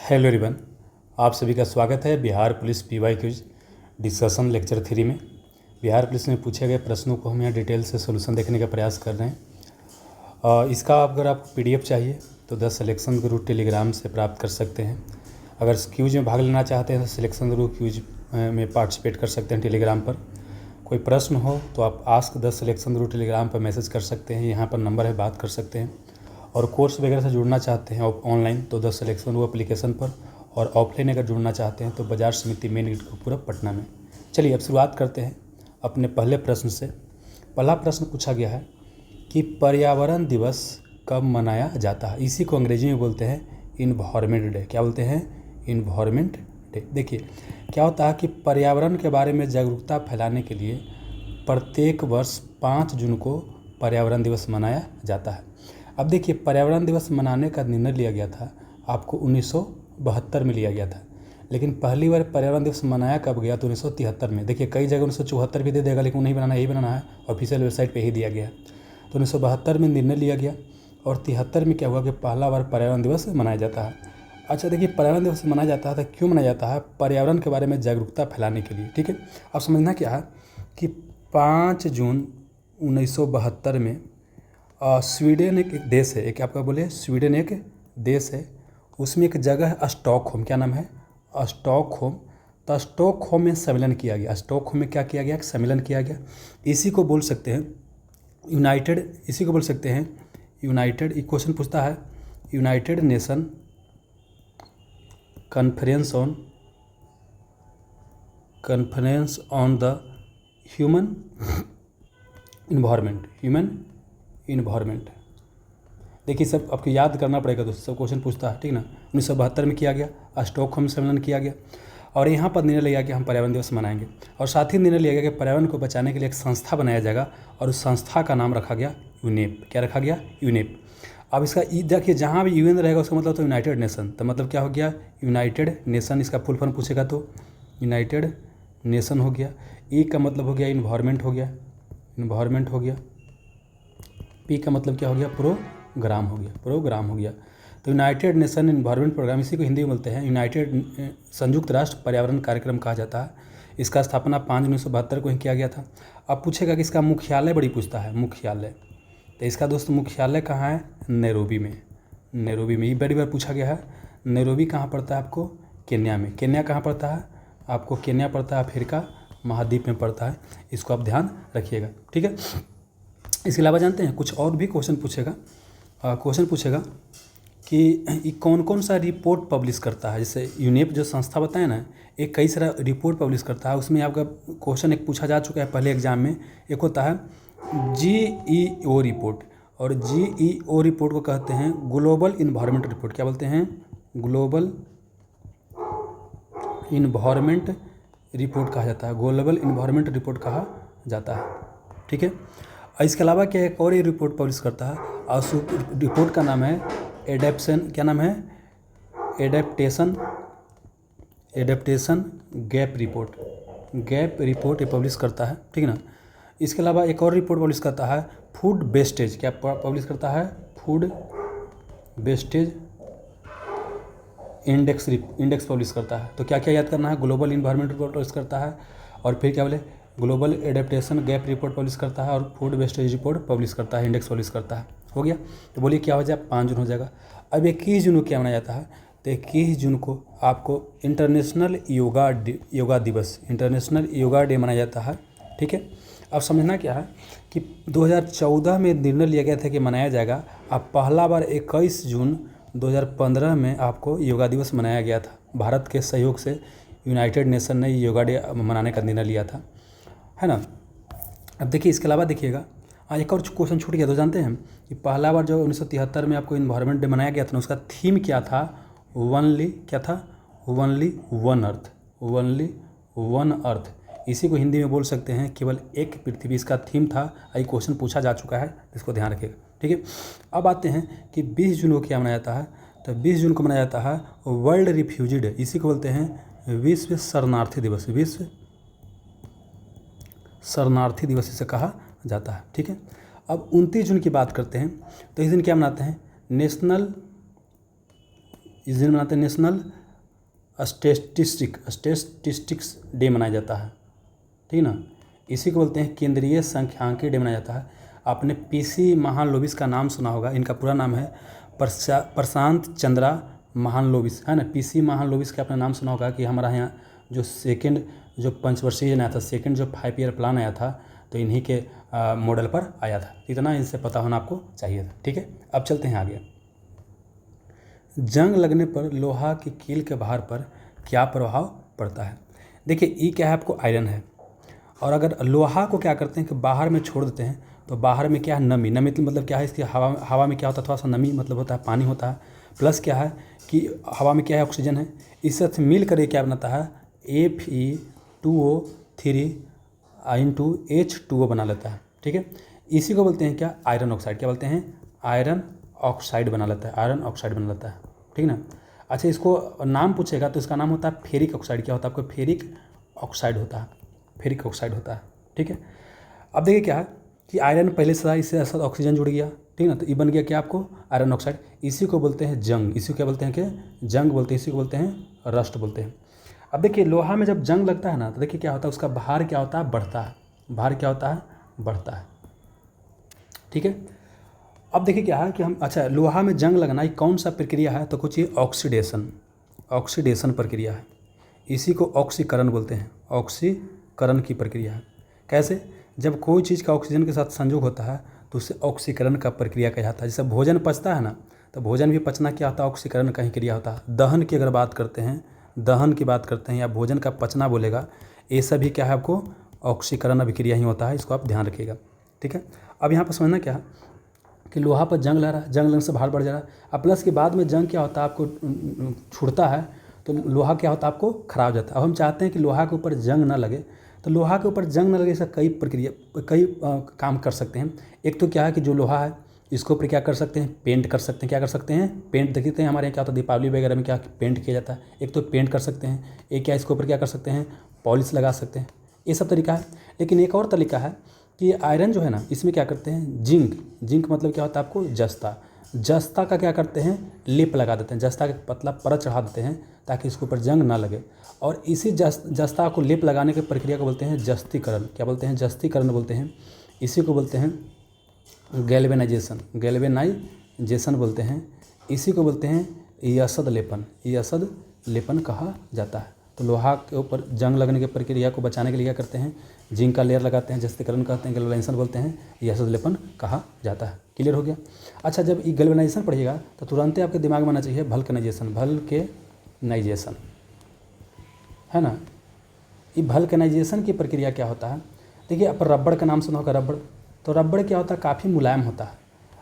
Hello everyone, आप सभी का स्वागत है Bihar police PY quiz discussion lecture 3 में। बिहार पुलिस में पूछे गए प्रश्नों को हम यहाँ डिटेल से सोल्यूशन देखने का प्रयास कर रहे हैं। इसका अगर आपको पीडीएफ चाहिए तो 10 सिलेक्शन गुरु टेलीग्राम से प्राप्त कर सकते हैं। अगर क्यूज में भाग लेना चाहते हैं तो सिलेक्शन गुरु क्यूज में पार्टिसिपेट कर सकते हैं टेलीग्राम पर। कोई प्रश्न हो तो आप आस्क 10 सिलेक्शन गुरु टेलीग्राम पर मैसेज कर सकते हैं, यहाँ पर नंबर है, बात कर सकते हैं। और कोर्स वगैरह से जुड़ना चाहते हैं ऑनलाइन तो 10 सिलेक्शन वो एप्लीकेशन पर, और ऑफलाइन अगर जुड़ना चाहते हैं तो बाजार समिति मेन गेट पूरा पटना में। चलिए अब शुरुआत करते हैं अपने पहले प्रश्न से। पहला प्रश्न पूछा गया है कि पर्यावरण दिवस कब मनाया जाता है। इसी को अंग्रेजी में बोलते हैं इन्वायरमेंट डे। क्या बोलते हैं? Environment day. देखिए क्या होता है कि पर्यावरण के बारे में जागरूकता फैलाने के लिए प्रत्येक वर्ष 5 जून को पर्यावरण दिवस मनाया जाता है। अब देखिए पर्यावरण दिवस मनाने का निर्णय लिया गया था आपको 1972 में लिया गया था, लेकिन पहली बार पर्यावरण दिवस मनाया कब गया तो 1973 में। देखिए कई जगह 1974 भी दे देगा, लेकिन नहीं बनाना, यही बनाना है, ऑफिशियल वेबसाइट पे ही दिया गया है। तो 1972 में निर्णय लिया गया और 73 में क्या हुआ कि पहला बार पर्यावरण दिवस मनाया जाता है। अच्छा देखिए पर्यावरण दिवस मनाया जाता है तो क्यों मनाया जाता है? पर्यावरण के बारे में जागरूकता फैलाने के लिए। ठीक है, अब समझना क्या है कि 5 जून 1972 में स्वीडन एक देश है, एक आपका बोले स्वीडन एक देश है, उसमें एक जगह है स्टॉकहोम। क्या नाम है? स्टॉकहोम। तो स्टॉकहोम में सम्मेलन किया गया। स्टॉकहोम में क्या किया गया? सम्मेलन किया गया। इसी को बोल सकते हैं यूनाइटेड, इसी को बोल सकते हैं यूनाइटेड। एक क्वेश्चन पूछता है United nation conference on the human environment. देखिए सब आपको याद करना पड़ेगा दोस्तों, सब क्वेश्चन पूछता है, ठीक ना। 1972 में किया गया, स्टॉकहोम सम्मेलन किया गया और यहाँ पर निर्णय लिया कि हम पर्यावरण दिवस मनाएंगे। और साथ ही निर्णय लिया गया कि पर्यावरण को बचाने के लिए एक संस्था बनाया जाएगा और उस संस्था का नाम रखा गया यूनेप। क्या रखा गया? यूनेप। अब इसका देखिए जहाँ भी यूएन रहेगा उसका मतलब तो यूनाइटेड नेशन, तो मतलब क्या हो गया? United nation. इसका फुल फॉर्म पूछेगा तो यूनाइटेड नेशन हो गया। ई का मतलब हो गया इन्वायरमेंट हो गया। पी का मतलब क्या हो गया? प्रोग्राम हो गया। तो यूनाइटेड नेशन इन्वायरमेंट प्रोग्राम, इसी को हिंदी में बोलते हैं यूनाइटेड संयुक्त राष्ट्र पर्यावरण कार्यक्रम कहा जाता है। इसका स्थापना 5 जून 1972 को ही किया गया था। अब पूछेगा कि इसका मुख्यालय बड़ी पूछता है, मुख्यालय। तो इसका दोस्त मुख्यालय कहाँ है? नैरोबी में। ये बड़ी बार पूछा गया है। नैरोबी कहाँ पड़ता है आपको? केन्या में। केन्या कहाँ पड़ता है आपको? केन्या पड़ता है अफ्रीका महाद्वीप में पड़ता है। इसको आप ध्यान रखिएगा, ठीक है। इसके अलावा जानते हैं कुछ और भी क्वेश्चन पूछेगा कि ये कौन कौन सा रिपोर्ट पब्लिश करता है। जैसे यूनेप जो संस्था बताए ना, एक कई सारा रिपोर्ट पब्लिश करता है। उसमें आपका क्वेश्चन एक पूछा जा चुका है पहले एग्जाम में। एक होता है GEO रिपोर्ट, और GEO रिपोर्ट को कहते हैं ग्लोबल इन्वायरमेंट रिपोर्ट। क्या बोलते हैं? ग्लोबल इन्वायरमेंट रिपोर्ट कहा जाता है। ग्लोबल इन्वायरमेंट रिपोर्ट कहा जाता है, ठीक है। इसके अलावा क्या एक और ये रिपोर्ट पब्लिश करता है और उस रिपोर्ट का नाम है एडेप्शन। क्या नाम है? एडेप्टेशन गैप रिपोर्ट ये पब्लिश करता है, ठीक है ना। इसके अलावा एक और रिपोर्ट पब्लिश करता है फूड वेस्टेज। क्या पब्लिश करता है? फूड वेस्टेज इंडेक्स पब्लिश करता है। तो क्या क्या याद करना है? ग्लोबल इन्वायरमेंट रिपोर्ट पब्लिश करता है, और फिर क्या बोले global adaptation gap report publish करता है, और फूड वेस्टेज रिपोर्ट पब्लिश करता है, इंडेक्स पब्लिश करता है। हो गया। तो बोलिए क्या हो जाए? 5 जून हो जाएगा। अब 21 जून को क्या मनाया जाता है? तो 21 जून को आपको इंटरनेशनल योगा डे मनाया जाता है, ठीक है। अब समझना क्या है कि 2014 में निर्णय लिया गया था कि मनाया जाएगा। अब पहला बार 21 जून 2015 में आपको योगा दिवस मनाया गया था। भारत के सहयोग से यूनाइटेड नेशन ने योगा डे मनाने का निर्णय लिया था, है ना। अब देखिए इसके अलावा देखिएगा एक और क्वेश्चन छूट गया। तो जानते हैं कि पहला बार जो 1973 में आपको इन्वायरमेंट डे मनाया गया था ना, उसका थीम क्या था? Only one earth. इसी को हिंदी में बोल सकते हैं केवल एक पृथ्वी। इसका थीम था। ये क्वेश्चन पूछा जा चुका है, इसको ध्यान रखिएगा, ठीक है। अब आते हैं कि 20 जून को क्या मनाया जाता है? तो 20 जून को मनाया जाता है वर्ल्ड रिफ्यूजी डे। इसी को बोलते हैं विश्व शरणार्थी दिवस इसे कहा जाता है, ठीक है। अब 29 जून की बात करते हैं। तो इस दिन क्या मनाते हैं? नेशनल इस दिन मनाते हैं नेशनल स्टेटिस्टिक्स डे मनाया जाता है, ठीक ना। इसी को बोलते हैं केंद्रीय सांख्यिकी डे मनाया जाता है। आपने पीसी महालनोबिस का नाम सुना होगा, इनका पूरा नाम है प्रशांत चंद्रा महालनोबिस, है ना। पीसी महालनोबिस का आपने नाम सुना होगा कि हमारा यहाँ जो सेकंड जो पंचवर्षीय आया था, सेकंड जो 5 ईयर प्लान आया था, तो इन्हीं के मॉडल पर आया था। इतना इनसे पता होना आपको चाहिए था, ठीक है। अब चलते हैं आगे। जंग लगने पर लोहा की कील के भार पर क्या प्रभाव पड़ता है। देखिए ई क्या है, आपको आयरन है, और अगर लोहा को क्या करते हैं कि बाहर में छोड़ देते हैं, तो बाहर में क्या है, नमी मतलब क्या है, इसकी हवा में क्या होता है, थोड़ा सा नमी मतलब होता है, पानी होता है, प्लस क्या है कि हवा में क्या है, ऑक्सीजन है। इस साथ मिल कर ये क्या बनाता है, Fe2O3 H2O बना लेता है, ठीक है। इसी को बोलते हैं क्या, आयरन ऑक्साइड। क्या बोलते हैं, आयरन ऑक्साइड बना लेता है, आयरन ऑक्साइड बना लेता है, ठीक ना। अच्छा, इसको नाम पूछेगा तो इसका नाम होता है फेरिक ऑक्साइड। क्या होता है आपको, फेरिक ऑक्साइड होता है, फेरिक ऑक्साइड होता है, ठीक है। अब देखिए क्या है कि आयरन पहले से था, इससे साथ ऑक्सीजन जुड़ गया, ठीक ना, तो ये बन गया क्या आपको, आयरन ऑक्साइड। इसी को बोलते हैं जंग, इसी को क्या बोलते हैं कि जंग बोलते हैं, इसी को बोलते हैं रस्ट बोलते हैं। अब देखिए लोहा में जब जंग लगता है ना, तो देखिए क्या होता है, उसका भार क्या होता है, बढ़ता है, भार क्या होता है, बढ़ता है, ठीक है। अब देखिए क्या है कि हम, अच्छा लोहा में जंग लगना ये कौन सा प्रक्रिया है, तो कुछ ये ऑक्सीडेशन प्रक्रिया है। इसी को ऑक्सीकरण बोलते हैं, ऑक्सीकरण की प्रक्रिया है। कैसे, जब कोई चीज़ का ऑक्सीजन के साथ संयोग होता है तो उसे ऑक्सीकरण का प्रक्रिया कहा जाता है। जैसे भोजन पचता है ना, तो भोजन भी पचना क्या होता है, ऑक्सीकरण का ही क्रिया होता है। दहन की अगर बात करते हैं, दहन की बात करते हैं या भोजन का पचना बोलेगा, ये सभी क्या है आपको ऑक्सीकरण अभिक्रिया ही होता है, इसको आप ध्यान रखिएगा, ठीक है। अब यहाँ पर समझना क्या है कि लोहा पर जंग लग रहा है, जंग लगने से भार बढ़ जा रहा है। अब प्लस के बाद में जंग क्या होता है, आपको छूटता है तो लोहा क्या होता है, आपको खराब हो जाता है। अब हम चाहते हैं कि लोहा के ऊपर जंग ना लगे, तो लोहा के ऊपर जंग न लगे इसका कई काम कर सकते हैं। एक तो क्या है कि जो लोहा है इसको ऊपर क्या कर सकते हैं, पेंट कर सकते हैं। क्या कर सकते हैं, पेंट। देखते हैं हमारे यहाँ क्या होता है, दीपावली वगैरह में क्या पेंट किया जाता है, एक तो पेंट कर सकते हैं, एक क्या इसके ऊपर क्या कर सकते हैं, पॉलिश लगा सकते हैं, ये सब तरीका है। लेकिन एक और तरीका है कि आयरन जो है ना, इसमें क्या करते हैं, जिंक मतलब क्या होता है आपको, जस्ता का क्या करते हैं, लेप लगा देते हैं, जस्ता का पतला परत चढ़ा देते हैं ताकि इसके ऊपर जंग ना लगे। और इसी जस्ता को लेप लगाने की प्रक्रिया को बोलते हैं जस्तीकरण। क्या बोलते हैं, जस्तीकरण बोलते हैं। इसी को बोलते हैं गैल्वेनाइजेशन बोलते हैं। इसी को बोलते हैं यसद लेपन कहा जाता है। तो लोहा के ऊपर जंग लगने की प्रक्रिया को बचाने के लिए क्या करते हैं, जिंक का लेयर लगाते हैं, जस्तीकरण कहते हैं, गैल्वेनाइजेशन बोलते हैं, यसद लेपन कहा जाता है। क्लियर हो गया। अच्छा, जब ये गैल्वेनाइजेशन पढ़िएगा तो तुरंत ही आपके दिमाग में आना चाहिए वल्केनाइजेशन, है ना। ये वल्केनाइजेशन की प्रक्रिया क्या होता है, देखिए आप रबड़ का नाम सुना होगा, रबड़। तो रबड़ क्या होता है, काफ़ी मुलायम होता है।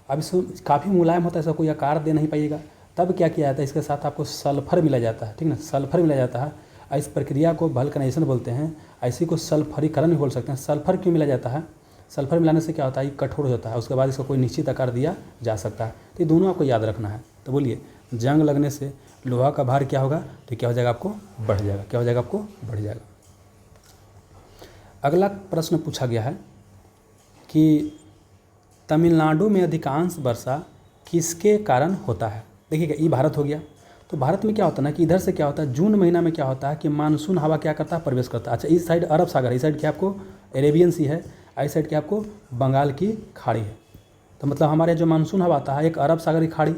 अब इसको काफ़ी मुलायम होता है, इसका कोई आकार दे नहीं पाइएगा, तब क्या किया जाता है, इसके साथ आपको सल्फर मिला जाता है, ठीक ना, सल्फर मिला जाता है। इस प्रक्रिया को वल्केनाइजेशन बोलते हैं। ऐसी को सल्फरीकरण भी बोल सकते हैं। सल्फर क्यों मिला जाता है, सल्फर मिलाने से क्या होता है, ये कठोर हो जाता है, उसके बाद इसका कोई निश्चित आकार दिया जा सकता है। तो ये दोनों आपको याद रखना है। तो बोलिए, जंग लगने से लोहा का भार क्या होगा, तो क्या हो जाएगा, आपको बढ़ जाएगा। क्या हो जाएगा, आपको बढ़ जाएगा। अगला प्रश्न पूछा गया है कि तमिलनाडु में अधिकांश वर्षा किसके कारण होता है। देखिएगा, ये भारत हो गया। तो भारत में क्या होता है ना कि इधर से क्या होता है, जून महीना में क्या होता है कि मानसून हवा क्या करता है, प्रवेश करता है। अच्छा, इस साइड अरब सागर है, इस साइड क्या आपको अरेबियन सी है, इस साइड क्या आपको बंगाल की खाड़ी है। तो मतलब हमारे जो मानसून हवा आता है, एक अरब सागर की खाड़ी,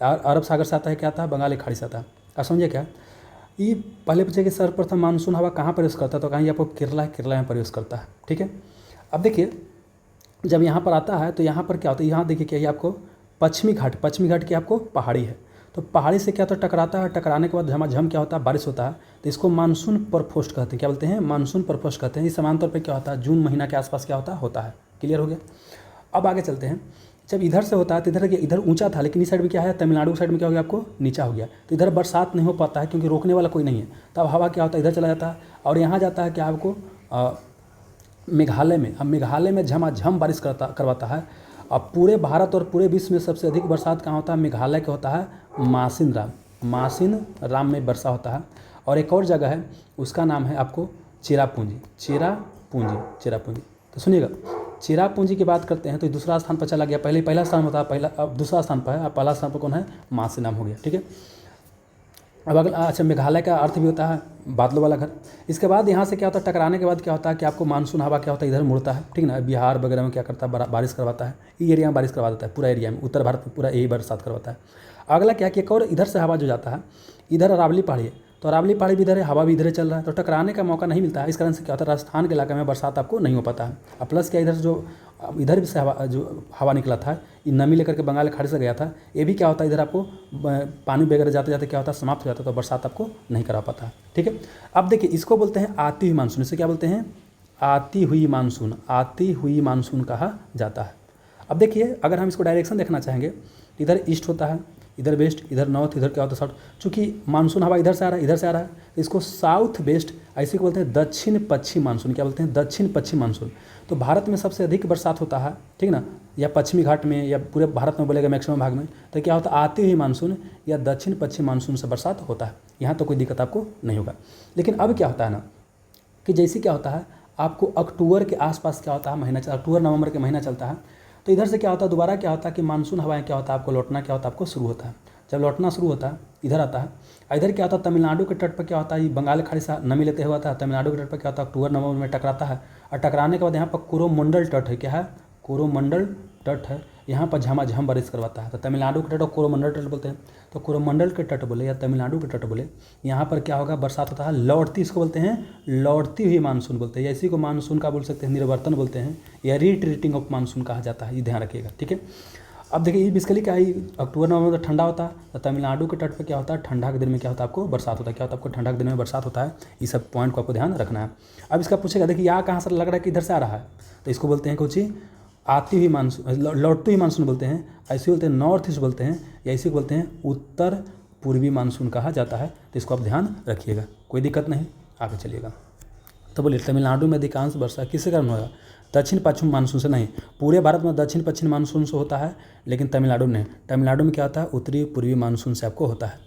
अरब सागर से आता है, क्या आता है, बंगाल की खाड़ी से आता है। आप समझिए क्या, ये पहले पूछे कि सर्वप्रथम मानसून हवा कहाँ प्रवेश करता है, तो कहीं आपको केरला में प्रवेश करता है, ठीक है। अब देखिए, जब यहाँ पर आता है तो यहाँ पर क्या होता है, यहाँ देखिए क्या, ये आपको पश्चिमी घाट की आपको पहाड़ी है। तो पहाड़ी से क्या होता है, टकराता है, टकराने के बाद झमाझम क्या होता है, बारिश होता है। तो इसको मानसून परफोस्ट कहते हैं। क्या बोलते हैं, मानसून परफोस्ट कहते हैं। इस सामान्य तौर पर क्या होता है, जून महीना के आसपास क्या होता है। क्लियर हो गया। अब आगे चलते हैं। जब इधर से होता है तो इधर ऊंचा था, लेकिन इस साइड में क्या है, तमिलनाडु साइड में क्या हो गया, आपको नीचा हो गया। तो इधर बरसात नहीं हो पाता है क्योंकि रोकने वाला कोई नहीं है। तब हवा क्या होता है, इधर चला जाता है और यहाँ जाता है क्या आपको मेघालय में। अब मेघालय में झमाझम बारिश करवाता है। अब पूरे भारत और पूरे विश्व में सबसे अधिक बरसात कहाँ होता है, मेघालय का होता है मासिन राम में वर्षा होता है। और एक और जगह है, उसका नाम है आपको चेरापूंजी। तो सुनिएगा, चेरापूंजी की बात करते हैं तो दूसरा स्थान पर चला गया। पहला स्थान होता है, अब दूसरा स्थान पर है, अब पहला स्थान पर कौन है, मासिन राम हो गया, ठीक है। अब अगला अच्छा, मेघालय का अर्थ भी होता है बादलों वाला घर। इसके बाद यहाँ से क्या होता है, टकराने के बाद क्या होता है कि आपको मानसून हवा क्या होता है इधर मुड़ता है, ठीक ना। बिहार वगैरह में क्या करता है, बारिश करवाता है, ये एरिया में बारिश करवा देता है, पूरा एरिया में, उत्तर भारत में पूरा यही बरसात करवाता है। अगला क्या कि एक और इधर से हवा जो जाता है, इधर अरावली पहाड़ी है, तो अरावली पहाड़ी भी इधर है, हवा भी इधर चल रहा है, तो टकराने का मौका नहीं मिलता है। इस कारण से क्या होता है, राजस्थान के इलाके में बरसात आपको नहीं हो पाता है। अब प्लस क्या, इधर जो इधर भी से हवा निकला था, ये नमी लेकर के बंगाल खाड़ी से गया था, ये भी क्या होता है इधर आपको पानी वगैरह जाते जाते क्या होता है, समाप्त हो जाता है, तो बरसात आपको नहीं करा पाता है, ठीक है। अब देखिए, इसको बोलते हैं आती हुई मानसून। इसे क्या बोलते हैं, आती हुई मानसून, आती हुई मानसून कहा जाता है। अब देखिए, अगर हम इसको डायरेक्शन देखना चाहेंगे, इधर ईस्ट होता है, इधर वेस्ट, इधर नॉर्थ, इधर क्या होता है साउथ। चूँकि मानसून हवा इधर से आ रहा है, इधर से आ रहा है, तो इसको साउथ वेस्ट, ऐसे को बोलते हैं दक्षिण पश्चिम मानसून। क्या बोलते हैं, दक्षिण पश्चिम मानसून। तो भारत में सबसे अधिक बरसात होता है, ठीक ना, या पश्चिमी घाट में, या पूरे भारत में बोलेगा मैक्सिमम भाग में, तो क्या होता है, आती हुई मानसून या दक्षिण पश्चिम मानसून से बरसात होता है। यहाँ तो कोई दिक्कत आपको नहीं होगा। लेकिन अब क्या होता है ना, कि जैसे क्या होता है, आपको अक्टूबर के आसपास क्या होता है, महीना, अक्टूबर नवंबर के महीना चलता है, तो इधर से क्या होता है, दोबारा क्या होता है कि मानसून हवाएं क्या होता है, आपको लौटना क्या होता है, आपको शुरू होता है। जब लौटना शुरू होता है, इधर आता है, इधर क्या होता है, तमिलनाडु के तट पर क्या होता है, ये बंगाल खाड़ी से नमी लेते हुए आता है, तमिलनाडु के तट पर क्या होता है, अक्टूबर नवंबर में टकराता है, और टकराने के बाद यहाँ पर कोरोमंडल तट है, क्या है, कोरोमंडल तट है, यहाँ पर झमाझम बारिश करवाता है। तो तमिलनाडु के तट को कोरोमंडल तट बोलते हैं, तो कोरोमंडल के तट बोले या तमिलनाडु के तट बोले, यहाँ पर क्या होगा, बरसात होता है लौटती, इसको बोलते हैं लौटती हुई मानसून बोलते हैं, या इसी को मानसून का बोल सकते हैं, निर्वर्तन बोलते हैं, या रिट्रीटिंग ऑफ मानसून कहा जाता है, ये ध्यान रखिएगा, ठीक है। अब देखिए, ये बेसिकली क्या है, अक्टूबर नवंबर में ठंडा होता है, तो तमिलनाडु के तट पर क्या होता है, ठंडा के दिन में क्या होता है, आपको बरसात होता है, क्या होता है, आपको ठंडा के दिन में बरसात होता है। ये सब पॉइंट को आपको ध्यान रखना है। अब इसका पूछेगा, देखिए यहाँ कहाँ से लग रहा है कि इधर से आ रहा है, तो इसको बोलते हैं कुछ आती हुई मानसून, लौटती हुई मानसून बोलते हैं, ऐसे बोलते हैं नॉर्थ ईस्ट बोलते हैं, या इसी को बोलते हैं उत्तर पूर्वी मानसून कहा जाता है। तो इसको आप ध्यान रखिएगा, कोई दिक्कत नहीं, आगे चलिएगा। तो बोलिए, तमिलनाडु में अधिकांश वर्षा किसके कारण होगा, दक्षिण पश्चिम मानसून से नहीं। पूरे भारत में दक्षिण पश्चिम मानसून से होता है, लेकिन तमिलनाडु में नहीं। तमिलनाडु में क्या होता है, उत्तरी पूर्वी मानसून से आपको होता है।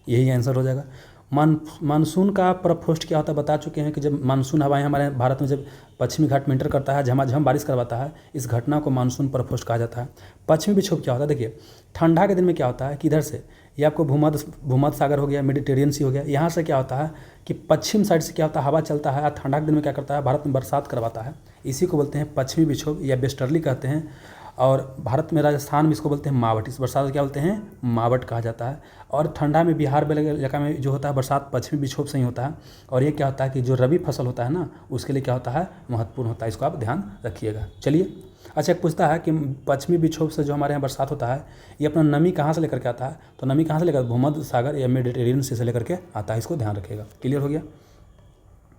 यही आंसर हो जाएगा। मानसून का प्रकोष्ठ क्या होता है, बता चुके हैं कि जब मानसून हवाएं हमारे भारत में जब पश्चिमी घाट में इंटर करता है, झमाझम बारिश करवाता है, इस घटना को मानसून प्रकोष्ठ कहा जाता है। पश्चिमी विक्षोभ क्या होता है, देखिए ठंडा के दिन में क्या होता है कि इधर से ये आपको भूमध्य सागर हो गया, मेडिटेरियन सी हो गया, यहाँ से क्या होता है कि पश्चिम साइड से क्या होता है, हवा चलता है, ठंडा के दिन में क्या करता है, भारत में बरसात करवाता है। इसी को बोलते हैं पश्चिमी विक्षोभ या वेस्टर्ली कहते हैं। और भारत में राजस्थान में इसको बोलते हैं मावट। इस बरसात को क्या बोलते हैं, मावट कहा जाता है। और ठंडा में बिहार इलाका में जो होता है बरसात पश्चिमी विक्षोभ से ही होता है। और ये क्या होता है कि जो रबी फसल होता है ना, उसके लिए क्या होता है, महत्वपूर्ण होता है। इसको आप ध्यान रखिएगा। चलिए, अच्छा, एक पूछता है कि पश्चिमी विक्षोभ से जो हमारे यहाँ बरसात होता है, ये अपना नमी कहाँ से लेकर के आता है, तो नमी कहाँ से लेकर, भूमध्य सागर या मेडिटेरियन से लेकर के आता है। इसको ध्यान रखिएगा। क्लियर हो गया।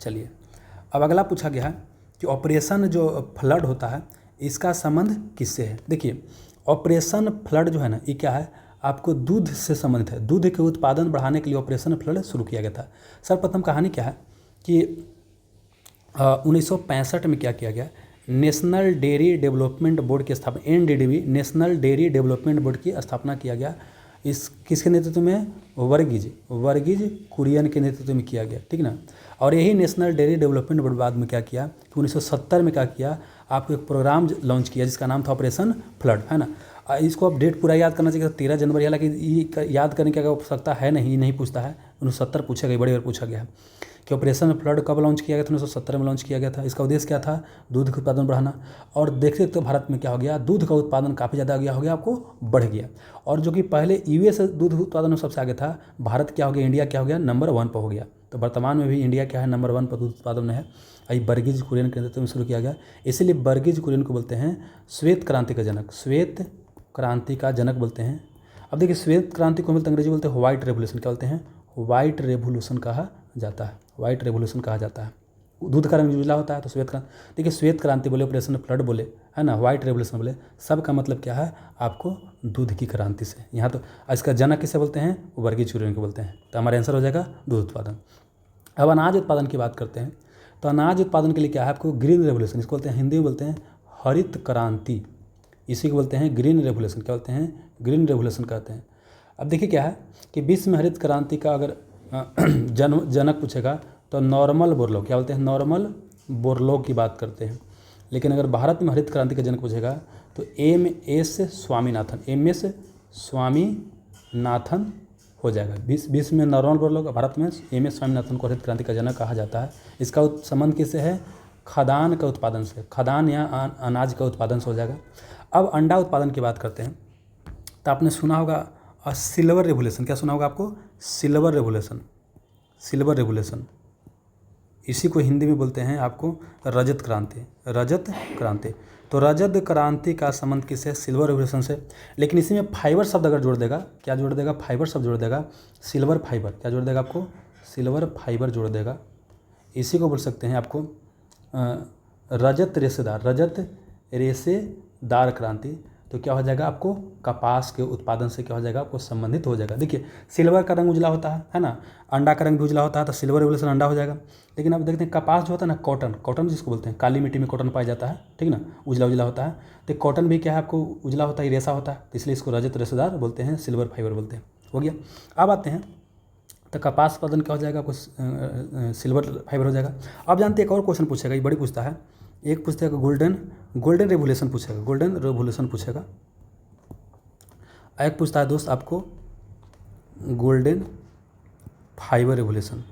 चलिए, अब अगला पूछा गया है कि ऑपरेशन जो फ्लड होता है, इसका संबंध किससे है। देखिए, ऑपरेशन फ्लड जो है ना, ये क्या है, आपको दूध से संबंधित है। दूध के उत्पादन बढ़ाने के लिए ऑपरेशन फ्लड शुरू किया गया था। सर्वप्रथम कहानी क्या है कि 1965 में क्या किया गया, नेशनल डेयरी डेवलपमेंट बोर्ड की स्थापना, NDDB, national dairy development board की स्थापना किया गया। इस किसके नेतृत्व में, वर्गीज कुरियन के नेतृत्व में किया गया, ठीक ना। और यही नेशनल डेयरी डेवलपमेंट बोर्ड बाद में क्या किया कि 1970 में क्या किया, आपको एक प्रोग्राम लॉन्च किया जिसका नाम था ऑपरेशन फ्लड, है ना। इसको आप डेट पूरा याद करना चाहिए, 13 जनवरी, हालांकि ये याद करने की आवश्यकता है नहीं पूछता है, 1970 पूछा गया, बड़ी बार पूछा गया कि ऑपरेशन फ्लड कब लॉन्च किया गया था, 1970 में लॉन्च किया गया था। इसका उद्देश्य क्या था, दूध का उत्पादन बढ़ाना। और देखते देखते भारत में क्या हो गया, दूध का उत्पादन काफ़ी ज़्यादा हो गया, आपको बढ़ गया। और जो कि पहले US दूध उत्पादन में सबसे आगे था, भारत क्या हो गया, इंडिया क्या हो गया, नंबर 1 पर हो गया। तो वर्तमान में भी इंडिया क्या है, नंबर 1 पर दूध उत्पादन में है। यही वर्गीज कुरियन के नेतृत्व में शुरू किया गया। इसीलिए वर्गीज कुरियन को बोलते हैं श्वेत क्रांति का जनक, श्वेत क्रांति का जनक बोलते हैं। अब देखिए, श्वेत क्रांति को मिलते अंग्रेजी बोलते हैं व्हाइट रेवोल्यूशन, क्या बोलते हैं, व्हाइट रेवोल्यूशन कहा जाता है, व्हाइट रेवोल्यूशन कहा जाता है। दूध का रंग उजला होता है तो श्वेत क्रांति। देखिए, श्वेत क्रांति बोले, ऑपरेशन फ्लड बोले, है ना, व्हाइट रेवोल्यूशन बोले, सब का मतलब क्या है, आपको दूध की क्रांति से। यहाँ तो इसका जनक किसे बोलते हैं, वर्गीज कुरियन को बोलते हैं। तो हमारा आंसर हो जाएगा दूध उत्पादन। अब अनाज उत्पादन की बात करते हैं, तो अनाज उत्पादन के लिए क्या है, आपको ग्रीन रेवोल्यूशन, इसको बोलते हैं, हिंदी में बोलते हैं हरित क्रांति, इसी को बोलते हैं ग्रीन रेवोल्यूशन। क्या बोलते हैं, ग्रीन रेवोल्यूशन कहते हैं। अब देखिए क्या है कि विश्व में हरित क्रांति का अगर जनक पूछेगा तो नॉर्मल बोरलॉग, क्या बोलते हैं, नॉर्मल बोरलॉग की बात करते हैं। लेकिन अगर भारत में हरित क्रांति का जनक पूछेगा तो MS स्वामीनाथन हो जाएगा। विश्व में नॉर्मल बोल लोग भारत में एम.एस. स्वामीनाथन को हरित क्रांति का जनक कहा जाता है। इसका संबंध किससे है? खाद्यान्न का उत्पादन से, खाद्यान्न या अनाज का उत्पादन से हो जाएगा। अब अंडा उत्पादन की बात करते हैं तो आपने सुना होगा सिल्वर रेवोल्यूशन। क्या सुना होगा आपको? Silver revolution. सिल्वर रेवोल्यूशन इसी को हिंदी में बोलते हैं आपको रजत क्रांति। रजत क्रांति, तो रजत क्रांति का संबंध किससे? सिल्वर रेवोल्यूशन से। लेकिन इसी में फाइबर शब्द अगर जोड़ देगा, क्या जोड़ देगा? फाइबर शब्द जोड़ देगा, सिल्वर फाइबर। क्या जोड़ देगा आपको? सिल्वर फाइबर जोड़ देगा। इसी को बोल सकते हैं आपको रजत रेशेदार, रजत रेशेदार क्रांति। तो क्या हो जाएगा आपको? कपास के उत्पादन से क्या हो जाएगा? आपको संबंधित हो जाएगा। देखिए सिल्वर का रंग उजला होता है ना, अंडा का रंग भी उजला होता है, तो सिल्वर रेवोल्यूशन अंडा हो जाएगा। लेकिन अब देखते हैं कपास जो होता है ना, कॉटन, कॉटन जिसको बोलते हैं, काली मिट्टी में कॉटन पाया जाता है, ठीक ना, उजला उजला होता है। तो कॉटन भी क्या है आपको? उजला होता है, रेशा होता है, तो इसलिए इसको रजत रेशेदार बोलते हैं, सिल्वर फाइबर बोलते हैं। हो गया। अब आते हैं तो कपास उत्पादन क्या हो जाएगा आपको? सिल्वर फाइबर हो जाएगा। अब जानते हैं एक और क्वेश्चन पूछेगा, ये बड़ी पूछता है, एक पूछेगा गोल्डन रेवोल्यूशन पूछेगा, गोल्डन रेवोल्यूशन पूछेगा। एक पूछता है दोस्त आपको golden fibre revolution.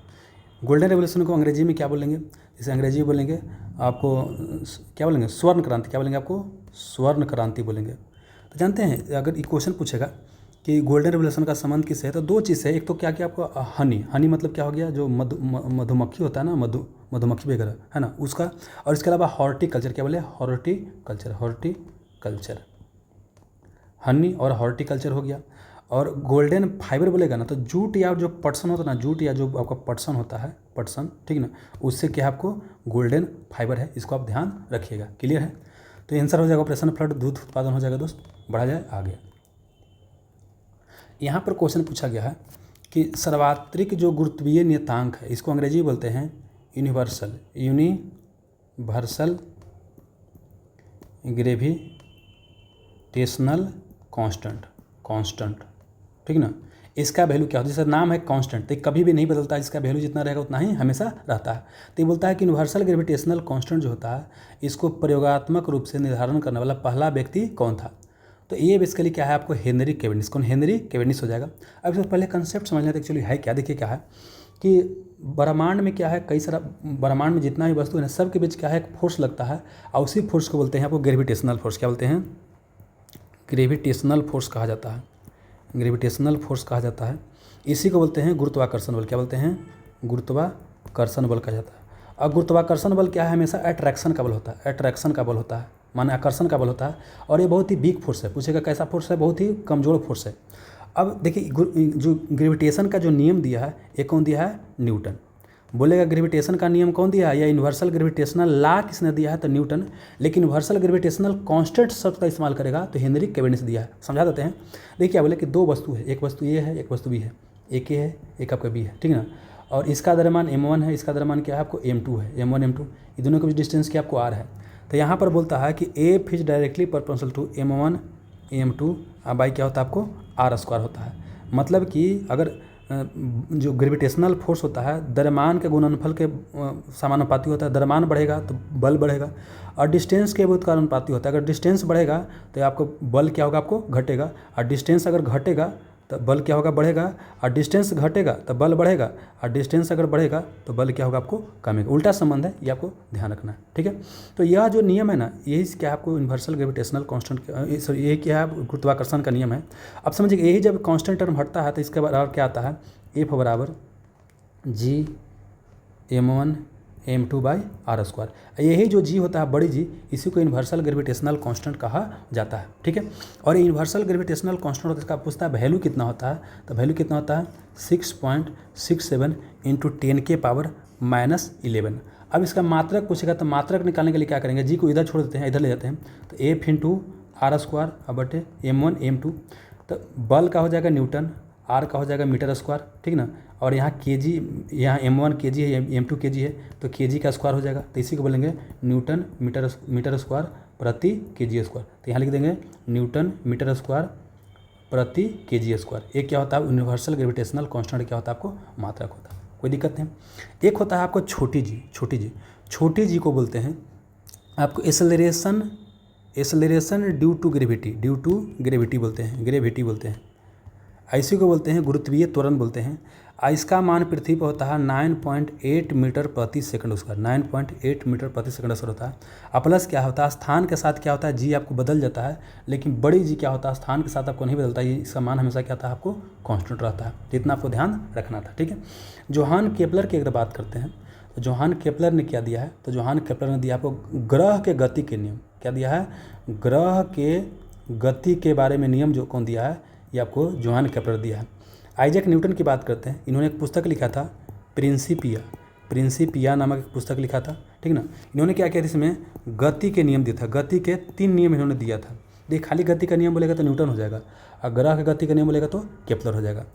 Golden revolution को अंग्रेजी में क्या बोलेंगे? जैसे अंग्रेजी में बोलेंगे आपको क्या बोलेंगे? स्वर्ण क्रांति। क्या बोलेंगे आपको? स्वर्ण क्रांति बोलेंगे। तो जानते हैं अगर ये क्वेश्चन पूछेगा कि गोल्डन रेवोल्यूशन का संबंध किससे है, तो दो चीज़ है। एक तो क्या कि आपको हनी मतलब क्या हो गया? जो मधुमक्खी होता है ना, मधुमक्खी वगैरह है ना, उसका। और इसके अलावा हॉर्टिकल्चर। क्या बोले? हॉर्टिकल्चर, हनी और हॉर्टिकल्चर हो गया। और गोल्डन फाइबर बोलेगा ना, तो जूट या जो पटसन होता है ना, जूट या जो आपका पटसन होता है, पटसन, ठीक ना, उससे क्या आपको गोल्डन फाइबर है, इसको आप ध्यान रखिएगा। क्लियर है? तो आंसर हो जाएगा ऑपरेशन फ्लड, दूध उत्पादन हो जाएगा दोस्त। बढ़ा जाए आगे। यहाँ पर क्वेश्चन पूछा गया है कि सर्वात्रिक जो गुरुत्वीय नियतांक है, इसको अंग्रेजी में बोलते हैं यूनिवर्सल ग्रेविटेशनल कांस्टेंट, ठीक ना। इसका वैल्यू क्या होता है? जैसे नाम है कांस्टेंट, तो कभी भी नहीं बदलता है, इसका वैल्यू जितना रहेगा उतना ही हमेशा रहता है। तो ये बोलता है कि यूनिवर्सल ग्रेविटेशनल कांस्टेंट जो होता है, इसको प्रयोगात्मक रूप से निर्धारण करने वाला पहला व्यक्ति कौन था? तो ये बेसिकली क्या है आपको? Henry Cavendish. कौन? हेनरी कैवेंडिश हो जाएगा। अब इससे पहले कंसेप्ट समझ लेते एक्चुअली है क्या। देखिए क्या है कि ब्रह्मांड में क्या है, कई सारा ब्रह्मांड में जितना भी वस्तु है सब के बीच क्या है? एक फोर्स लगता है, और उसी फोर्स को बोलते हैं आपको ग्रेविटेशनल फोर्स। क्या बोलते हैं? ग्रेविटेशनल फोर्स कहा जाता है, ग्रेविटेशनल फोर्स कहा जाता है। इसी को बोलते हैं गुरुत्वाकर्षण बल। क्या बोलते हैं? गुरुत्वाकर्षण बल कहा जाता है। और गुरुत्वाकर्षण बल क्या है? हमेशा अट्रैक्शन का बल होता है, अट्रैक्शन का बल होता है, माने आकर्षण का बल होता है। और ये बहुत ही वीक फोर्स है। पूछेगा कैसा फोर्स है? बहुत ही कमज़ोर फोर्स है। अब देखिए जो ग्रेविटेशन का जो नियम दिया है, ये कौन दिया है? न्यूटन। बोलेगा ग्रेविटेशन का नियम कौन दिया है? या यूनिवर्सल ग्रेविटेशनल लॉ किसने दिया है? तो न्यूटन। लेकिन यूनिवर्सल ग्रेविटेशनल कांस्टेंट शब्द का इस्तेमाल करेगा तो हेनरी कैवेंडिश दिया है। समझा देते हैं। देखिए क्या बोले कि दो वस्तु है, एक वस्तु ये है, एक वस्तु बी है, एक ये है, एक आपका बी है, ठीक है ना। और इसका द्रव्यमान m1 है, इसका द्रव्यमान क्या है आपको? m2 है, m1 m2। ये दोनों के बीच डिस्टेंस क्या आपको r है। तो यहाँ पर बोलता है कि F is directly proportional to m1 m2 by क्या होता है आपको? r² होता है। मतलब कि अगर जो ग्रेविटेशनल फोर्स होता है द्रव्यमान के गुणनफल के समानुपाती होता है। द्रव्यमान बढ़ेगा तो बल बढ़ेगा, और डिस्टेंस के बहुत अनुपाती होता है। अगर डिस्टेंस बढ़ेगा तो आपको बल क्या होगा? आपको घटेगा। और डिस्टेंस अगर घटेगा तो बल क्या होगा? बढ़ेगा। और डिस्टेंस घटेगा तो बल बढ़ेगा, और डिस्टेंस अगर बढ़ेगा तो बल क्या होगा? आपको कमेगा। उल्टा संबंध है, ये आपको ध्यान रखना है, ठीक है। तो यह जो नियम है ना, यही क्या है आपको? यूनिवर्सल ग्रेविटेशनल कांस्टेंट, यही क्या है? गुरुत्वाकर्षण का नियम है। अब समझिए यही जब कांस्टेंट टर्म हटता है तो इसके बराबर क्या आता है? एफ बराबर जी m1 m2 बाई r²। यही जो जी होता है, बड़ी जी, इसी को यूनिवर्सल ग्रेविटेशनल कांस्टेंट कहा जाता है, ठीक है। और यूनिवर्सल ग्रेविटेशनल कांस्टेंट होता है, इसका पूछता है वैल्यू कितना होता है? तो वैल्यू कितना होता है? 6.67 × 10⁻⁻11। अब इसका मात्रक पूछेगा तो मात्रक निकालने के लिए क्या करेंगे? जी को इधर छोड़ देते हैं, इधर ले जाते हैं, तो एफ × r² m1 m2। तो बल का हो जाएगा न्यूटन, आर का हो जाएगा मीटर², ठीक ना। और यहाँ केजी, यहाँ m1 kg है, m2 kg है, तो kg का स्क्वायर हो जाएगा। तो इसी को बोलेंगे न्यूटन मीटर² प्रति kg²। तो यहाँ लिख देंगे न्यूटन मीटर² प्रति kg²। एक क्या होता है? यूनिवर्सल ग्रेविटेशनल कांस्टेंट क्या होता है? आपको मात्रक होता है, कोई दिक्कत नहीं। एक होता है आपको छोटी जी को बोलते हैं आपको एसेलरेशन ड्यू टू ग्रेविटी बोलते हैं, इसी को बोलते हैं गुरुत्वीय त्वरण बोलते हैं। इसका मान पृथ्वी पर होता है 9.8 मीटर प्रति सेकंड, उसका 9.8 मीटर प्रति सेकंड असर होता है। प्लस क्या होता है, स्थान के साथ क्या होता है, जी आपको बदल जाता है, लेकिन बड़ी जी क्या होता है, स्थान के साथ आपको नहीं बदलता, ये इसका मान हमेशा क्या होता है, आपको कांस्टेंट रहता है। तो इतना आपको ध्यान रखना था, ठीक है। जोहान केपलर की अगर बात करते हैं तो जोहान केपलर ने क्या दिया है, तो जोहान केपलर ने दिया आपको ग्रह के गति के नियम। क्या दिया है, ग्रह के गति के बारे में नियम जो कौन दिया है, ये आपको जोहान केपलर दिया है। आइजैक न्यूटन की बात करते हैं, इन्होंने एक पुस्तक लिखा था प्रिंसिपिया नामक एक पुस्तक लिखा था, ठीक ना। इन्होंने क्या किया था, इसमें गति के नियम दिया था, गति के 3 नियम इन्होंने दिया था। देखिए खाली गति का नियम बोलेगा तो न्यूटन हो जाएगा, और ग्रह के गति का नियम बोलेगा तो केपलर हो जाएगा।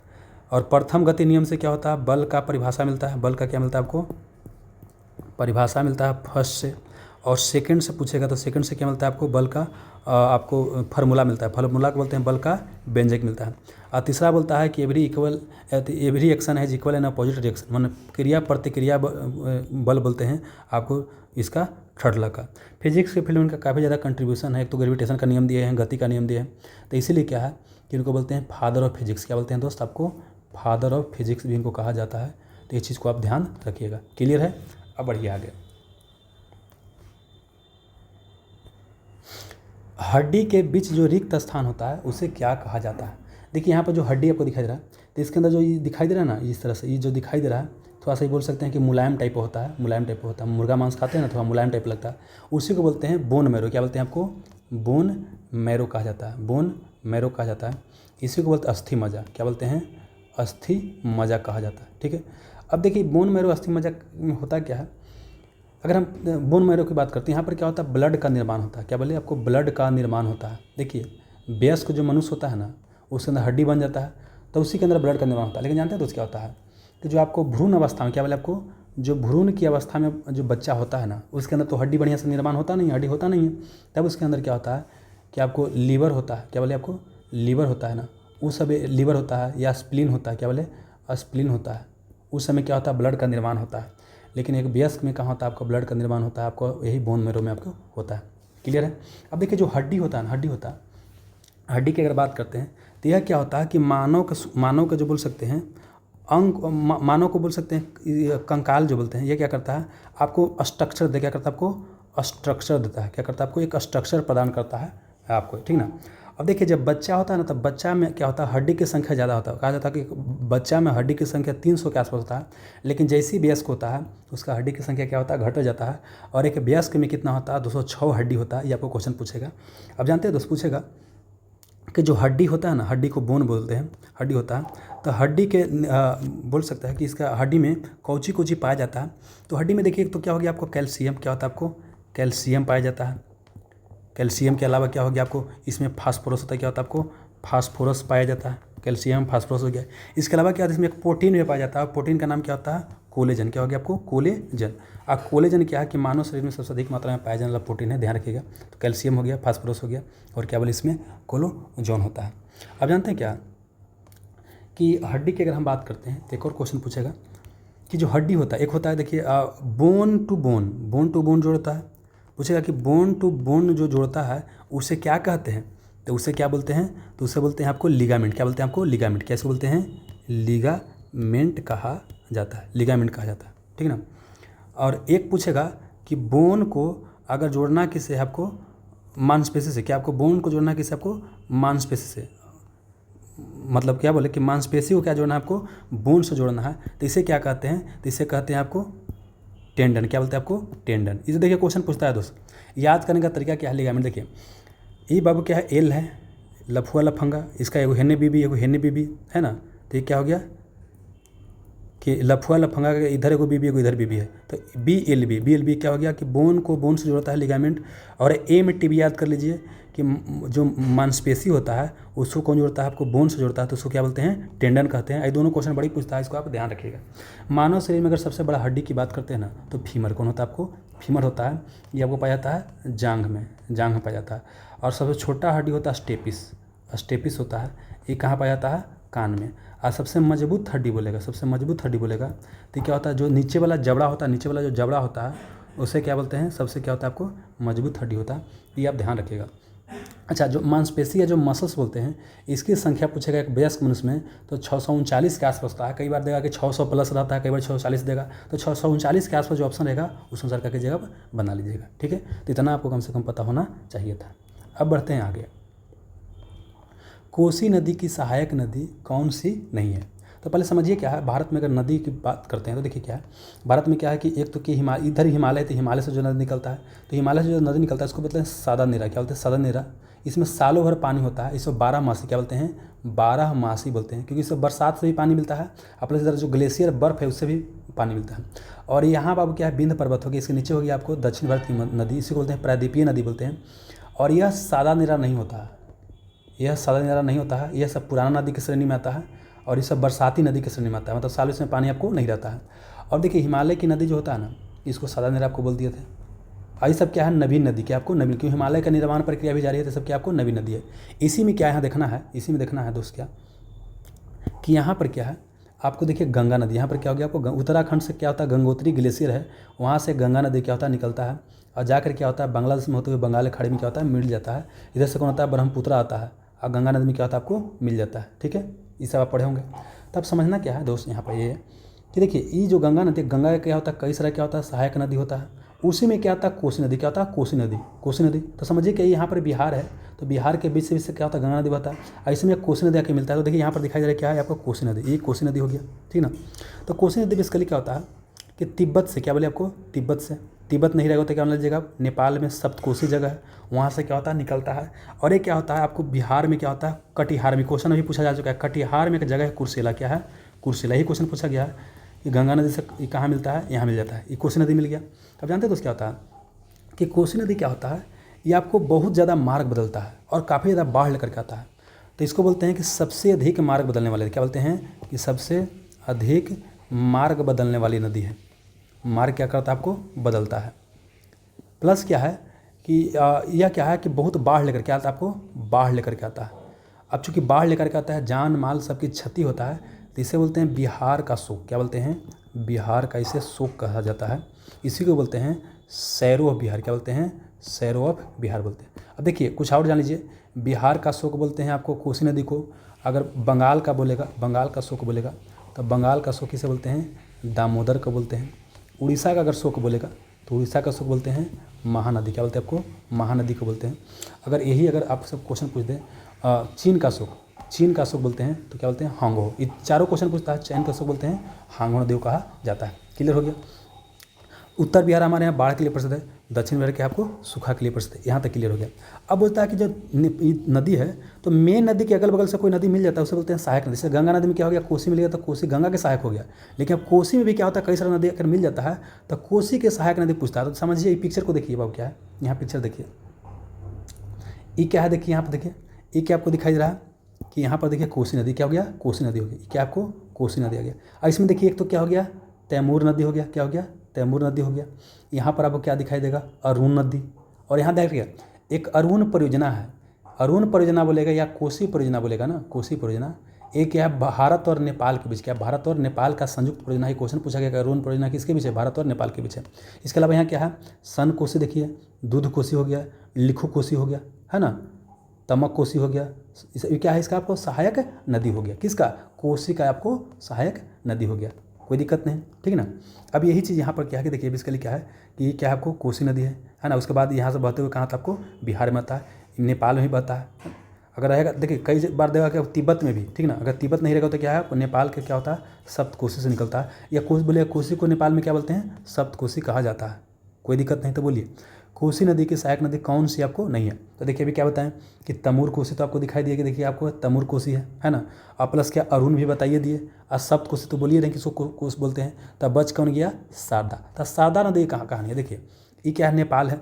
और प्रथम गति नियम से क्या होता है, बल का परिभाषा मिलता है, बल का क्या मिलता है आपको, परिभाषा मिलता है फर्स्ट से। और सेकंड से पूछेगा तो सेकंड से क्या मिलता है आपको, बल का आपको फार्मूला मिलता है, फार्मूला को बोलते हैं बल का व्यंजक मिलता है। और तीसरा बोलता है कि every action has equal and opposite reaction, मतलब क्रिया प्रतिक्रिया बल बोलते हैं आपको इसका थर्ड लॉ का। फिजिक्स के फील्ड में उनका काफ़ी ज़्यादा कंट्रीब्यूशन है, एक तो ग्रेविटेशन का नियम दिए हैं, गति का नियम दिए हैं, तो इसीलिए क्या है कि इनको बोलते हैं फादर ऑफ फिजिक्स। क्या बोलते हैं दोस्त, आपको फादर ऑफ फिजिक्स भी इनको कहा जाता है। तो ये चीज़ को आप ध्यान रखिएगा। क्लियर है, अब बढ़िए आगे। हड्डी के बीच जो रिक्त स्थान होता है उसे क्या कहा जाता है। देखिए यहाँ पर जो हड्डी आपको दिखाई दे रहा है, तो इसके अंदर जो ये दिखाई दे रहा है ना, इस तरह से ये जो दिखाई दे रहा है, थोड़ा सा ये बोल सकते हैं कि मुलायम टाइप होता है, मुलायम टाइप होता है। मुर्गा मांस खाते हैं ना, थोड़ा मुलायम टाइप लगता है, उसी को बोलते हैं बोन मैरो। क्या बोलते हैं आपको, बोन मैरो कहा जाता है, बोन मैरो कहा जाता है। इसी को बोलते हैं अस्थि मज्जा। क्या बोलते हैं, अस्थि मज्जा कहा जाता है, ठीक है। अब देखिए बोन मैरो अस्थि मज्जा में होता क्या है, अगर हम बोन मैरो की बात करते हैं, यहाँ पर क्या होता है, ब्लड का निर्माण होता है। क्या बोले आपको, ब्लड का निर्माण होता है। देखिए वयस्क जो मनुष्य होता है ना, उसके अंदर हड्डी बन जाता है, तो उसी के अंदर ब्लड का निर्माण होता है। लेकिन जानते हैं तो क्या होता है कि जो आपको भ्रूण अवस्था में, क्या बोले आपको, जो भ्रूण की अवस्था में जो बच्चा होता है ना, उसके अंदर तो हड्डी बढ़िया से निर्माण होता नहीं है, हड्डी होता नहीं है। तब उसके अंदर क्या होता है कि आपको लीवर होता है। क्या बोले आपको, लीवर होता है ना, उस समय लीवर होता है या स्प्लीन होता है। क्या बोले, स्प्लीन होता है। उस समय क्या होता है, ब्लड का निर्माण होता है। लेकिन एक वयस्क में कहाँ होता है, आपका ब्लड का निर्माण होता है, आपको यही बोन मैरो में आपको होता है। क्लियर है। अब देखिए जो हड्डी होता है ना, हड्डी की अगर बात करते हैं तो यह क्या होता है कि मानव का जो बोल सकते हैं अंग, मानव को बोल सकते हैं कंकाल जो बोलते हैं, ये क्या करता है, आपको स्ट्रक्चर दे, क्या करता है, आपको स्ट्रक्चर देता है। क्या करता है, आपको एक स्ट्रक्चर प्रदान करता है आपको, ठीक ना। अब देखिए जब बच्चा होता है ना, तब बच्चा में क्या होता है, हड्डी की संख्या ज़्यादा होता है। कहा जाता है कि बच्चा में हड्डी की संख्या 300 के आसपास होता है। लेकिन जैसे ही वयस्क होता है उसका हड्डी की संख्या क्या होता है, घट जाता है। और एक वयस्क में कितना होता है, 206 हड्डी होता है। ये आपको क्वेश्चन पूछेगा। अब जानते हैं दोस्त, पूछेगा कि जो हड्डी होता है ना, हड्डी को बोन बोलते हैं, हड्डी होता है, तो हड्डी के बोल सकता है कि इसका हड्डी में कौची कौची पाया जाता है। तो हड्डी में देखिए तो क्या हो गया आपको, कैल्शियम। क्या होता है आपको, कैल्शियम पाया जाता है। कैल्शियम के अलावा क्या हो गया आपको, इसमें फास्फोरस होता है। क्या होता है आपको, फास्फोरस पाया जाता है। कैल्शियम फास्फोरस हो गया। इसके अलावा क्या होता है, इसमें एक प्रोटीन भी पाया जाता है। प्रोटीन का नाम क्या होता है, कोलेजन। क्या हो गया आपको, कोलेजन। और कोलेजन क्या है कि मानव शरीर में सबसे अधिक मात्रा में पाया जाने वाला प्रोटीन है, ध्यान रखिएगा। तो कैल्शियम हो गया, फास्फोरस हो गया, और क्या बोले इसमें कोलेजन होता है। अब जानते हैं क्या कि हड्डी की अगर हम बात करते हैं तो एक और क्वेश्चन पूछेगा कि जो हड्डी होता है, एक होता है देखिए बोन टू बोन जोड़ता है। पूछेगा कि बोन टू बोन जो जोड़ता है उसे क्या कहते हैं, तो उसे क्या बोलते हैं, तो उसे बोलते हैं आपको लिगामेंट। क्या बोलते हैं आपको, लिगामेंट। कैसे बोलते हैं, लिगामेंट कहा जाता है, लिगामेंट कहा जाता है, ठीक है ना। और एक पूछेगा कि बोन को अगर जोड़ना किसे, आपको मांसपेशी से। क्या आपको बोन को जोड़ना किसे, आपको मांसपेशी से। मतलब क्या बोले कि मांसपेशी को क्या जोड़ना है, आपको बोन से जोड़ना है। तो इसे क्या कहते हैं, तो इसे कहते हैं आपको टेंडन। क्या बोलते हैं आपको, टेंडन। इसे देखिए क्वेश्चन पूछता है दोस्त, याद करने का तरीका क्या है, लिगामेंट देखिए। ये बाबू क्या है, एल है, लफुआ लफंगा, इसका एगो हेने बीबी एगो हेने बीबी है ना। तो ये क्या हो गया कि लफुआ लफंगा का इधर एगो बीबी एगो इधर बीबी है। तो BLB क्या हो गया कि बोन को बोन से जोड़ता है लिगामेंट। और ए में टीबी याद कर लीजिए कि जो मांसपेशी होता है उसको कौन जोड़ता है, आपको बोन से जोड़ता है, तो उसको क्या बोलते हैं, टेंडन कहते हैं। ये दोनों क्वेश्चन बड़ी पूछता है, इसको आप ध्यान रखिएगा। मानव शरीर में अगर सबसे बड़ा हड्डी की बात करते हैं ना, तो फीमर कौन होता है, आपको फीमर होता है। ये आपको पाया जाता है जांघ में पाया जाता है। और सबसे छोटा हड्डी होता है स्टेपिस होता है। ये कहाँ पाया जाता है, कान में। और सबसे मजबूत हड्डी बोलेगा तो क्या होता है, जो नीचे वाला जबड़ा होता है, नीचे वाला जो जबड़ा होता है उसे क्या बोलते हैं, सबसे क्या होता है आपको मजबूत हड्डी होता है। ये आप ध्यान रखिएगा। अच्छा, जो मांसपेशी या जो मसल्स बोलते हैं, इसकी संख्या पूछेगा एक वयस्क मनुष्य में तो 639 के आसपास होता है। कई बार देगा कि 600 प्लस रहता है, कई बार 640 देगा, तो 639 के आसपास जो ऑप्शन रहेगा उस अनुसार करके जगह बना लीजिएगा। ठीक है, तो इतना आपको कम से कम पता होना चाहिए था। अब बढ़ते हैं आगे। कोसी नदी की सहायक नदी कौन सी नहीं है? तो पहले समझिए क्या है। भारत में अगर नदी की बात करते हैं तो देखिए क्या है, भारत में क्या है कि एक तो कि इधर हिमालय, तो हिमालय से जो नदी निकलता है, तो हिमालय से जो नदी निकलता है उसको बोलते हैं सादा नेरा। क्या बोलते हैं? सादा नेरा। इसमें सालों भर पानी होता है, इसको 12 मासी क्या बोलते हैं? 12 मासी बोलते हैं, क्योंकि इससे बरसात से भी पानी मिलता है, अपने इधर जो ग्लेशियर बर्फ़ है उससे भी पानी मिलता है। और यहाँ बाबू क्या है, विंध्य पर्वत होगी, इसके नीचे होगी आपको दक्षिण भारत की नदी, इसी को बोलते हैं प्रायद्वीपीय नदी बोलते हैं। और यह सादा नेरा नहीं होता है, यह सादा नेरा नहीं होता है, यह सब पुराना नदी की श्रेणी में आता है, और ये सब बरसाती नदी की श्रेणी में आता है, मतलब साल इसमें पानी आपको नहीं रहता है। और देखिए हिमालय की नदी जो होता है ना, इसको सादा नेरा आपको बोल दिए थे। और ये सब क्या है? नवीन नदी। क्या आपको नवीन, क्योंकि हिमालय का निर्माण प्रक्रिया भी जारी है, तो सब क्या आपको नवीन नदी है। इसी में क्या यहाँ देखना है, इसी में देखना है दोस्त क्या कि यहाँ पर क्या है आपको, देखिए गंगा नदी। यहाँ पर क्या हो गया आपको, उत्तराखंड से क्या होता है, गंगोत्री ग्लेशियर है, वहाँ से गंगा नदी क्या होता है निकलता है, और जाकर क्या होता है बांग्लादेश में होते हुए बंगाल खाड़ी में क्या होता है मिल जाता है। इधर से कौन होता है? ब्रह्मपुत्र आता है, और गंगा नदी में क्या होता है आपको मिल जाता है। ठीक है, ये सब आप पढ़े होंगे। तब समझना क्या है दोस्त यहाँ पर ये कि देखिए ये जो गंगा नदी, गंगा का क्या होता है, कई सारा क्या होता है सहायक नदी होता है, उसी में क्या होता है कोसी नदी। क्या होता है? कोसी नदी। कोसी नदी तो समझिए कि यहाँ पर बिहार है, तो बिहार के बीच से क्या होता है गंगा नदी बहता है, और इसमें कोसी नदी आके मिलता है। तो देखिए यहाँ पर दिखाई दे रहा है क्या है आपको, कोसी नदी। ये कोसी नदी हो गया, ठीक ना। तो कोसी नदी बेसिकली क्या होता है कि तिब्बत से, क्या बोले आपको, तिब्बत से, तिब्बत नहीं रहेगा तो क्या मान लीजिएगा नेपाल में सप्तकोशी जगह है, वहाँ से क्या होता है निकलता है। और ये क्या होता है आपको बिहार में क्या होता है, कटिहार में, क्वेश्चन अभी पूछा जा चुका है, कटिहार में एक जगह है कुर्सेला। क्या है? कुर्सेला। ही क्वेश्चन पूछा गया है। ये गंगा नदी से ये कहाँ मिलता है? यहाँ मिल जाता है। ये कोसी नदी मिल गया। अब जानते हैं तो क्या होता है कि कोसी नदी क्या होता है, ये आपको बहुत ज़्यादा मार्ग बदलता है और काफ़ी ज़्यादा बाढ़ लेकर के आता है। तो इसको बोलते हैं कि सबसे अधिक मार्ग बदलने वाले, क्या बोलते हैं कि सबसे अधिक मार्ग बदलने वाली नदी है। मार्ग क्या करता है आपको बदलता है। प्लस क्या है कि यह क्या है कि बहुत बाढ़ लेकर के आता है, आपको बाढ़ लेकर के आता है। अब चूँकि बाढ़ लेकर के आता है, जान माल सबकी क्षति होता है, तो इसे बोलते हैं बिहार का शोक। क्या बोलते हैं? बिहार का इसे शोक कहा जाता है। इसी को बोलते हैं सैरो ऑफ बिहार। क्या बोलते हैं? सैरो ऑफ बिहार बोलते हैं। अब देखिए कुछ और जान लीजिए, बिहार का शोक बोलते हैं आपको कोसी नदी को। अगर बंगाल का बोलेगा, बंगाल का शोक बोलेगा तो बंगाल का शोक किसे बोलते हैं? दामोदर को बोलते हैं। उड़ीसा का अगर शोक बोलेगा तो उड़ीसा का शोक बोलते हैं महानदी। क्या बोलते हैं आपको? महानदी को बोलते हैं। अगर आप सब क्वेश्चन पूछ दें चीन का शोक, चीन का शोक बोलते हैं तो क्या बोलते हैं? हांगो। ये चारों क्वेश्चन पूछता है, चीन का शोक बोलते हैं हांगो नदी को कहा जाता है। क्लियर हो गया। उत्तर बिहार हमारे यहाँ बाढ़ के लिए प्रसिद्ध है, दक्षिण बिहार के आपको सूखा के लिए प्रसिद्ध है। यहाँ तक क्लियर हो गया। अब बोलता है कि जो नदी है तो मेन नदी के अगल बगल से कोई नदी मिल जाता है उसे बोलते हैं सहायक नदी। जैसे गंगा नदी में क्या हो गया, कोसी मिल गया तो कोसी गंगा के सहायक हो गया। लेकिन अब कोसी में भी क्या होता है, कई सारा नदी अगर मिल जाता है तो कोसी के सहायक नदी पूछता है। तो समझिए पिक्चर को देखिए बाबू, क्या है यहाँ पिक्चर देखिए, ये क्या है देखिए यहाँ पर देखिए, ये क्या आपको दिखाई दे रहा है कि यहाँ पर देखिए कोसी नदी क्या हो गया, कोसी नदी हो गई। क्या आपको कोसी नदी आ गया। और इसमें देखिए एक तो क्या हो गया, तैमूर नदी हो गया। क्या हो गया? तैमूर नदी हो गया। यहाँ पर आपको क्या दिखाई देगा, अरुण नदी। और यहाँ देखिए एक अरुण परियोजना है, अरुण परियोजना बोलेगा या कोसी परियोजना बोलेगा ना, कोसी परियोजना। एक क्या है भारत और नेपाल के बीच, क्या भारत और नेपाल का संयुक्त परियोजना। ये क्वेश्चन पूछा गया कि अरुण परियोजना किसके बीच है, भारत और नेपाल के बीच है। इसके अलावा यहाँ क्या है, सन कोसी देखिए, दूध कोसी हो गया, लिखु कोसी हो गया, है ना, तमक कोसी हो गया। ये क्या है, इसका आपको सहायक नदी हो गया। किसका? कोसी का आपको सहायक नदी हो गया। कोई दिक्कत नहीं, ठीक है ना। अब यही चीज़ यहाँ पर क्या है कि देखिए बेसिकली क्या है कि ये क्या है आपको कोसी नदी है ना। उसके बाद यहाँ से बहते हुए कहाँ था आपको बिहार में आता है, नेपाल में भी बहता है। अगर रहेगा देखिए कई बार देगा कि तिब्बत में भी, ठीक ना। अगर तिब्बत नहीं रहेगा तो क्या है नेपाल के क्या होता है सप्तकोशी से निकलता है। या कोसी बोले, कोसी को नेपाल में क्या बोलते हैं, सप्तकोशी कहा जाता है। कोई दिक्कत नहीं। तो बोलिए कोसी नदी की सहायक नदी कौन सी आपको नहीं है। तो देखिए अभी क्या बताएं कि तमूर कोसी तो आपको दिखाई दिए कि देखिए आपको तमूर कोसी है ना। और प्लस क्या अरुण भी बताइए दिए, और सप्त कोसी तो बोलिए नहीं किसको कोस बोलते हैं। तब बच कौन गया, शारदा। तो शारदा नदी कहाँ कहानी है देखिए, ये क्या है नेपाल है।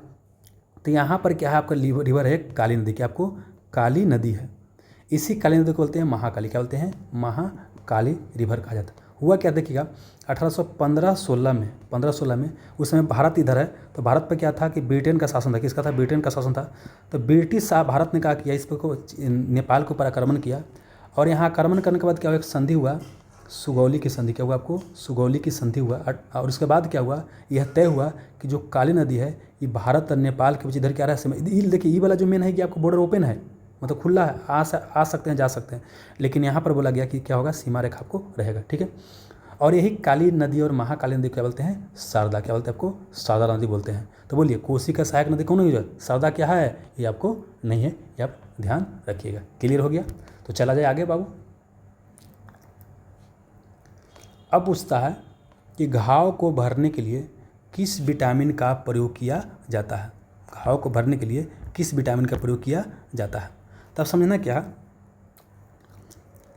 तो यहाँ पर क्या है आपका रिवर है काली नदी। क्या आपको काली नदी है। इसी काली नदी को बोलते हैं महाकाली। क्या बोलते हैं, महाकाली रिवर कहा जाता है। हुआ क्या देखिएगा 1815-16 में उस समय भारत इधर है, तो भारत पर क्या था कि ब्रिटेन का शासन था। किसका था, ब्रिटेन का शासन था। तो ब्रिटिश साहब भारत ने क्या किया, इस पर को नेपाल को पर आक्रमण किया। और यहाँ आक्रमण करने के बाद क्या हुआ, एक संधि हुआ, सुगौली की संधि क्या हुआ आपको, सुगौली की संधि हुआ। और उसके बाद क्या हुआ, यह तय हुआ कि जो काली नदी है ये भारत और नेपाल के बीच इधर क्या रहा है, देखिए ये वाला जो मेन है कि आपको बॉर्डर ओपन है, मतलब खुला है, आ सकते हैं जा सकते हैं, लेकिन यहाँ पर बोला गया कि क्या होगा, सीमा रेखा आपको रहेगा, ठीक है। और यही काली नदी और महाकाली नदी क्या बोलते हैं, शारदा, क्या बोलते हैं आपको, शारदा नदी बोलते हैं। तो बोलिए कोसी का सहायक नदी कौन है, शारदा क्या है, ये आपको नहीं है, ये आप ध्यान रखिएगा। क्लियर हो गया, तो चला जाए आगे बाबू। अब पूछता है कि घाव को भरने के लिए किस विटामिन का प्रयोग किया जाता है, घाव को भरने के लिए किस विटामिन का प्रयोग किया जाता है। तब समझना क्या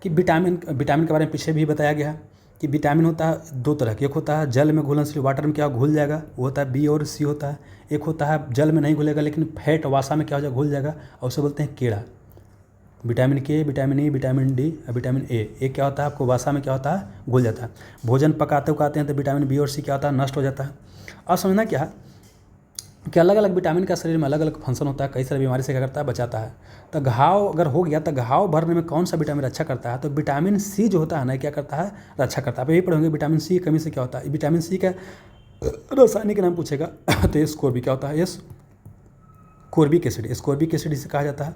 कि विटामिन के बारे में पीछे भी बताया गया है कि विटामिन होता है दो तरह के, एक होता है जल में घुलनशील, वाटर में क्या घुल जाएगा, वो होता है बी और सी होता है। एक होता है जल में नहीं घुलेगा लेकिन फैट वासा में क्या हो जाएगा, घुल जाएगा, और उसे बोलते हैं केड़ा। विटामिन के, विटामिन ई, विटामिन डी और विटामिन ए क्या होता है आपको, वासा में क्या होता है, घुल जाता है। भोजन पकाते उकाते हैं तो विटामिन बी और सी क्या होता है, नष्ट हो जाता है। और समझना क्या है कि अलग अलग विटामिन का शरीर में अलग अलग फंक्शन होता है, कई सारी बीमारी से क्या करता है, बचाता है। तो घाव अगर हो गया तो घाव भरने में कौन सा विटामिन रक्षा करता है, तो विटामिन सी जो होता है ना क्या करता है, रक्षा करता है। आप यही पढ़ेंगे विटामिन सी की कमी से क्या होता है, विटामिन सी का रासायनिक नाम पूछेगा तो एस्कोर्बिक क्या होता है, एस्कोर्बिक एसिड, एस्कोर्बिक एसिड इसे कहा जाता है।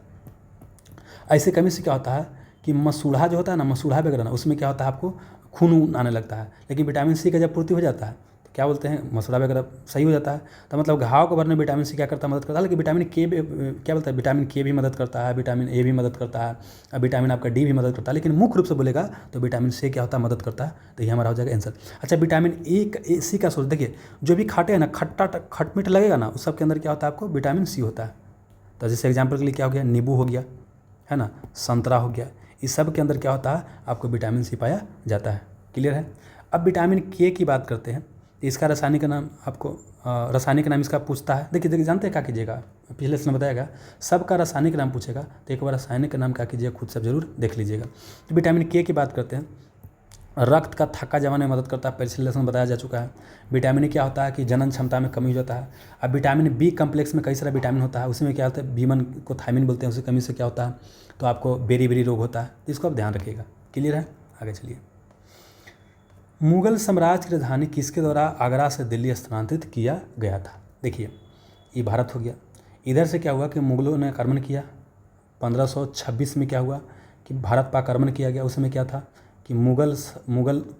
ऐसे कमी से क्या होता है कि मसूड़ा जो होता है ना, मसूड़ा वगैरह ना, उसमें क्या होता है आपको खून आने लगता है, लेकिन विटामिन सी का जब पूर्ति हो जाता है तो क्या बोलते हैं, मसूड़ा वगैरह सही हो जाता है। तो मतलब घाव को भरने में विटामिन सी क्या करता है, मदद करता है। लेकिन विटामिन के क्या बोलता है, विटामिन के भी मदद करता है, विटामिन ए भी मदद करता है, और विटामिन आपका डी भी मदद करता है, लेकिन मुख्य रूप से बोलेगा तो विटामिन सी क्या होता है, मदद करता है। तो ये हमारा हो जाएगा आंसर। अच्छा विटामिन ए सी का सोच देखिए, जो भी खाटे हैं ना, खट मीठ लगेगा ना, उस सब के अंदर क्या होता है आपको, विटामिन सी होता है। तो जैसे एग्जाम्पल के लिए क्या हो गया, नींबू हो गया है ना, संतरा हो गया, इस सब के अंदर क्या होता है आपको विटामिन सी पाया जाता है। क्लियर है। अब विटामिन के की बात करते हैं, तो इसका रासायनिक नाम आपको रासायनिक नाम इसका पूछता है। देखिए जानते हैं क्या कीजिएगा, पिछले लेसन में बताएगा, सबका रासायनिक नाम पूछेगा तो एक बार रासायनिक नाम क्या कीजिएगा खुद से जरूर देख लीजिएगा। तो विटामिन के की बात करते हैं, रक्त का थक्का जमाने में मदद करता है, पिछले लेसन में बताया जा चुका है। विटामिन ए क्या होता है कि जनन क्षमता में कमी हो जाता है। अब विटामिन बी कम्प्लेक्स में कई सारा विटामिन होता है, उसमें क्या होता है, बीमन को थायमिन बोलते हैं, उसकी कमी से क्या होता है तो आपको बेरी रोग होता है, इसको आप ध्यान रखिएगा। क्लियर है, आगे चलिए। मुगल साम्राज्य की राजधानी किसके द्वारा आगरा से दिल्ली स्थानांतरित किया गया था। देखिए ये भारत हो गया, इधर से क्या हुआ कि मुगलों ने आक्रमण किया, 1526 में क्या हुआ कि भारत पर आक्रमण किया गया। उसमें क्या था कि मुगल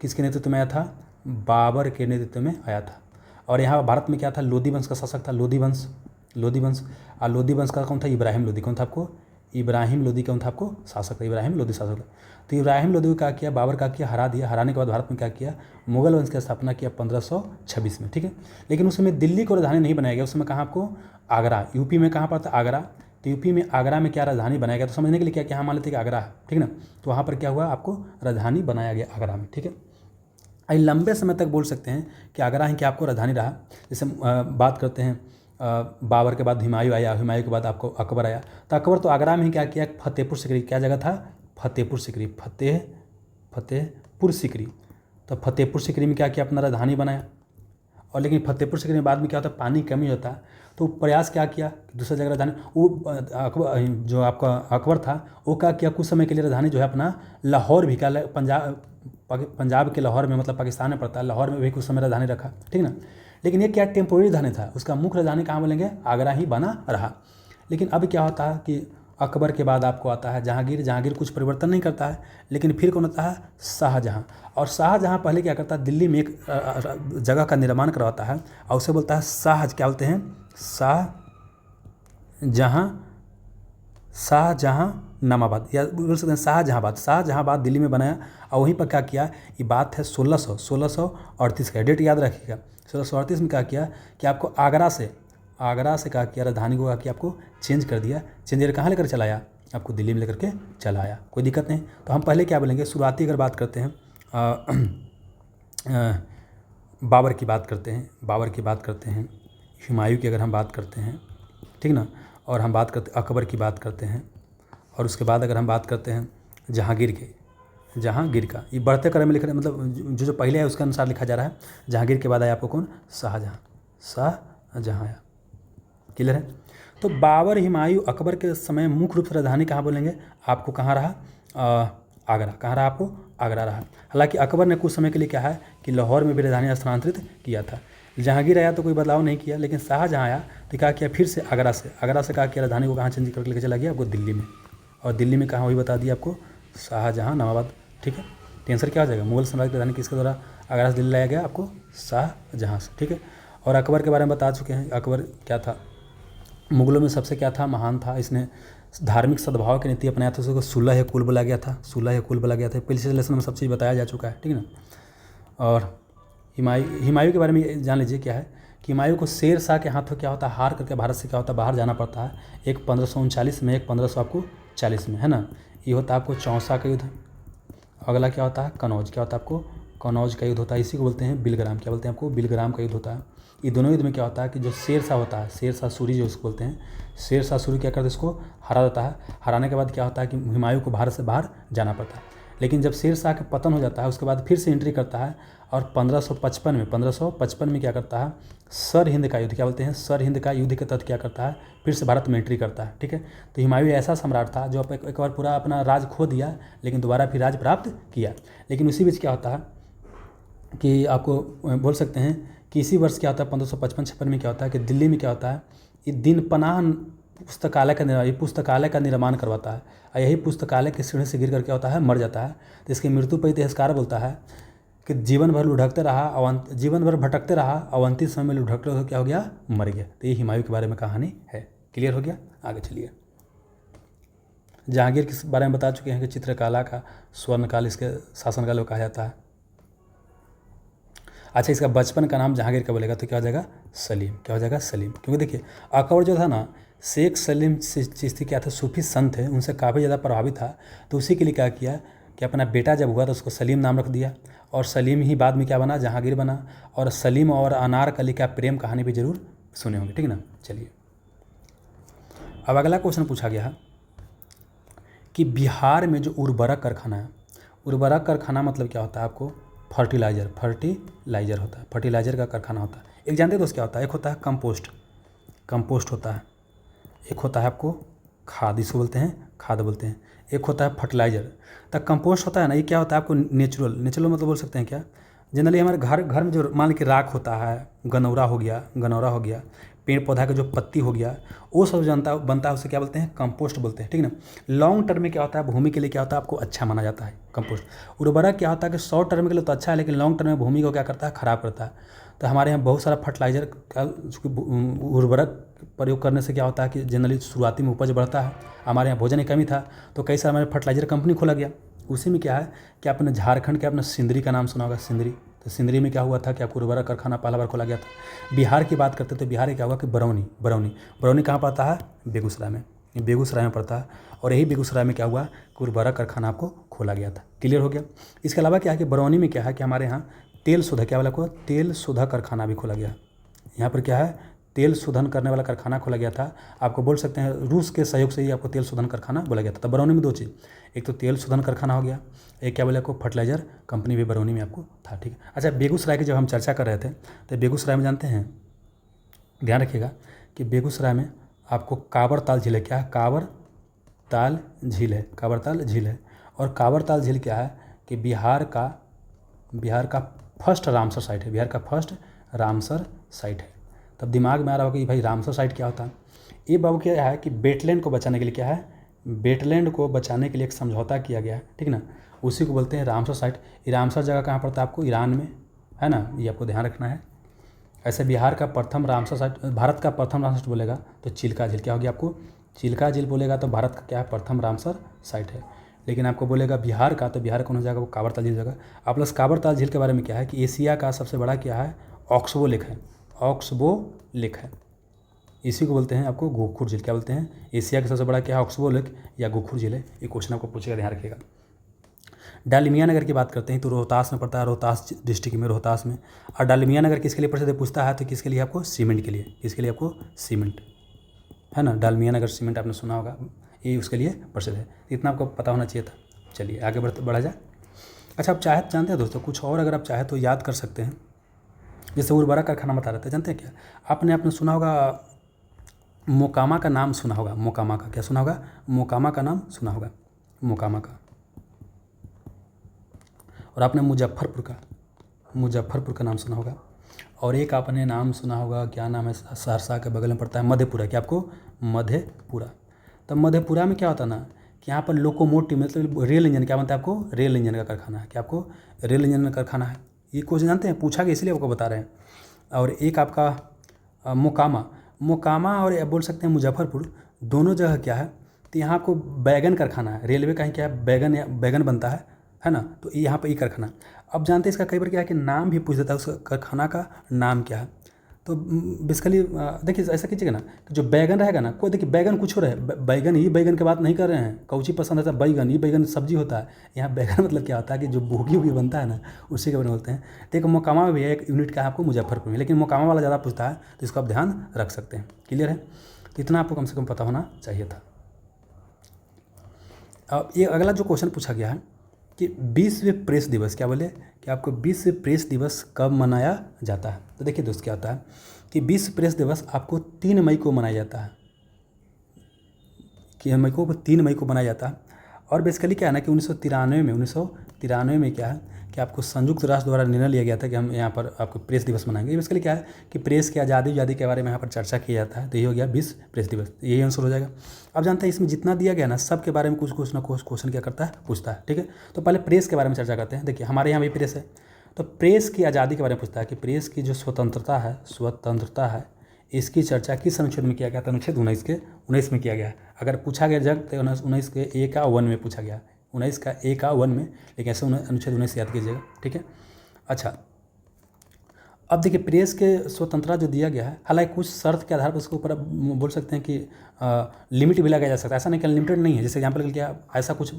किसके नेतृत्व में आया था, बाबर के नेतृत्व में आया था। और यहाँ भारत में क्या था, लोधी वंश का शासक था, लोधी वंश। और लोधी वंश का कौन था, इब्राहिम लोधी। कौन था आपको, इब्राहिम लोधी कौन था आपको, शासक था, इब्राहिम लोधी शासक था। तो इब्राहिम लोधी को क्या किया, बाबर का किया, हरा दिया। हराने के बाद भारत में क्या किया, मुगल वंश की स्थापना किया 1526 में, ठीक है। लेकिन उस समय दिल्ली को राजधानी नहीं बनाया गया, उस समय कहाँ आपको, आगरा, यूपी में कहाँ पड़ता, आगरा। तो यूपी में आगरा में क्या राजधानी बनाया गया, तो समझने के लिए क्या क्या मान लेते कि आगरा है, ठीक ना। तो वहाँ पर क्या हुआ आपको राजधानी बनाया गया आगरा में, ठीक है। आई लंबे समय तक बोल सकते हैं कि आगरा ही क्या आपको राजधानी रहा। जैसे बात करते हैं बाबर के बाद हुमायूं आया, हुमायूं के बाद आपको अकबर आया। तो अकबर तो आगरा में ही क्या किया, फतेहपुर सिकरी, क्या जगह था, फतेहपुर सिकरी, फतेहपुर सिकरी। तो फतेहपुर सिकरी में क्या किया, अपना राजधानी बनाया। और लेकिन फतेहपुर सिकरी में बाद में क्या होता है, पानी की कमी होता है, तो प्रयास क्या किया कि दूसरी जगह राजधानी, वो अकबर जो आपका अकबर था वो क्या किया, कुछ समय के लिए राजधानी जो है अपना लाहौर भी, क्या पंजाब के लाहौर में, मतलब पाकिस्तान में पड़ता है, लाहौर में भी कुछ समय राजधानी रखा, ठीक ना। लेकिन ये क्या टेम्पोररी राजधानी था, उसका मुख्य राजधानी कहाँ बोलेंगे, आगरा ही बना रहा। लेकिन अब क्या होता है कि अकबर के बाद आपको आता है जहांगीर। जहांगीर कुछ परिवर्तन नहीं करता है, लेकिन फिर कौन होता है, शाहजहां। और शाहजहां पहले क्या करता है, दिल्ली में एक जगह का निर्माण करवाता है और उसे बोलता है क्या बोलते हैं, शाहजहानामाबाद, या बोल सकते हैं शाहजहांबाद। शाहजहांबाद दिल्ली में बनाया और वहीं पर क्या किया, ये बात है 1638 का, डेट याद रखिएगा। 1638 में क्या किया कि आपको आगरा से क्या किया, राजधानी को कि आपको चेंज कर दिया। चेंज कर कहाँ लेकर चलाया, आपको दिल्ली में लेकर के चला आया, कोई दिक्कत नहीं। तो हम पहले क्या बोलेंगे, शुरुआती अगर बात करते हैं बाबर की बात करते हैं, हुमायूं की अगर हम बात करते हैं, ठीक ना। और हम बात करते अकबर की बात करते हैं, और उसके बाद अगर हम बात करते हैं जहांगीर का, ये बढ़ते क्रम में लिख रहे हैं, मतलब जो पहले है उसके अनुसार लिखा जा रहा है। जहांगीर के बाद आया आपको कौन, शाहजहां आया। क्लियर है। तो बाबर, हुमायूं, अकबर के समय मुख्य रूप से राजधानी कहाँ बोलेंगे, आपको कहाँ रहा, आगरा। कहाँ रहा आपको, आगरा रहा। हालांकि अकबर ने कुछ समय के लिए क्या है कि लाहौर में भी राजधानी स्थानांतरित किया था। जहांगीर आया तो कोई बदलाव नहीं किया, लेकिन शाहजहाँ आया तो क्या किया, फिर से आगरा से कहा कि राजधानी को कहाँ चेंज करके लेके चला गया आपको, दिल्ली में। और दिल्ली में कहाँ वही बता दिया आपको, शाहजहाँ नामाबाद। ठीक है, तो आंसर क्या हो जाएगा, मुगल साम्राज्य की राजधानी किसके द्वारा आगरा से दिल्ली लाया गया आपको, शाहजहाँ से। ठीक है, और अकबर के बारे में बता चुके हैं। अकबर क्या था, मुगलों में सबसे क्या था, महान था। इसने धार्मिक सद्भाव की नीति अपनाया था, उसको सुलह कुल बोला गया था, सुलह कुल बोला गया था। पिछले लेसन में सब चीज़ बताया जा चुका है। ठीक है ना। और हुमायूं के बारे में जान लीजिए क्या है कि हुमायूं को शेर शाह के हाथों क्या होता है, हार करके भारत से क्या होता है, बाहर जाना पड़ता है। एक 1539 में, एक 1540 में, है ना। ये होता है आपको चौसा का युद्ध। अगला क्या होता है, कनौज। क्या होता है आपको, कनौज का युद्ध होता है। इसी को बोलते हैं बिलग्राम। क्या बोलते हैं आपको, बिलग्राम का युद्ध होता है। ये दोनों युद्ध में क्या होता है कि जो शेर शाह होता है, शेर शाह सूरी जो इसको बोलते हैं, शेर शाह सूरी क्या करते हैं, इसको हरा देता है। हराने के बाद क्या होता है कि हुमायूं को भारत से बाहर जाना पड़ता है। लेकिन जब शेर शाह का पतन हो जाता है, उसके बाद फिर से एंट्री करता है और 1555 में क्या करता है, सर हिंद का युद्ध। क्या बोलते हैं, सर हिंद का युद्ध के तहत क्या करता है, फिर से भारत में एंट्री करता है। ठीक है, तो हुमायूं ऐसा सम्राट था जो एक बार पूरा अपना राज खो दिया, लेकिन दोबारा फिर राज प्राप्त किया। लेकिन उसी बीच क्या होता है कि आपको बोल सकते हैं कि इसी वर्ष क्या होता है, 1555-56 में क्या होता है कि दिल्ली में क्या होता है, ये दिन पनाह पुस्तकालय का निर्माण करवाता है। और यही पुस्तकालय की सीढ़ी से गिर कर क्या होता है, मर जाता है। तो इसकी मृत्यु पर इतिहासकार बोलता है कि जीवन भर भटकते रहा, अवंती समय में लुढ़कते हुए क्या हो गया, मर गया। तो ये हुमायूं के बारे में कहानी है। क्लियर हो गया, आगे चलिए। जहांगीर के बारे में बता चुके हैं कि चित्रकला का स्वर्णकाल इसके शासनकाल को कहा जाता है। अच्छा, इसका बचपन का नाम जहांगीर का बोलेगा तो क्या हो जाएगा, सलीम। क्या हो जाएगा, सलीम। क्योंकि देखिए अकबर जो था ना, शेख सलीम चिश्ती क्या थे, सूफी संत थे, उनसे काफ़ी ज़्यादा प्रभावित था। तो उसी के लिए क्या किया कि अपना बेटा जब हुआ तो उसको सलीम नाम रख दिया। और सलीम ही बाद में क्या बना, जहांगीर बना। और सलीम और अनारकली का प्रेम कहानी भी जरूर सुने होंगे। ठीक ना। चलिए, अब अगला क्वेश्चन पूछा गया है कि बिहार में जो उर्वरक कारखाना है, उर्वरक कारखाना मतलब क्या होता है आपको, फर्टिलाइज़र होता है, फर्टिलाइज़र का कारखाना होता है। एक जानते हैं दोस्त क्या होता है, एक होता है कंपोस्ट होता है, एक होता है आपको खाद, इसको बोलते हैं खाद बोलते हैं, एक होता है फर्टिलाइज़र। तो कंपोस्ट होता है ना, ये क्या होता है आपको, नेचुरल मतलब बोल सकते हैं क्या, जनरली हमारे घर में जो मान लीजिए राख होता है, गनौरा हो गया, पेड़ पौधा का जो पत्ती हो गया, वो सब बनता है, उसे क्या बोलते हैं, कंपोस्ट बोलते हैं। ठीक ना। लॉन्ग टर्म में क्या होता है, भूमि के लिए क्या होता है आपको, अच्छा माना जाता है कंपोस्ट। उर्वरक क्या होता है कि शॉर्ट टर्म के लिए तो अच्छा है, लेकिन लॉन्ग टर्म में भूमि को क्या करता है, खराब करता है। तो हमारे यहाँ बहुत सारा फर्टिलाइज़र का उर्वरक प्रयोग करने से क्या होता है कि जनरली शुरुआती में उपज बढ़ता है। हमारे यहाँ भोजन की कमी था तो कई सारे हमारे फर्टिलाइज़र कंपनी खोला गया। उसी में क्या है कि आपने झारखंड के अपने सिंदरी का नाम सुना होगा, सिंदरी। तो सिंदरी में क्या हुआ था कि आपको उर्वरक कारखाना पहला बार खोला गया था। बिहार की बात करते तो बिहार में क्या हुआ कि बरौनी कहाँ पड़ता है, बेगूसराय में, बेगूसराय में पड़ता है। और यही बेगूसराय में क्या हुआ कि उर्वरक कारखाना आपको खोला गया था। क्लियर हो गया। इसके अलावा क्या है कि बरौनी में क्या है कि हमारे यहाँ तेल शोधा कारखाना भी खोला गया। यहाँ पर क्या है, तेल शोधन करने वाला कारखाना खोला गया था। आपको बोल सकते हैं रूस के सहयोग से ही आपको तेल शोधन कारखाना बोला गया था। तो बरौनी में दो चीज़, एक तो तेल शोधन कारखाना हो गया, एक क्या बोले आपको, फर्टिलाइज़र कंपनी भी बरौनी में आपको था। ठीक है। अच्छा, बेगूसराय की जब हम चर्चा कर रहे थे तो बेगूसराय में जानते हैं, ध्यान रखिएगा कि बेगूसराय में आपको कांवर ताल झील है। क्या है, कांवर ताल झील है। और कांवर ताल झील क्या है कि बिहार का फर्स्ट रामसर साइट है, बिहार का फर्स्ट रामसर साइट है। तब दिमाग में आ रहा होगा कि भाई रामसर साइट क्या होता है। ये बाबू क्या है कि वेटलैंड को बचाने के लिए क्या है, वेटलैंड को बचाने के लिए एक समझौता किया गया है। ठीक ना। उसी को बोलते हैं रामसर साइट। ये रामसर जगह कहाँ पड़ता है आपको, ईरान में, है ना। ये आपको ध्यान रखना है। ऐसे बिहार का प्रथम रामसर साइट, भारत का प्रथम रामसर साइट बोलेगा तो चिल्का झील। क्या होगी आपको, चिल्का झील बोलेगा तो भारत का क्या है, प्रथम रामसर साइट है। लेकिन आपको बोलेगा बिहार का तो बिहार कौन हो जाएगा, वो कांवर ताल झील हो जाएगा। आप प्लस कांवर ताल झील के बारे में क्या है कि एशिया का सबसे बड़ा क्या है, ऑक्सबो लेक है। इसी को बोलते हैं आपको गोखुर झील। क्या बोलते हैं, एशिया का सबसे बड़ा क्या है, ऑक्सबो लेक या गोखुर झील है। ये क्वेश्चन आपको पूछेगा, ध्यान रखिएगा। डालमिया नगर की बात करते हैं तो रोहतास में पड़ता है, रोहतास डिस्ट्रिक्ट में, रोहतास में। और डालमिया नगर किसके लिए प्रसिद्ध पूछता है तो किसके लिए आपको, सीमेंट के लिए। किसके लिए आपको, सीमेंट, है ना। डालमिया नगर सीमेंट आपने सुना होगा, ये उसके लिए प्रसिद्ध है। इतना आपको पता होना चाहिए था। चलिए आगे बढ़ा जाए। अच्छा, आप चाहे जानते हैं दोस्तों कुछ और, अगर आप चाहे तो याद कर सकते हैं। जैसे उर्वरक कारखाना बता रहे थे, जानते हैं क्या, आपने सुना होगा मोकामा का नाम सुना होगा, मोकामा का क्या सुना होगा, मोकामा का नाम सुना होगा, मोकामा का। और आपने मुजफ्फरपुर का नाम सुना होगा, और एक आपने नाम सुना होगा, क्या नाम है, सहरसा के बगल में पड़ता है मधेपुरा। क्या आपको मधेपुरा? तो मधेपुरा में क्या होता है ना कि यहाँ पर लोकोमोटिव मतलब रेल इंजन क्या बनता है, आपको रेल इंजन का कारखाना है। क्या आपको रेल इंजन का कारखाना है? ये क्वेश्चन जानते हैं, पूछा गया इसलिए आपको बता रहे हैं। और एक आपका मोकामा और बोल सकते हैं मुजफ्फरपुर, दोनों जगह क्या है, तो यहाँ आपको बैगन कारखाना है। रेलवे का ही क्या है, बैगन बनता है ना, तो यहाँ पर ये कारखाना। अब जानते हैं इसका कई बार क्या है कि नाम भी पूछ देता है, उस कारखाना का नाम क्या है। तो बेसिकली देखिए ऐसा कीजिएगा ना कि जो बैगन रहेगा ना, कोई देखिए बैगन कुछ हो रहा है, बैगन ही बैगन की बात नहीं कर रहे हैं, कौची पसंद आता है बैगन, ये बैगन सब्जी होता है। यहाँ बैगन मतलब क्या होता है कि जो बोगी बनता है ना, उसी के बारे में बोलते हैं। तो एक मोकामा में भी है, एक यूनिट का है आपको मुजफ्फरपुर में, लेकिन मोकामा वाला ज़्यादा पूछता है, तो इसको आप ध्यान रख सकते हैं। क्लियर है? तो इतना आपको कम से कम पता होना चाहिए था। अब ये अगला जो क्वेश्चन पूछा गया है कि विश्व प्रेस दिवस, क्या बोले कि आपको विश्व प्रेस दिवस कब मनाया जाता है। तो देखिए दोस्त क्या होता है कि विश्व प्रेस दिवस आपको 3 मई को मनाया जाता है, कि 3 मई को मनाया जाता है। और बेसिकली क्या है ना कि 1993 में क्या है कि आपको संयुक्त राष्ट्र द्वारा निर्णय लिया गया था कि हम यहाँ पर आपको प्रेस दिवस मनाएंगे। बेसिकली क्या है कि प्रेस की आज़ादी के बारे में यहाँ पर चर्चा किया जाता है, तो ये हो गया विश्व प्रेस दिवस, यही आंसर हो जाएगा। अब जानते हैं इसमें जितना दिया गया ना, सब के बारे में कुछ ना कुछ क्वेश्चन क्या करता है, पूछता है। ठीक है, तो पहले प्रेस के बारे में चर्चा करते हैं। देखिए हमारे यहाँ भी प्रेस है, तो प्रेस की आज़ादी के बारे में पूछता है कि प्रेस की जो स्वतंत्रता है इसकी चर्चा किस अनुच्छेद में किया गया था। अनुच्छेद 19 में किया गया है। अगर पूछा गया जब तो 19 के ए का 1 में पूछा गया, 19 का ए का 1 में, लेकिन ऐसे अनुच्छेद 19 याद कीजिएगा। ठीक है, अच्छा अब देखिए प्रेस के स्वतंत्रता जो दिया गया है, हालांकि कुछ शर्त के आधार पर उसके ऊपर बोल सकते हैं कि लिमिट भी लगाया जा सकता है। ऐसा नहीं कि अनलिमिटेड नहीं है। जैसे एग्जाम्पल के लिए ऐसा कुछ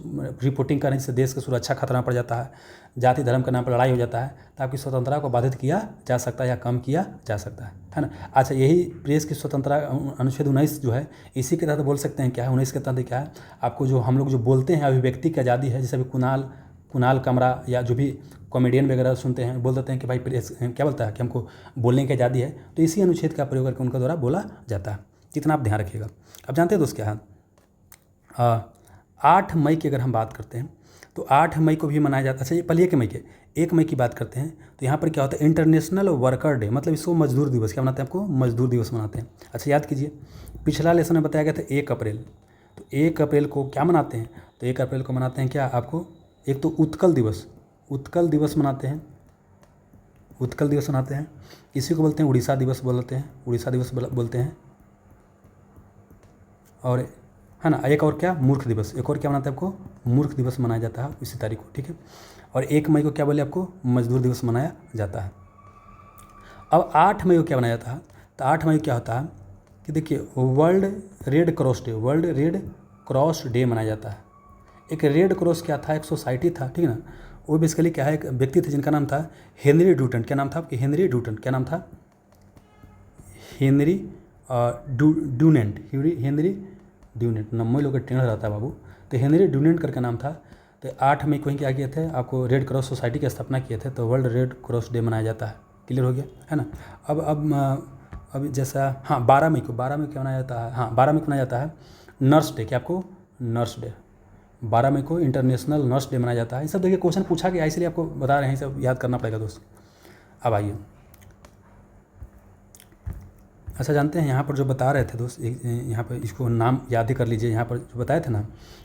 रिपोर्टिंग करने से देश की सुरक्षा खतरा पड़ जाता है, जाति धर्म के नाम पर लड़ाई हो जाता है, तो आपकी स्वतंत्रता को बाधित किया जा सकता है या कम किया जा सकता है ना। अच्छा यही प्रेस की स्वतंत्रता अनुच्छेद 19 जो है, इसी के तहत बोल सकते हैं क्या है, 19 के तहत क्या है, आपको जो हम लोग जो बोलते हैं अभिव्यक्ति की आज़ादी है। जैसे अभी कुणाल कमरा या जो भी कॉमेडियन वगैरह सुनते हैं, बोल देते हैं कि भाई प्रेस क्या बोलता है कि हमको बोलने की आज़ादी है, तो इसी अनुच्छेद का प्रयोग करके उनके द्वारा बोला जाता है। इतना आप ध्यान रखिएगा। अब जानते हैं दोस्त क्या है, 8 मई की अगर हम बात करते हैं तो 8 मई को भी मनाया जाता है। अच्छा ये पहले 1 मई की बात करते हैं तो यहाँ पर क्या होता है, इंटरनेशनल वर्कर डे, मतलब इसको मजदूर दिवस क्या मनाते हैं, आपको मजदूर दिवस मनाते हैं। अच्छा याद कीजिए, पिछला लेसन में बताया गया था 1 अप्रैल, तो 1 अप्रैल को क्या मनाते हैं, तो 1 अप्रैल को मनाते हैं क्या आपको, एक तो उत्कल दिवस मनाते हैं, इसी को बोलते हैं उड़ीसा दिवस बोलते हैं, और है ना, एक और क्या मूर्ख दिवस, एक और क्या मनाते हैं आपको, मूर्ख दिवस मनाया जाता है इसी तारीख को। ठीक है, और 1 मई को क्या बोले आपको, मजदूर दिवस मनाया जाता है। अब 8 मई को क्या मनाया जाता है, तो 8 मई क्या होता है कि देखिए वर्ल्ड रेड क्रॉस डे मनाया जाता है। एक रेड क्रॉस क्या था, एक सोसाइटी था, ठीक है ना, वो बेसिकली क्या है, एक व्यक्ति थे जिनका नाम था हेनरी ड्यूटन। क्या नाम था आपके, हेनरी ड्यूनेंट। नम्बे लोग टेढ़ रहता है बाबू, तो हेनरी ड्यूनेंट करके नाम था। तो 8 मई को ही क्या किए थे, आपको रेड क्रॉस सोसाइटी की स्थापना किए थे, तो वर्ल्ड रेड क्रॉस डे मनाया जाता है। क्लियर हो गया है ना। अब जैसा हाँ 12 मई को क्या मनाया जाता है, हाँ 12 मई को मनाया जाता है नर्स डे। क्या आपको, नर्स डे, 12 मई को इंटरनेशनल नर्स डे मनाया जाता है। ये सब देखिए क्वेश्चन पूछा गया, इसलिए आपको बता रहे हैं, सब याद करना पड़ेगा दोस्त। अब आइए, अच्छा जानते हैं यहाँ पर जो बता रहे थे दोस्त, यहाँ पर इसको नाम याद ही कर लीजिए। यहाँ पर जो बताए थे ना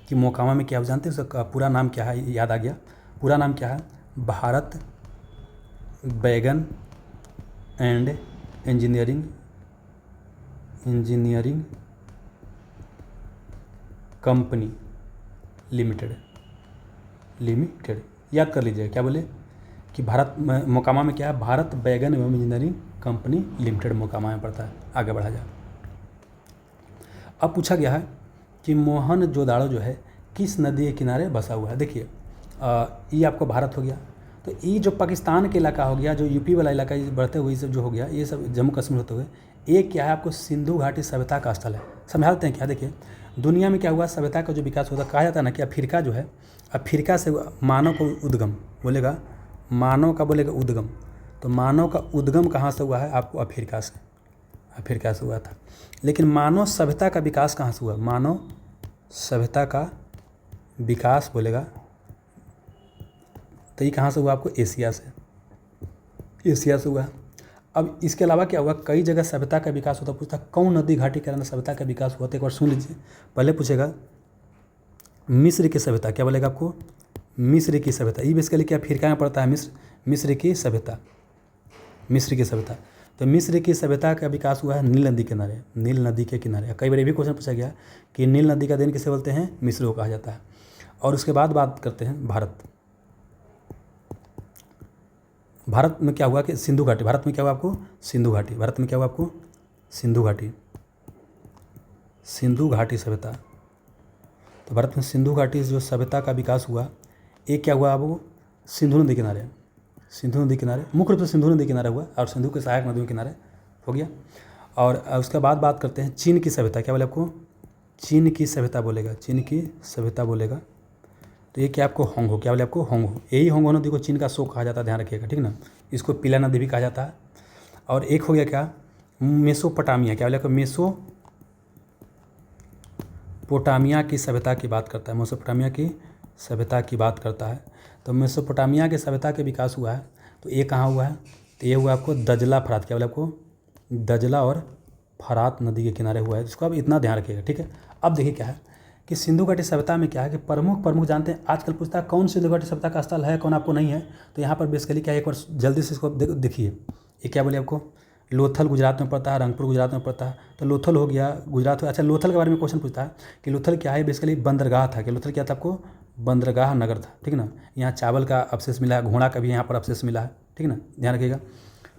कि मोकामा में क्या, आप जानते हैं उसका पूरा नाम क्या है, याद आ गया। पूरा नाम क्या है, भारत बैगन एंड इंजीनियरिंग कंपनी लिमिटेड। याद कर लीजिए, क्या बोले कि भारत मोकामा में क्या है, भारत बैगन एवं इंजीनियरिंग कंपनी लिमिटेड मोकामा में पड़ता है। आगे बढ़ा जाए, अब पूछा गया है कि मोहनजोदाड़ो जो है किस नदी के किनारे बसा हुआ है। देखिए ये आपको भारत हो गया, तो ये जो पाकिस्तान के इलाका हो गया, जो यूपी वाला इलाका बढ़ते हुए सब जो हो गया, ये सब जम्मू कश्मीर होते हुए, ये क्या है आपको सिंधु घाटी सभ्यता का स्थल है। समझाते हैं क्या, देखिए दुनिया में क्या हुआ, सभ्यता का जो विकास होता है, कहा जाता है ना कि अफ्रीका जो है, अफ्रीका से मानव को उद्गम बोलेगा, मानव का बोलेगा उद्गम, तो मानव का उद्गम कहाँ से हुआ है, आपको अफ्रीका से हुआ था। लेकिन मानव सभ्यता का विकास कहाँ से हुआ, मानव सभ्यता का विकास बोलेगा तो ये कहाँ से हुआ आपको? एशिया से, एशिया से हुआ। अब इसके अलावा क्या हुआ, कई जगह सभ्यता का विकास होता, पूछता कौन नदी घाटी के कारण सभ्यता का विकास हुआ। तो एक बार सुन लीजिए, पहले पूछेगा मिस्र की सभ्यता, क्या बोलेगा आपको? मिस्र की सभ्यता। ये बेसिकली क्या अफ्रीका में पड़ता है? मिस्र की सभ्यता, मिस्र की सभ्यता। तो मिस्र की सभ्यता का विकास हुआ है नील नदी के किनारे, नील नदी के किनारे। कई बार ये भी क्वेश्चन पूछा गया कि नील नदी का देन किसे बोलते हैं? मिस्र को कहा जाता है। और उसके बाद बात करते हैं भारत। भारत में क्या हुआ कि सिंधु घाटी, भारत में क्या हुआ आपको? सिंधु घाटी, भारत में क्या हुआ आपको? सिंधु घाटी, सिंधु घाटी सभ्यता। तो भारत में सिंधु घाटी जो सभ्यता का विकास हुआ, एक क्या हुआ आपको? सिंधु नदी किनारे, सिंधु नदी किनारे, मुख्य रूप से सिंधु नदी किनारे हुआ और सिंधु के सहायक नदियों के किनारे हो गया। और उसके बाद बात करते हैं चीन की सभ्यता, क्या बोले आपको? चीन की सभ्यता बोलेगा, चीन की सभ्यता बोलेगा। तो ये क्या आपको? होंगहो, क्या बोले आपको? होंगहो। यही होंगहो नदी को चीन का शोक कहा जाता है, ध्यान रखिएगा, ठीक ना। इसको पीला नदी भी कहा जाता है। और एक हो गया क्या? मेसोपोटामिया, क्या बोले आपको? मेसोपोटामिया की सभ्यता की बात करता है, मेसोपोटामिया की सभ्यता की बात करता है। तो मेसोपोटामिया के सभ्यता के विकास हुआ है, तो ये कहाँ हुआ है? तो ये हुआ आपको दजला फरात, क्या बोले आपको? दजला और फरात नदी के किनारे हुआ है। इसको अब इतना ध्यान रखिएगा, ठीक है। अब देखिए क्या है कि सिंधु घाटी सभ्यता में क्या है कि प्रमुख जानते हैं। आजकल पूछता है कौन सिंधु घाटी सभ्यता का स्थल है, कौन आपको नहीं है। तो यहाँ पर बेसिकली क्या है, एक बार जल्दी से इसको देखिए। ये क्या बोले आपको? लोथल गुजरात में पड़ता है, रंगपुर गुजरात में पड़ता है। तो लोथल हो गया गुजरात। अच्छा, लोथल के बारे में क्वेश्चन पूछता है कि लोथल क्या है? बेसिकली बंदरगाह था। कि लोथल क्या था आपको? बंदरगाह नगर था, ठीक ना। यहाँ चावल का अवशेष मिला है, घोड़ा का भी यहाँ पर अवशेष मिला है, ठीक ना, ध्यान रखिएगा।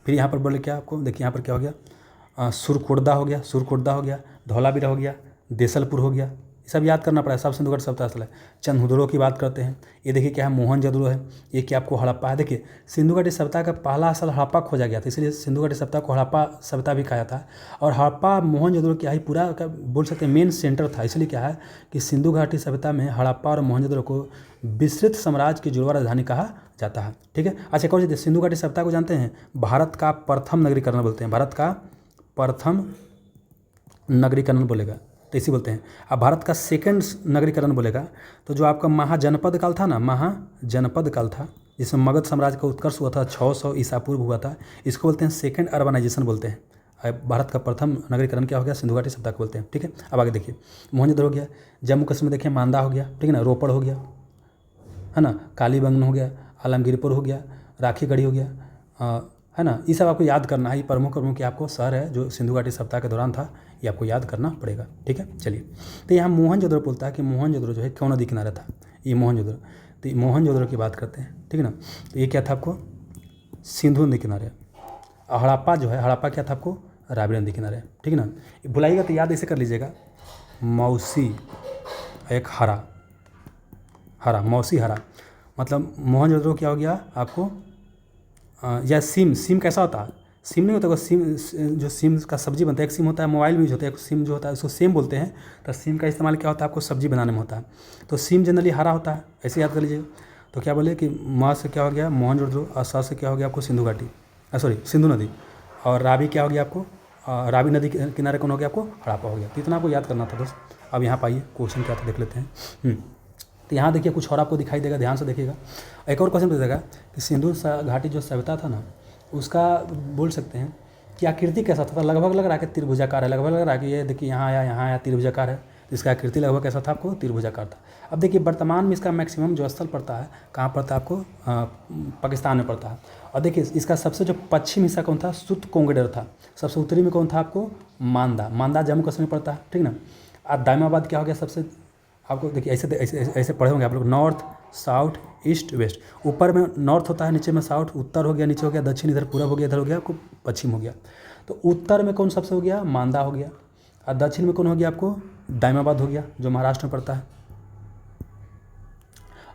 फिर यहाँ पर बोले क्या आपको? देखिए यहाँ पर क्या हो गया? सुरकोटदा हो गया, सुरकोटदा हो गया, धौलावीरा हो गया, देसलपुर हो गया। ये सब याद करना पड़ा है, सब सिंधु घाटी सभ्यता स्थल है। चंदहुदड़ो की बात करते हैं, ये देखिए क्या है? मोहनजोदड़ो है। ये क्या आपको? हड़प्पा है। देखिए सिंधु घाटी सभ्यता का पहला स्थल हड़प्पा खोजा गया था, इसलिए सिंधु घाटी सभ्यता को हड़प्पा सभ्यता भी कहा जाता है। और हड़प्पा मोहनजोदड़ो क्या है? पूरा का बोल सकते हैं मेन सेंटर था। इसलिए क्या है कि सिंधु घाटी सभ्यता में हड़प्पा और मोहनजोदड़ो को विस्तृत साम्राज्य की जुड़वा राजधानी कहा जाता है, ठीक है। अच्छा, एक और चीज़, सिंधु घाटी सभ्यता को जानते हैं भारत का प्रथम नगरीकरण बोलते हैं, भारत का प्रथम नगरीकरण बोलेगा, तो इसी बोलते हैं। अब भारत का सेकंड नगरीकरण बोलेगा तो जो आपका महाजनपद काल था ना, महाजनपद काल था, जिसमें मगध साम्राज्य का उत्कर्ष हुआ था, 600 ईसा पूर्व हुआ था, इसको बोलते हैं सेकंड अर्बनाइजेशन बोलते हैं। भारत का प्रथम नगरीकरण क्या हो गया? सिंधु घाटी सभ्यता को बोलते हैं, ठीक है। अब आगे देखिए, मोहनजोदड़ो हो गया, जम्मू कश्मीर में देखिए मांदा हो गया, ठीक है ना, रोपड़ हो गया, है ना, कालीबंगन हो गया, आलमगीरपुर हो गया, राखीगढ़ी हो गया, है ना। ये सब आपको याद करना है। ये प्रमुख आपको शहर है जो सिंधु घाटी सभ्यता के दौरान था, ये आपको याद करना पड़ेगा, ठीक है। चलिए, तो यहाँ मोहनजोदड़ो बोलता है कि मोहनजोदड़ो जो है कौन नदी किनारे था? ये मोहनजोदड़ो। तो ये मोहनजोदड़ो की बात करते हैं, ठीक है ना। तो ये क्या था आपको? सिंधु नदी किनारे। हड़प्पा जो है, हड़प्पा क्या था आपको? रावी नदी किनारे, ठीक है ना। भुलाइएगा तो याद ऐसे कर लीजिएगा, मौसी एक हरा, हरा, मौसी हरा, मतलब मोहनजोदड़ो क्या हो गया आपको? या सिम कैसा होता है? सिम नहीं होता, सिम जो सिम का सब्जी बनता है, एक सिम होता है मोबाइल में यूज होता है, एक सिम जो होता है उसको सेम बोलते हैं। तो सिम का इस्तेमाल क्या होता है आपको? सब्जी बनाने में होता है। तो सिम जनरली हरा होता है, ऐसे याद कर लीजिएगा। तो क्या बोले कि माँ से क्या हो गया? मोहनजोदड़ो, और सा से क्या हो गया आपको? सिंधु घाटी, सॉरी सिंधु नदी। और रावी क्या हो गया आपको? रावी नदी के किनारे कौन हो गया आपको? हड़प्पा हो गया। तो इतना आपको याद करना था दोस्त। अब यहाँ पाइए क्वेश्चन क्या था, देख लेते हैं। तो यहाँ देखिए कुछ और आपको दिखाई देगा, ध्यान से देखिएगा। एक और क्वेश्चन पूछेगा कि सिंधु घाटी जो सभ्यता था ना, उसका बोल सकते हैं कि आकृति कैसा था? लगभग लग रहा है कि त्रिभुजाकार है, लगभग लग रहा है कि ये देखिए यहाँ आया त्रिभुजाकार है। तो इसका आकृति लगभग कैसा था आपको? त्रिभुजाकार था। अब देखिए वर्तमान में इसका मैक्सिमम जो स्थल पड़ता है, कहाँ पड़ता है आपको? पाकिस्तान में पड़ता है। और देखिए इसका सबसे जो पश्चिम हिस्सा कौन था? सुतकोंगडर था। सबसे उत्तरी में कौन था आपको? मांदा जम्मू कश्मीर पड़ता है, ठीक ना। और दायमाबाद क्या हो गया सबसे? आपको देखिए ऐसे पढ़े होंगे आप लोग, नॉर्थ, साउथ, ईस्ट, वेस्ट। ऊपर में नॉर्थ होता है, नीचे में साउथ, उत्तर हो गया, नीचे हो गया दक्षिण, इधर पूरब हो गया, इधर हो गया आपको पश्चिम हो गया। तो उत्तर में कौन सबसे हो गया? मांदा हो गया। और दक्षिण में कौन हो गया आपको? दायमाबाद हो गया जो महाराष्ट्र में पड़ता है।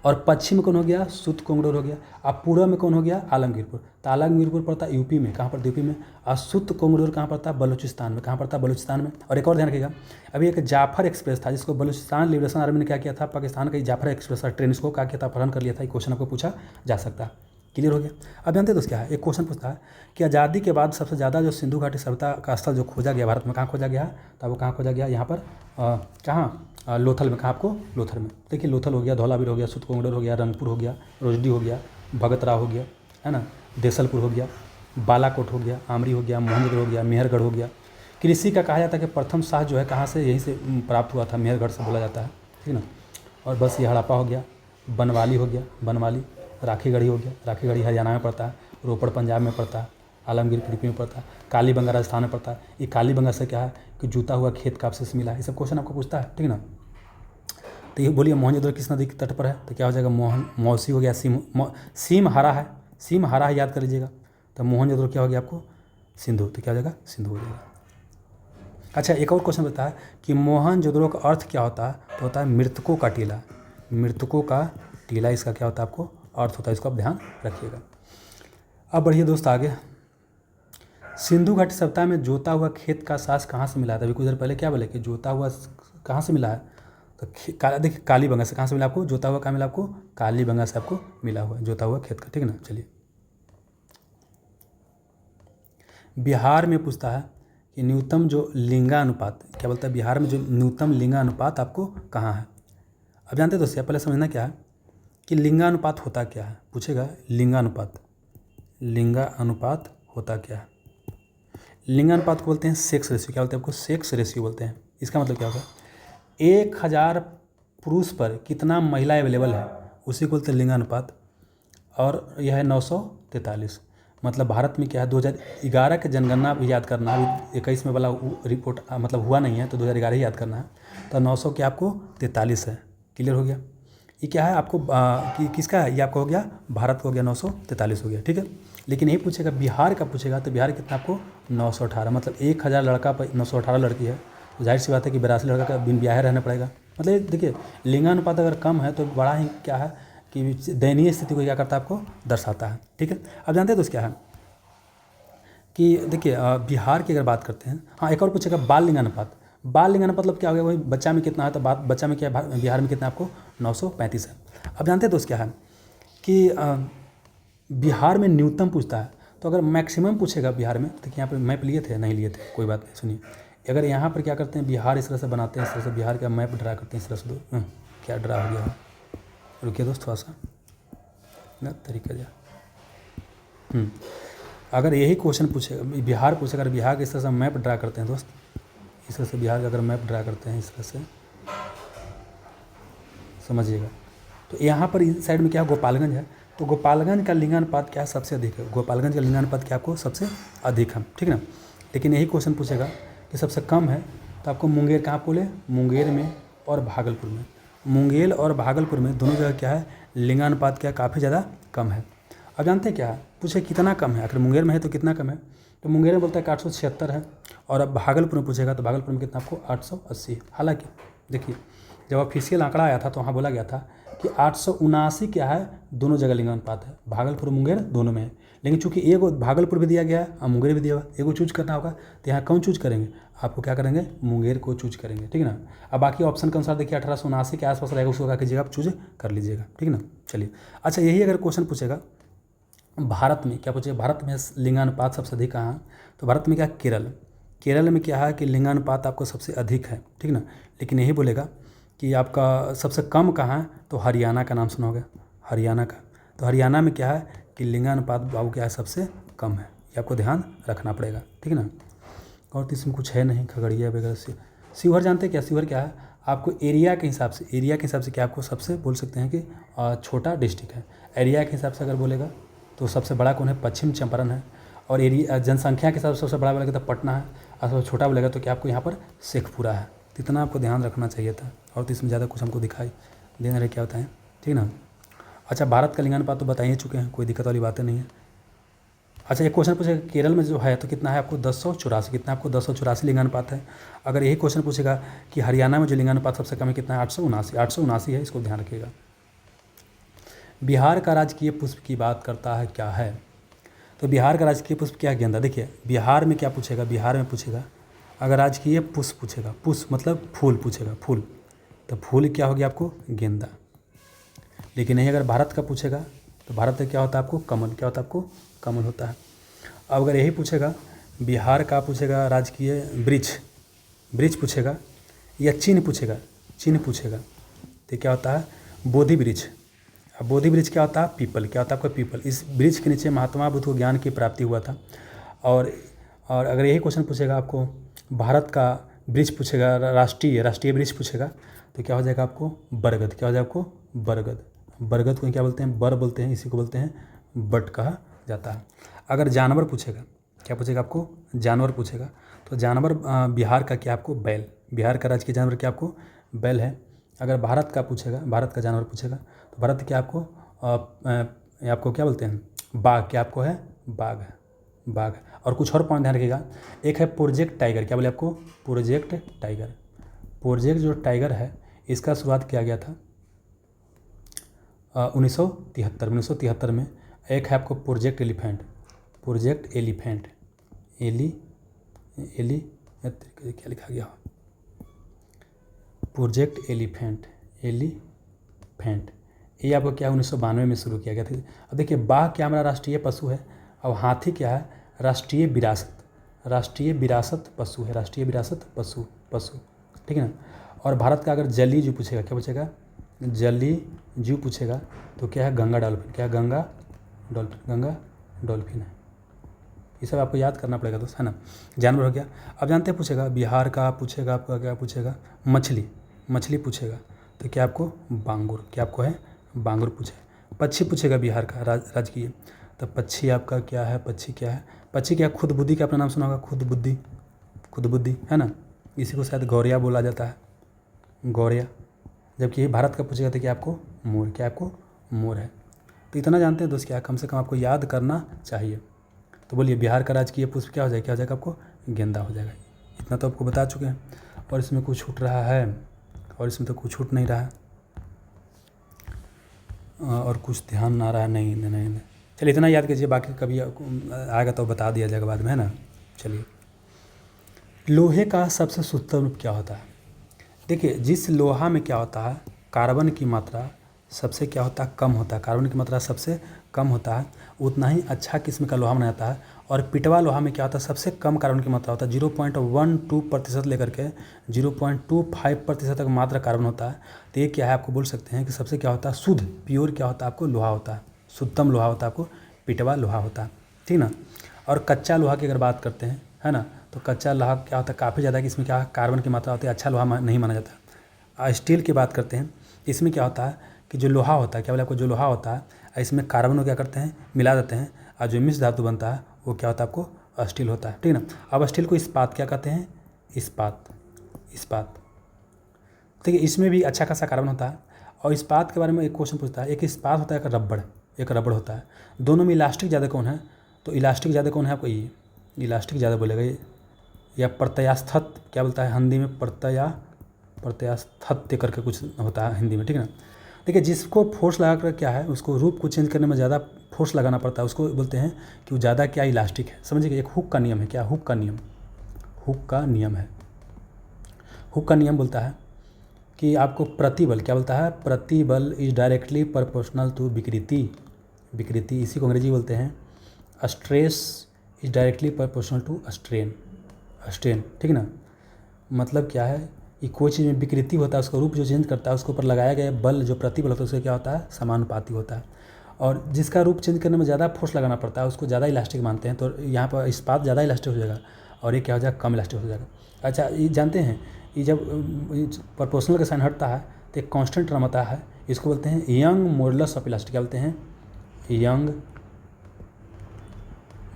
और पश्चिम में कौन हो गया? सुतकोंगडोर हो गया। अब पूर्व में कौन हो गया? आलमगीरपुर। तो आलमगीरपुर पड़ता है यूपी में, कहाँ पर? यूपी में। और सुतकोंगडोर कहाँ पड़ता है? बलूचिस्तान में। कहाँ पड़ता है? बलूचिस्तान में। और एक और ध्यान रखिएगा, अभी एक जाफर एक्सप्रेस था जिसको बलूचिस्तान लिबरेशन आर्मी ने क्या किया था? पाकिस्तान का जाफर एक्सप्रेस था, ट्रेन इसको क्या किया था? अपहरण कर लिया था। ये क्वेश्चन आपको पूछा जा सकता है, क्लियर हो गया। अब जानते हैं दोस्त क्या है? एक क्वेश्चन पूछता है कि आज़ादी के बाद सबसे ज़्यादा जो सिंधु घाटी सभ्यता का स्थल जो खोजा गया भारत में, कहाँ खोजा गया? तो वो कहाँ खोजा गया? यहाँ पर कहाँ? लोथल में। कहाँ आपको? लोथल में। देखिए लोथल हो गया, धौलावीर हो गया, सुतकोंगडोर हो गया, रंगपुर हो गया, रोजडी हो गया, भगतराव हो गया, है ना, देसलपुर हो गया, बालाकोट हो गया, आमरी हो गया, मोहनजोदड़ो हो गया, मेहरगढ़ हो गया। कृषि का कहा जाता है कि प्रथम साह जो है कहाँ से, यहीं से प्राप्त हुआ था, मेहरगढ़ से बोला जाता है, ठीक ना। और बस ये हड़प्पा हो गया, बनवाली हो गया, बनवाली, राखीगढ़ी हो गया, राखीगढ़ी हरियाणा में पड़ता है, रोपड़ पंजाब में पड़ता है, आलमगीर यूपी में पड़ता है, कालीबंगा राजस्थान में पड़ता है। ये कालीबंगा से क्या है कि जूता हुआ खेत का अवशेष मिला है, ये सब क्वेश्चन आपको पूछता है, ठीक ना। तो ये बोलिए मोहनजोदड़ो किस नदी के तट पर है, तो क्या हो जाएगा, मौसी हो गया, सीम हरा है, सीम हरा है, याद कर लीजिएगा। तो मोहनजोदड़ो क्या हो गया आपको, सिंधु, तो क्या हो जाएगा, सिंधु हो जाएगा। अच्छा, एक और क्वेश्चन बताया कि मोहनजोदड़ो का अर्थ क्या होता है, तो होता है मृतकों का टीला, मृतकों का टीला इसका क्या होता है आपको अर्थ होता है, इसको आप ध्यान रखिएगा। अब बढ़िए दोस्त आगे, सिंधु घाटी सभ्यता में जोता हुआ खेत का सास कहाँ से मिला था, अभी कुछ देर पहले क्या बोले कि जोता हुआ कहाँ से मिला है, तो देखिए कालीबंगा से। कहाँ से मिला आपको, जोता हुआ कहाँ मिला आपको, कालीबंगा से आपको मिला हुआ जोता हुआ खेत का, ठीक है ना। चलिए, बिहार में पूछता है कि न्यूनतम जो लिंगानुपात, क्या बोलता है, बिहार में जो न्यूनतम लिंगानुपात आपको कहाँ है। अब जानते हैं दोस्तों, पहले समझना क्या है कि लिंगानुपात होता क्या है, पूछेगा लिंगानुपात, लिंगानुपात होता क्या है। लिंगानुपात को बोलते हैं सेक्स रेशियो, क्या बोलते हैं आपको, सेक्स रेशियो बोलते हैं। इसका मतलब क्या होगा, 1000 पुरुष पर कितना महिला अवेलेबल है, उसी को बोलते हैं लिंगानुपात। और यह है 943। मतलब भारत में क्या है, 2011 के जनगणना भी याद करना है, अभी 21 में वाला रिपोर्ट मतलब हुआ नहीं है, तो 2011 ही याद करना है। तो 900 क्या आपको 43 है, क्लियर हो गया। ये क्या है आपको किसका है, ये आपको हो गया भारत को हो गया 943 हो गया, ठीक है। लेकिन यही पूछेगा बिहार का पूछेगा, तो बिहार कितना आपको 918, मतलब 1000 लड़का पर 918 लड़की है, तो जाहिर सी बात है कि 82 लड़का का बिन ब्याह रहना पड़ेगा। मतलब देखिए, लिंगानुपात अगर कम है तो बड़ा ही क्या है कि दयनीय स्थिति को क्या करता है, आपको दर्शाता है, ठीक है। अब जानते हैं तो क्या है कि देखिए बिहार की अगर बात करते हैं, हाँ एक और पूछेगा बाल लिंगानुपात। बाल लिंगानुपात मतलब क्या हो गया, वही बच्चा में कितना है, तो बच्चा में क्या है, बिहार में कितना आपको 935 है। अब जानते हैं दोस्त क्या है कि बिहार में न्यूनतम पूछता है, तो अगर मैक्सिमम पूछेगा बिहार में, तो यहाँ पर मैप लिए थे, नहीं लिए थे, कोई बात नहीं, सुनिए। अगर यहाँ पर क्या करते हैं, बिहार इस तरह से बनाते हैं, इस तरह से बिहार का मैप ड्रा करते हैं, इस तरह से क्या ड्रा हो गया, रुकिए दोस्त थोड़ा सा ना तरीका जा। अगर यही क्वेश्चन पूछेगा, बिहार पूछेगा, अगर बिहार के इस तरह से मैप ड्रा करते हैं दोस्त, इस तरह से बिहार का अगर मैप ड्रा करते हैं, इस तरह से समझिएगा, तो यहाँ पर इस साइड में क्या गोपालगंज है, तो गोपालगंज का लिंगानुपात क्या है, सबसे अधिक है। गोपालगंज का लिंगानुपात क्या आपको सबसे अधिक है, ठीक ना। लेकिन यही क्वेश्चन पूछेगा कि सबसे कम है, तो आपको मुंगेर कहाँ बोले, मुंगेर में और भागलपुर में, मुंगेर और भागलपुर में दोनों जगह क्या है, लिंगानुपात क्या काफ़ी ज़्यादा कम है। अब जानते हैं क्या है, पूछे कितना कम है, अगर मुंगेर में है तो कितना कम है, तो मुंगेर में बोलता है कि 876 है, और अब भागलपुर में पूछेगा तो भागलपुर में कितना आपको 880 है। हालांकि देखिए, जब ऑफिशियल आंकड़ा आया था तो वहाँ बोला गया था कि 879 क्या है, दोनों जगह लिंगानुपात है, भागलपुर मुंगेर दोनों में है। लेकिन चूंकि एगो भागलपुर भी दिया गया है और मुंगेर भी दिया हुआ, एगो चूज करना होगा, तो यहाँ कौन चूज करेंगे, आपको क्या करेंगे, मुंगेर को चूज करेंगे, ठीक है ना। अब बाकी ऑप्शन के अनुसार देखिए 1879 के आसपास रहेगा, उसको क्या कीजिएगा, आप चूज कर लीजिएगा, ठीक है ना। चलिए, अच्छा यही अगर क्वेश्चन पूछेगा भारत में, क्या पूछेगा, भारत में लिंगानुपात सबसे अधिक कहाँ है, तो भारत में क्या, केरल, केरल में क्या है कि लिंगानुपात आपको सबसे अधिक है, ठीक ना। लेकिन यही बोलेगा कि आपका सबसे कम कहाँ है, तो हरियाणा का नाम सुना होगा, हरियाणा का, तो हरियाणा में क्या है कि लिंगानुपात बाबू क्या है, सबसे कम है, ये आपको ध्यान रखना पड़ेगा, ठीक है ना। और तो इसमें कुछ है नहीं, खगड़िया वगैरह से। शिवहर जानते हैं क्या, शिवहर क्या है, आपको एरिया के हिसाब से, एरिया के हिसाब से क्या आपको सबसे बोल सकते हैं कि छोटा डिस्ट्रिक्ट है। एरिया के हिसाब से अगर बोलेगा तो सबसे बड़ा कौन है, पश्चिम चंपारण है। और एरिया जनसंख्या के हिसाब से सबसे बड़ा बोलेगा तो पटना है, और सबसे छोटा बोलेगा तो क्या आपको यहाँ पर शेखपुरा है। इतना आपको ध्यान रखना चाहिए था, और तो इसमें ज़्यादा कुछ हमको दिखाई देने रहे क्या होता है, ठीक ना। अच्छा, भारत का लिंगानुपात तो बता ही चुके हैं, कोई दिक्कत वाली बातें नहीं है। अच्छा, एक क्वेश्चन पूछेगा केरल में जो है तो कितना है आपको 1084, कितना आपको 1084 लिंगानुपात है। अगर यही क्वेश्चन पूछेगा कि हरियाणा में जो लिंगानुपात सबसे कम है कितना है, 879 है, इसको ध्यान रखिएगा। बिहार का राजकीय पुष्प की बात करता है क्या है, तो बिहार का राजकीय पुष्प क्या है, गेंदा। देखिए बिहार में क्या पूछेगा, बिहार में पूछेगा अगर राजकीय पुष्प पूछेगा, पुष्प मतलब फूल पूछेगा, फूल, तो फूल क्या हो गया आपको, गेंदा। लेकिन यही अगर भारत का पूछेगा तो भारत में क्या होता है आपको, कमल, क्या होता है आपको, कमल होता है। अब अगर यही पूछेगा बिहार का पूछेगा राजकीय वृक्ष, वृक्ष पूछेगा, या चिन्ह पूछेगा, चिन्ह पूछेगा, तो क्या होता है, बोधि वृक्ष। अब बोधि वृक्ष क्या होता है? पीपल। क्या होता है आपका? पीपल। इस वृक्ष के नीचे महात्मा बुद्ध को ज्ञान की प्राप्ति हुआ था। और अगर यही क्वेश्चन पूछेगा आपको भारत का वृक्ष पूछेगा, राष्ट्रीय वृक्ष पूछेगा, तो क्या हो जाएगा आपको? बरगद। क्या हो जाएगा आपको? बरगद। बरगद को क्या बोलते हैं? बर बोलते हैं, इसी को बोलते हैं बट कहा जाता है। अगर जानवर पूछेगा, क्या पूछेगा आपको? जानवर पूछेगा, तो जानवर बिहार का क्या आपको? बैल। बिहार का राज्य के जानवर क्या आपको? बैल है। अगर भारत का पूछेगा, भारत का जानवर पूछेगा, तो भारत क्या आपको आपको क्या बोलते हैं? बाघ। क्या आपको है? बाघ है, बाघ। और कुछ और पॉइंट ध्यान रखिएगा। एक है प्रोजेक्ट टाइगर। क्या बोले आपको? Project tiger. प्रोजेक्ट जो टाइगर है इसका शुरुआत किया गया था 1973 में। एक है आपको प्रोजेक्ट एलिफेंट। प्रोजेक्ट एलिफेंट, क्या लिखा गया? प्रोजेक्ट एलिफेंट, ये आपको क्या 1992 में शुरू किया गया था। अब देखिए बाघ क्या हमारा राष्ट्रीय पशु है, और हाथी क्या है? राष्ट्रीय विरासत पशु है, राष्ट्रीय विरासत पशु, ठीक है ना। और भारत का अगर जलीय जीव पूछेगा, क्या पूछेगा? जलीय जीव पूछेगा, तो क्या है? गंगा डॉल्फिन। क्या है? गंगा डॉल्फिन है। ये सब आपको याद करना पड़ेगा दोस्त, है ना। जानवर हो गया। अब जानते हैं पूछेगा बिहार का, पूछेगा आपका क्या पूछेगा? मछली पूछेगा, तो क्या आपको? बांगुर। क्या आपको है? बांगुर पूछेगा। पक्षी पूछेगा बिहार का राजकीय, तो पक्षी आपका क्या है? पक्षी क्या है? पक्षी क्या? खुद बुद्धि का आपने नाम सुना होगा, खुद बुद्धि, है ना। इसी को शायद गौरिया बोला जाता है, गौरिया। जबकि भारत का पूछेगा तो क्या आपको? मोर। क्या आपको? मोर है। तो इतना जानते हैं दोस्त, क्या कम से कम आपको याद करना चाहिए। तो बोलिए बिहार का राजकीय पुष्प क्या हो जाएगा? क्या हो जाएगा आपको? गेंदा हो जाएगा। इतना तो आपको बता चुके हैं। और इसमें कुछ छूट रहा है, और इसमें तो कुछ छूट नहीं रहा है, और कुछ ध्यान आ रहा है? नहीं। चलिए इतना याद कीजिए, बाकी कभी आएगा तो बता दिया जाएगा बाद में, है ना। चलिए, लोहे का सबसे शुद्धतम रूप क्या होता है? देखिए जिस लोहा में क्या होता है, कार्बन की मात्रा सबसे क्या होता है? कम होता है। कार्बन की मात्रा सबसे कम होता है, उतना ही अच्छा किस्म का लोहा माना जाता है। और पिटवा लोहा में क्या होता है? सबसे कम कार्बन की मात्रा होता है, 0.12% लेकर के 0.25% तक मात्रा कार्बन होता है। तो ये क्या है? आपको बोल सकते हैं कि सबसे क्या होता है? शुद्ध, प्योर क्या होता है आपको? लोहा होता है। शुद्धतम लोहा होता है आपको पिटवा लोहा होता है, ठीक ना। और कच्चा लोहा की अगर बात करते हैं, है ना, तो कच्चा लोहा क्या होता है? काफ़ी ज़्यादा कि इसमें क्या कार्बन की मात्रा होती है, अच्छा लोहा नहीं माना जाता। स्टील की बात करते हैं, इसमें क्या होता है कि जो लोहा होता है, क्या बोले आपको? जो लोहा होता है इसमें कार्बन को क्या करते हैं? मिला देते हैं, और जो मिश्र धातु बनता है वो क्या होता है आपको? स्टील होता है, ठीक ना। अब स्टील को इस्पात क्या कहते हैं? इस्पात। ठीक है, इसमें भी अच्छा खासा कार्बन होता है। और इस्पात के बारे में एक क्वेश्चन पूछता है, एक इस्पात होता है, एक रबड़ होता है। दोनों में इलास्टिक ज़्यादा कौन है? तो इलास्टिक ज़्यादा कौन है आपको? ये इलास्टिक ज़्यादा बोलेगा ये, या प्रत्यास्थत क्या बोलता है हिंदी में? प्रत्यास्थत्य करके कुछ होता है हिंदी में, ठीक है ना। देखिए जिसको फोर्स लगा कर क्या है, उसको रूप को चेंज करने में ज़्यादा फोर्स लगाना पड़ता है, उसको बोलते हैं कि वो ज़्यादा क्या इलास्टिक है। समझिए, एक हुक का नियम है। क्या? हुक का नियम है। हुक का नियम बोलता है कि आपको प्रतिबल, क्या बोलता है? प्रतिबल इज डायरेक्टली प्रोपोर्शनल टू विकृति, इसी को अंग्रेजी बोलते हैं stress is directly proportional to strain, ठीक ना। मतलब क्या है कि कोई चीज़ में विकृति होता है, उसका रूप जो चेंज करता है, उसके ऊपर लगाया गया बल जो प्रतिबल होता है उससे क्या होता है? समानुपाती होता है। और जिसका रूप चेंज करने में ज़्यादा फोर्स लगाना पड़ता है उसको ज़्यादा इलास्टिक मानते हैं। तो यहाँ पर इस्पात ज़्यादा इलास्टिक हो जाएगा, और ये क्या हो जाएगा? कम इलास्टिक हो जाएगा। अच्छा, ये जानते हैं ये जब प्रोपोर्शनल का साइन हटता है तो एक कांस्टेंट टर्म आता है, इसको बोलते हैं यंग मॉडुलस ऑफ इलास्टिक। क्या बोलते हैं? यंग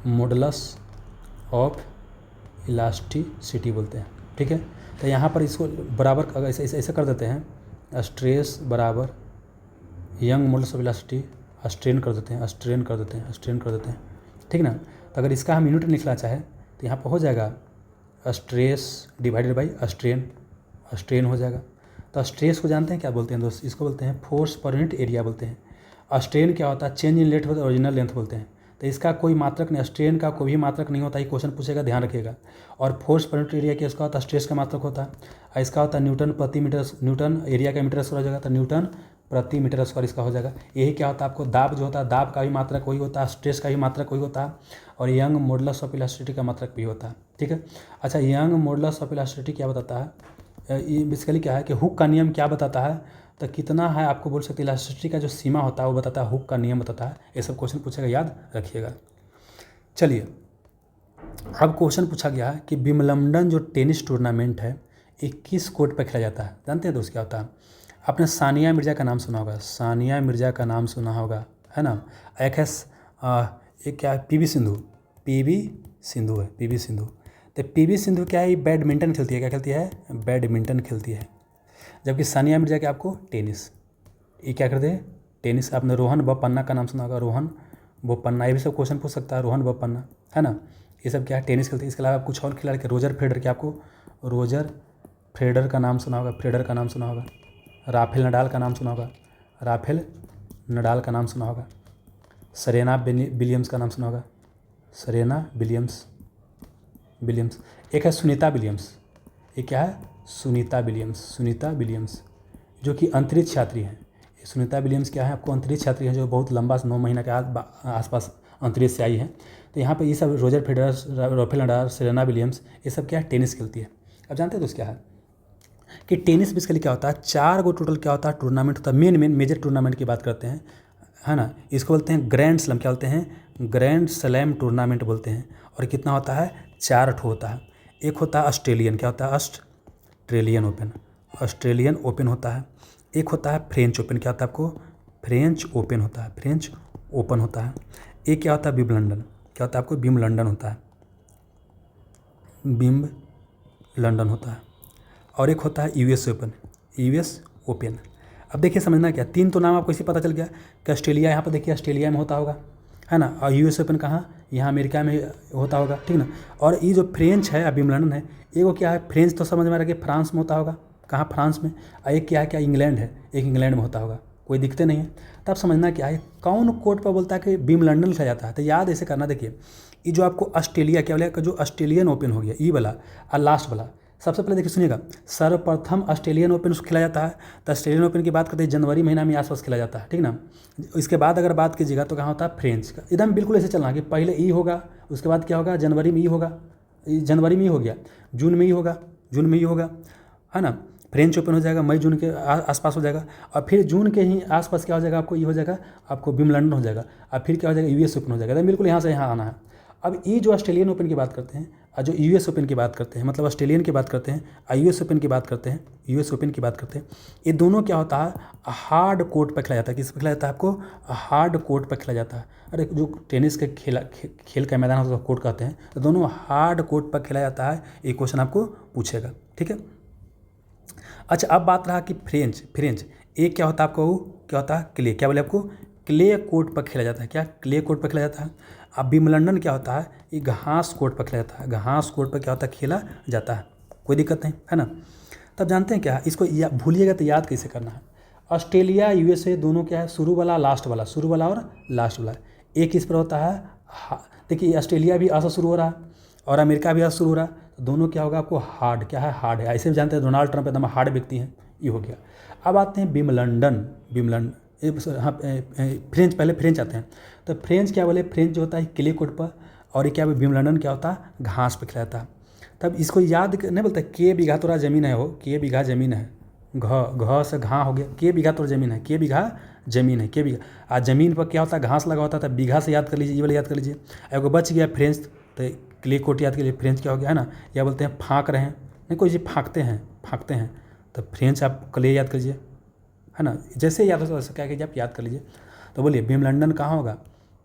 मॉडुलस ऑफ इलास्टिसिटी बोलते हैं, ठीक है। तो यहाँ पर इसको बराबर अगर ऐसे कर देते हैं, स्ट्रेस बराबर young modulus of elasticity, strain कर देते हैं, ठीक ना। तो अगर इसका हम यूनिट लिखना चाहें तो यहाँ पर हो जाएगा स्ट्रेस डिवाइडेड बाई स्ट्रेन हो जाएगा। तो स्ट्रेस को जानते हैं क्या बोलते हैं दोस्त? इसको बोलते हैं फोर्स पर यूनिट एरिया बोलते हैं। स्ट्रेन क्या होता है? Change in length original length बोलते हैं। तो इसका कोई मात्रक नहीं, स्ट्रेन का कोई भी मात्रक नहीं होता, ये क्वेश्चन पूछेगा, ध्यान रखिएगा। और फोर्स पर यूनिट एरिया क्या इसका होता है? स्ट्रेस का मात्रक होता है। इसका होता है न्यूटन प्रति मीटर, न्यूटन एरिया का मीटर स्क्वायर हो जाएगा, तो न्यूटन प्रति मीटर स्क्वायर इसका हो जाएगा। यही क्या होता है आपको? दाब जो होता है, दाब का भी मात्रक वही होता है, स्ट्रेस का भी मात्रक वही होता है, और यंग मॉडुलस ऑफ इलास्टिसिटी का मात्रक भी होता है, ठीक है। अच्छा, यंग मॉडुलस ऑफ इलास्टिसिटी क्या बताता है? ये बेसिकली क्या है कि हुक का नियम क्या बताता है? तो कितना है आपको बोल सकते हैं इलास्टिसिटी का जो सीमा होता है वो बताता है, हुक का नियम बताता है। ये सब क्वेश्चन पूछेगा, याद रखिएगा। चलिए अब क्वेश्चन पूछा गया है कि विम्बलडन जो टेनिस टूर्नामेंट है ये किस कोर्ट पर खेला जाता है? जानते हैं दोस्त क्या होता है? आपने सानिया मिर्ज़ा का नाम सुना होगा, सानिया मिर्ज़ा का नाम सुना होगा, है ना। एक है एक क्या है, पीवी सिंधु, पीवी सिंधु है, पीवी सिंधु। तो पीवी सिंधु क्या है, ये बैडमिंटन खेलती है, क्या खेलती है? बैडमिंटन खेलती है। जबकि सानिया मिर्ज़ा क्या आपको टेनिस, ये क्या करते हैं? टेनिस। आपने रोहन बोपन्ना का नाम सुना होगा, रोहन बोपन्ना, ये भी सब क्वेश्चन पूछ सकता है, रोहन बोपन्ना, है ना। ये सब क्या है? टेनिस खेलते हैं। इसके अलावा कुछ और खिलाड़ी के, रोजर फेडर, क्या आपको रोजर फेडर का नाम सुना होगा, फेडर का नाम सुना होगा। राफेल नडाल का नाम सुना होगा, राफेल नडाल का नाम सुना होगा। सरेना विलियम्स का नाम सुना होगा, सरेना विलियम्स। एक है सुनीता विलियम्स, ये क्या है? सुनीता विलियम्स, सुनीता विलियम्स जो कि अंतरिक्ष यात्री हैं। ये सुनीता विलियम्स क्या है आपको? अंतरिक्ष यात्री हैं, जो बहुत लंबा 9 महीना के आसपास अंतरिक्ष से आई है। तो यहाँ पे ये सब Roger Federer, Rafael Nadal, Serena Williams, ये सब क्या है? टेनिस खेलती है। अब जानते हैं दोस्त क्या है कि टेनिस बेसिकली क्या होता है? 4 गो टोटल क्या होता है? टूर्नामेंट होता है। मेजर टूर्नामेंट की बात करते हैं, है ना। इसको बोलते हैं ग्रैंड स्लैम, क्या बोलते हैं? ग्रैंड स्लैम टूर्नामेंट बोलते हैं। और कितना होता है? 4 ठो होता है। एक होता है ऑस्ट्रेलियन, क्या होता है? ऑस्ट्रेलियन ओपन, ऑस्ट्रेलियन ओपन होता है। एक होता है फ्रेंच ओपन, क्या होता है आपको? फ्रेंच ओपन होता है, फ्रेंच ओपन होता है। एक क्या होता है? विंबलडन, क्या होता है आपको? विंबलडन होता है, विंबलडन होता है। और एक होता है यूएस ओपन, यूएस ओपन। अब देखिए समझना क्या, 3 तो नाम आपको इसी पता चल गया कि ऑस्ट्रेलिया, यहाँ पर देखिए ऑस्ट्रेलिया में होता होगा, है ना। और यूएस ओपन कहाँ? यहाँ अमेरिका में होता होगा, ठीक ना। और ये जो फ्रेंच है, विंबलडन है, एगो क्या है? फ्रेंच तो समझ में आ रहा है कि फ्रांस में होता होगा, कहाँ? फ्रांस में। और एक क्या है? क्या इंग्लैंड है, एक इंग्लैंड में होता होगा, कोई दिखते नहीं है। तब समझना क्या है, कौन कोर्ट पर बोलता है कि विंबलडन खेला जाता है? तो याद ऐसे करना, देखिए ये जो आपको ऑस्ट्रेलिया क्या बोलेगा, जो ऑस्ट्रेलियन ओपन हो गया, ये वाला और लास्ट वाला। सबसे पहले देखिए सुनिएगा, सर्वप्रथम ऑस्ट्रेलियन ओपन खेला जाता है। तो ऑस्ट्रेलियन ओपन की बात करते हैं जनवरी महीना में आसपास खेला जाता है, ठीक ना। इसके बाद अगर बात कीजिएगा तो कहाँ होता है? फ्रेंच का। एकदम बिल्कुल ऐसे चलना कि पहले ई होगा, उसके बाद क्या होगा? जनवरी में ई होगा, जनवरी में ही हो गया, जून में ही होगा, जून में ही होगा, है ना। फ्रेंच ओपन हो जाएगा मई जून के आसपास हो जाएगा। और फिर जून के ही आसपास क्या हो जाएगा आपको? ये हो जाएगा आपको विंबलडन हो जाएगा। और फिर क्या हो जाएगा? यूएस ओपन हो जाएगा। तो बिल्कुल यहाँ से यहाँ आना है। अब ये जो ऑस्ट्रेलियन ओपन की बात करते हैं और जो यूएस ओपन की बात करते हैं, मतलब ऑस्ट्रेलियन की बात करते हैं और यूएस ओपन की बात करते हैं, यूएस ओपन की बात करते हैं, ये दोनों क्या होता है? हार्ड कोर्ट पर खेला जाता है। किस पर खेला जाता है आपको? हार्ड कोर्ट पर खेला जाता है। अरे जो टेनिस के खेल का मैदान होता है उसको कोर्ट कहते हैं, तो दोनों हार्ड कोर्ट पर खेला जाता है। ये क्वेश्चन आपको पूछेगा, ठीक है। अच्छा अब बात रहा कि फ्रेंच एक क्या होता है आपको? क्या होता है? क्ले, क्या बोले आपको? क्ले कोर्ट पर खेला जाता है। क्या? क्ले कोर्ट पर खेला जाता है। अब विंबलडन क्या होता है? ये घास कोर्ट पर खेला जाता है। घास कोर्ट पर क्या होता है? खेला जाता है, कोई दिक्कत नहीं, है ना। तब जानते हैं क्या, इसको भूलिएगा तो याद कैसे करना है। ऑस्ट्रेलिया यूएसए दोनों क्या है? शुरू वाला लास्ट वाला, शुरू वाला और लास्ट वाला। एक इस पर होता है, देखिए ऑस्ट्रेलिया भी ऐसा शुरू हो रहा है और अमेरिका भी ऐसा शुरू हो रहा है, तो दोनों क्या होगा आपको? हार्ड, क्या है? हार्ड है। ऐसे भी जानते हैं डोनाल्ड ट्रंप एकदम हार्ड व्यक्ति हैं, ये हो गया। अब आते हैं विंबलडन, हाँ फ्रेंच, पहले फ्रेंच आते हैं। तो फ्रेंच क्या बोले? फ्रेंच जो होता है क्ले कोर्ट पर, और ये क्या विंबलडन क्या होता है? घास पर खेला जाता है। तब इसको याद नहीं बोलते के बीघा तोरा जमीन है, हो के बीघा जमीन है, घ से घा हो गया, के बीघा तोरा जमीन है, के बीघा जमीन है, के बीघा। आज जमीन पर क्या होता है? घास लगा होता है, तब बीघा से याद कर लीजिए, ये वाला याद कर लीजिए। एगो बच गया फ्रेंच, तो क्ले कोर्ट याद कर लीजिए। फ्रेंच क्या हो गया, है ना। या बोलते हैं फाँक रहे हैं, नहीं कोई चीज़ फाँकते हैं, तो फ्रेंच आप क्ले याद कर लीजिए, है ना। जैसे याद हो वैसे क्या कीजिए आप याद कर लीजिए। तो बोलिए विंबलडन कहाँ होगा?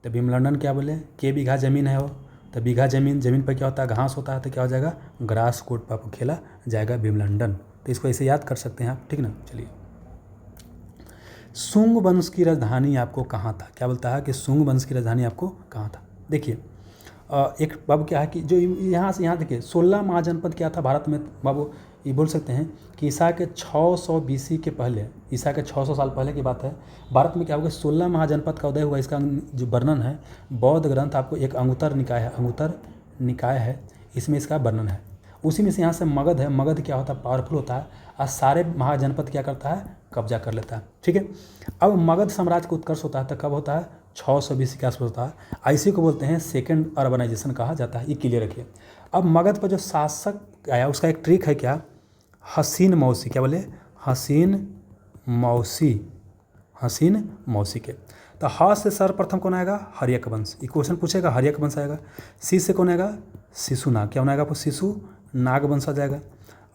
तो विंबलडन क्या बोले? के बीघा ज़मीन है हो, तो बीघा ज़मीन पर क्या होता है? घास होता है, तो क्या हो जाएगा? ग्रास कोर्ट पर आपको खेला जाएगा विंबलडन। तो इसको ऐसे याद कर सकते हैं आप, ठीक ना। चलिए, सुंग वंश की राजधानी आपको कहाँ था? क्या बोलता है कि सुंग वंश की राजधानी आपको कहाँ था? देखिए एक बाबू क्या है कि जो यहाँ से यहाँ देखिए 16 महाजनपद क्या था भारत में बाबू? ये बोल सकते हैं कि ईसा के 600 बीसी के पहले, ईसा के 600 साल पहले की बात है, भारत में क्या होगा? 16 महाजनपद का उदय हुआ। इसका जो वर्णन है बौद्ध ग्रंथ आपको एक अंगुत्तर निकाय है, इसमें इसका वर्णन है। उसी में से यहाँ से मगध है। मगध क्या होता है? पावरफुल होता है और सारे महाजनपद क्या करता है? कब्जा कर लेता है, ठीक है। अब मगध साम्राज्य का उत्कर्ष होता है तो कब होता है? 600 बीसी के आसपास होता है। इसी को बोलते हैं सेकेंड अर्बनाइजेशन कहा जाता है, ये क्लियर रखिए। अब मगध पर जो शासक आया उसका एक ट्रिक है क्या? हसीन मौसी, क्या बोले? हसीन मौसी, हसीन मौसी के। तो ह से सर्वप्रथम कौन आएगा? हर्यकवंश। ये क्वेश्चन पूछेगा, हर्यकवंश आएगा। सी से कौन आएगा? शिशुनाग। क्या बनाएगा आपको? शिशु नाग वंश आ जाएगा।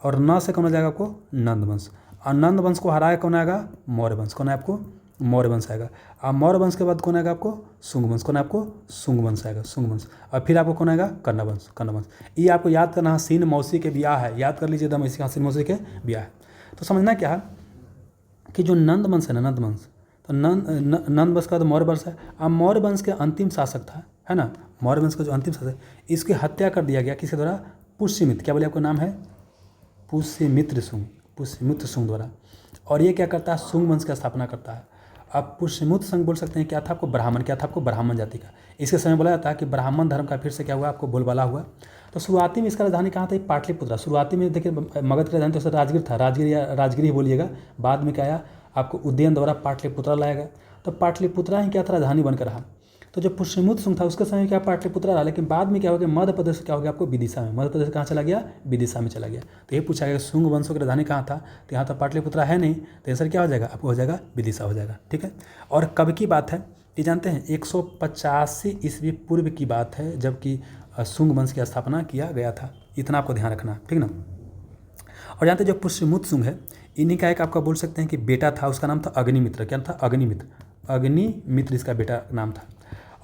और न से कौन आ जाएगा आपको? नंद वंश। और नंद वंश को हराया कौन आएगा? मौर्य वंश। कौन है आपको? मौर्य वंश आएगा। और मौर्य वंश के बाद कौन आएगा आपको? शुंग वंश। कौन है आपको? शुंग वंश आएगा, शुंग वंश। और फिर आपको कौन आएगा? कर्ण वंश, कर्ण वंश। ये आपको याद करना, हसीन मौसी के ब्याह है, याद कर लीजिए एकदम, इसी हसीन मौसी के ब्याह है। तो समझना क्या है कि जो नंद वंश है ना, नंद वंश, तो नंद वंश का तो मौर्य वंश है। अब मौर्य वंश के अंतिम शासक था, है ना, मौर्य वंश का जो अंतिम शासक, इसकी हत्या कर दिया गया किसके द्वारा? पुष्यमित्र। क्या बोले आपको नाम है? पुष्यमित्र शुंग, पुष्यमित्र शुंग द्वारा। और ये क्या करता है? शुंग वंश की स्थापना करता है। अब पुष्यमित्र शुंग बोल सकते हैं क्या था आपको? ब्राह्मण। क्या था आपको? ब्राह्मण जाति का। इसके समय बोला जाता है कि ब्राह्मण धर्म का फिर से क्या हुआ आपको? बोलबाला हुआ। तो शुरुआती में इसका राजधानी कहाँ था? पाटलिपुत्र। शुरुआती में देखिए मगध का राजधानी तो राजगीर था, राजगीर या राजगिरी ही बोलिएगा। बाद में क्या आया आपको? उदयन द्वारा पाटलिपुत्र लाया गया। तो पाटलिपुत्रा ही क्या था? राजधानी बनकर रहा। तो जो पुष्यमित्र शुंग था उसके समय क्या पाटलिपुत्रा रहा, लेकिन बाद में क्या हो गया? मध्य प्रदेश क्या हो गया आपको? विदिशा में। मध्य प्रदेश कहाँ चला गया? विदिशा में चला गया। तो ये पूछा गया शुंग वंशों की राजधानी कहाँ था? तो यहाँ तो पाटलिपुत्रा है नहीं, तो आंसर क्या हो जाएगा आपको? हो जाएगा विदिशा हो जाएगा। ठीक है। और कब की बात है ये जानते हैं? 185 ईस्वी पूर्व की बात है, जबकि शुंग वंश की स्थापना किया गया था। इतना आपको ध्यान रखना, ठीक ना। और जानते जो पुष्यमित्र शुंग है, इन्हीं का एक आपका बोल सकते हैं कि बेटा था, उसका नाम था अग्निमित्र। क्या था? अग्निमित्र। अग्निमित्र इसका बेटा नाम था।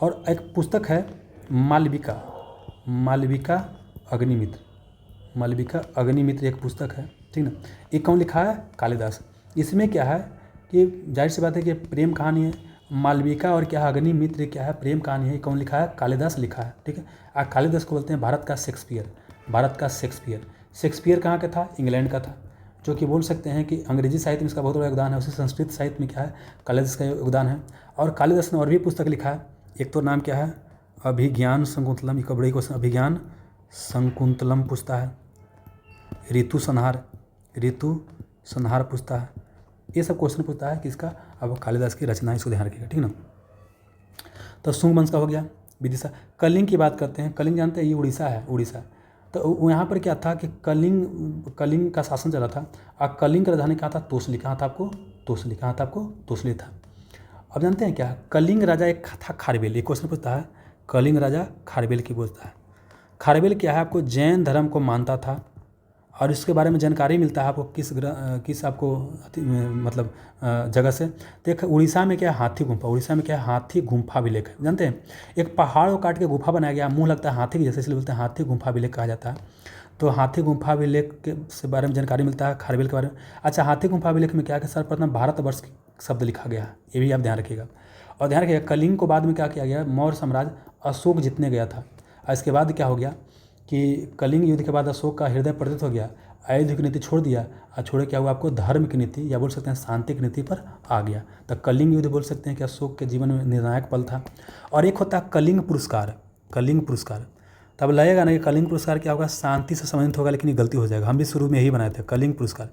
और एक पुस्तक है मालविका, मालविका अग्निमित्र, मालविका अग्निमित्र एक पुस्तक है, ठीक ना। ये कौन लिखा है? कालिदास। इसमें क्या है कि जाहिर सी बात है कि प्रेम कहानी है। मालविका और क्या है? अग्निमित्र क्या है? प्रेम कहानी है। कौन लिखा है? कालिदास लिखा है, ठीक है। कालिदास को बोलते हैं भारत का शेक्सपियर, भारत का शेक्सपियर। शेक्सपियर कहाँ का था? इंग्लैंड का था, जो कि बोल सकते हैं कि अंग्रेजी साहित्य में इसका बहुत बड़ा योगदान है। उसी संस्कृत साहित्य में क्या है? कालिदास का योगदान है। और कालिदास ने और भी पुस्तक लिखा है। एक तो नाम क्या है? अभिज्ञान शकुंतलम। ये बड़ी क्वेश्चन, अभिज्ञान शकुंतलम पूछता है। ऋतु संहार, ऋतु संहार पूछता है। ये सब क्वेश्चन पूछता है किसका? अब कालिदास की रचना है, इसको ध्यान रखिएगा, ठीक ना। तो शुंग वंश का हो गया, विदिशा। कलिंग की बात करते हैं। कलिंग जानते हैं? ये उड़ीसा है, उड़ीसा। तो यहाँ पर क्या था कि कलिंग का शासन चला था। और कलिंग का राजधानी कहाँ था? तोसली। कहाँ था आपको? तोसली। कहाँ था आपको? तोसली था। अब जानते हैं क्या? कलिंग राजा एक था खारवेल। एक क्वेश्चन पूछता है, कलिंग राजा खारवेल की पूछता है। खारवेल क्या है आपको? जैन धर्म को मानता था। और इसके बारे में जानकारी मिलता है आपको किस आपको मतलब जगह से? देख, उड़ीसा में क्या है? हाथी गुम्फा। उड़ीसा में क्या है? हाथी गुम्फा अभिलेख है, जानते हैं? एक पहाड़ को काट के गुफा बनाया गया, मुंह लगता है हाथी के जैसे, इसलिए बोलते हैं हाथी गुम्फा अभिलेख कहा जाता है। तो हाथी गुम्फा अभिलेख के से बारे में जानकारी मिलता है खारवेल के बारे में। अच्छा, हाथी गुम्फा अभिलेख में क्या है कि सर्वप्रथम भारतवर्ष शब्द लिखा गया है, ये भी आप ध्यान रखिएगा। और ध्यान रखिएगा कलिंग को बाद में क्या किया गया? मौर्य साम्राज्य अशोक जीतने गया था। और इसके बाद क्या हो गया कि कलिंग युद्ध के बाद अशोक का हृदय प्रदित हो गया, अयुद्ध की नीति छोड़ दिया। और छोड़े क्या हुआ आपको? धर्म की नीति, या बोल सकते हैं शांति की नीति पर आ गया। तो कलिंग युद्ध बोल सकते हैं कि अशोक के जीवन में निर्णायक पल था। और एक होता है कलिंग पुरस्कार, कलिंग पुरस्कार। तब लगेगा ना कि कलिंग पुरस्कार क्या होगा? शांति से संबंधित होगा, लेकिन ये गलती हो जाएगा। हम भी शुरू में यही बनाए थे कलिंग पुरस्कार।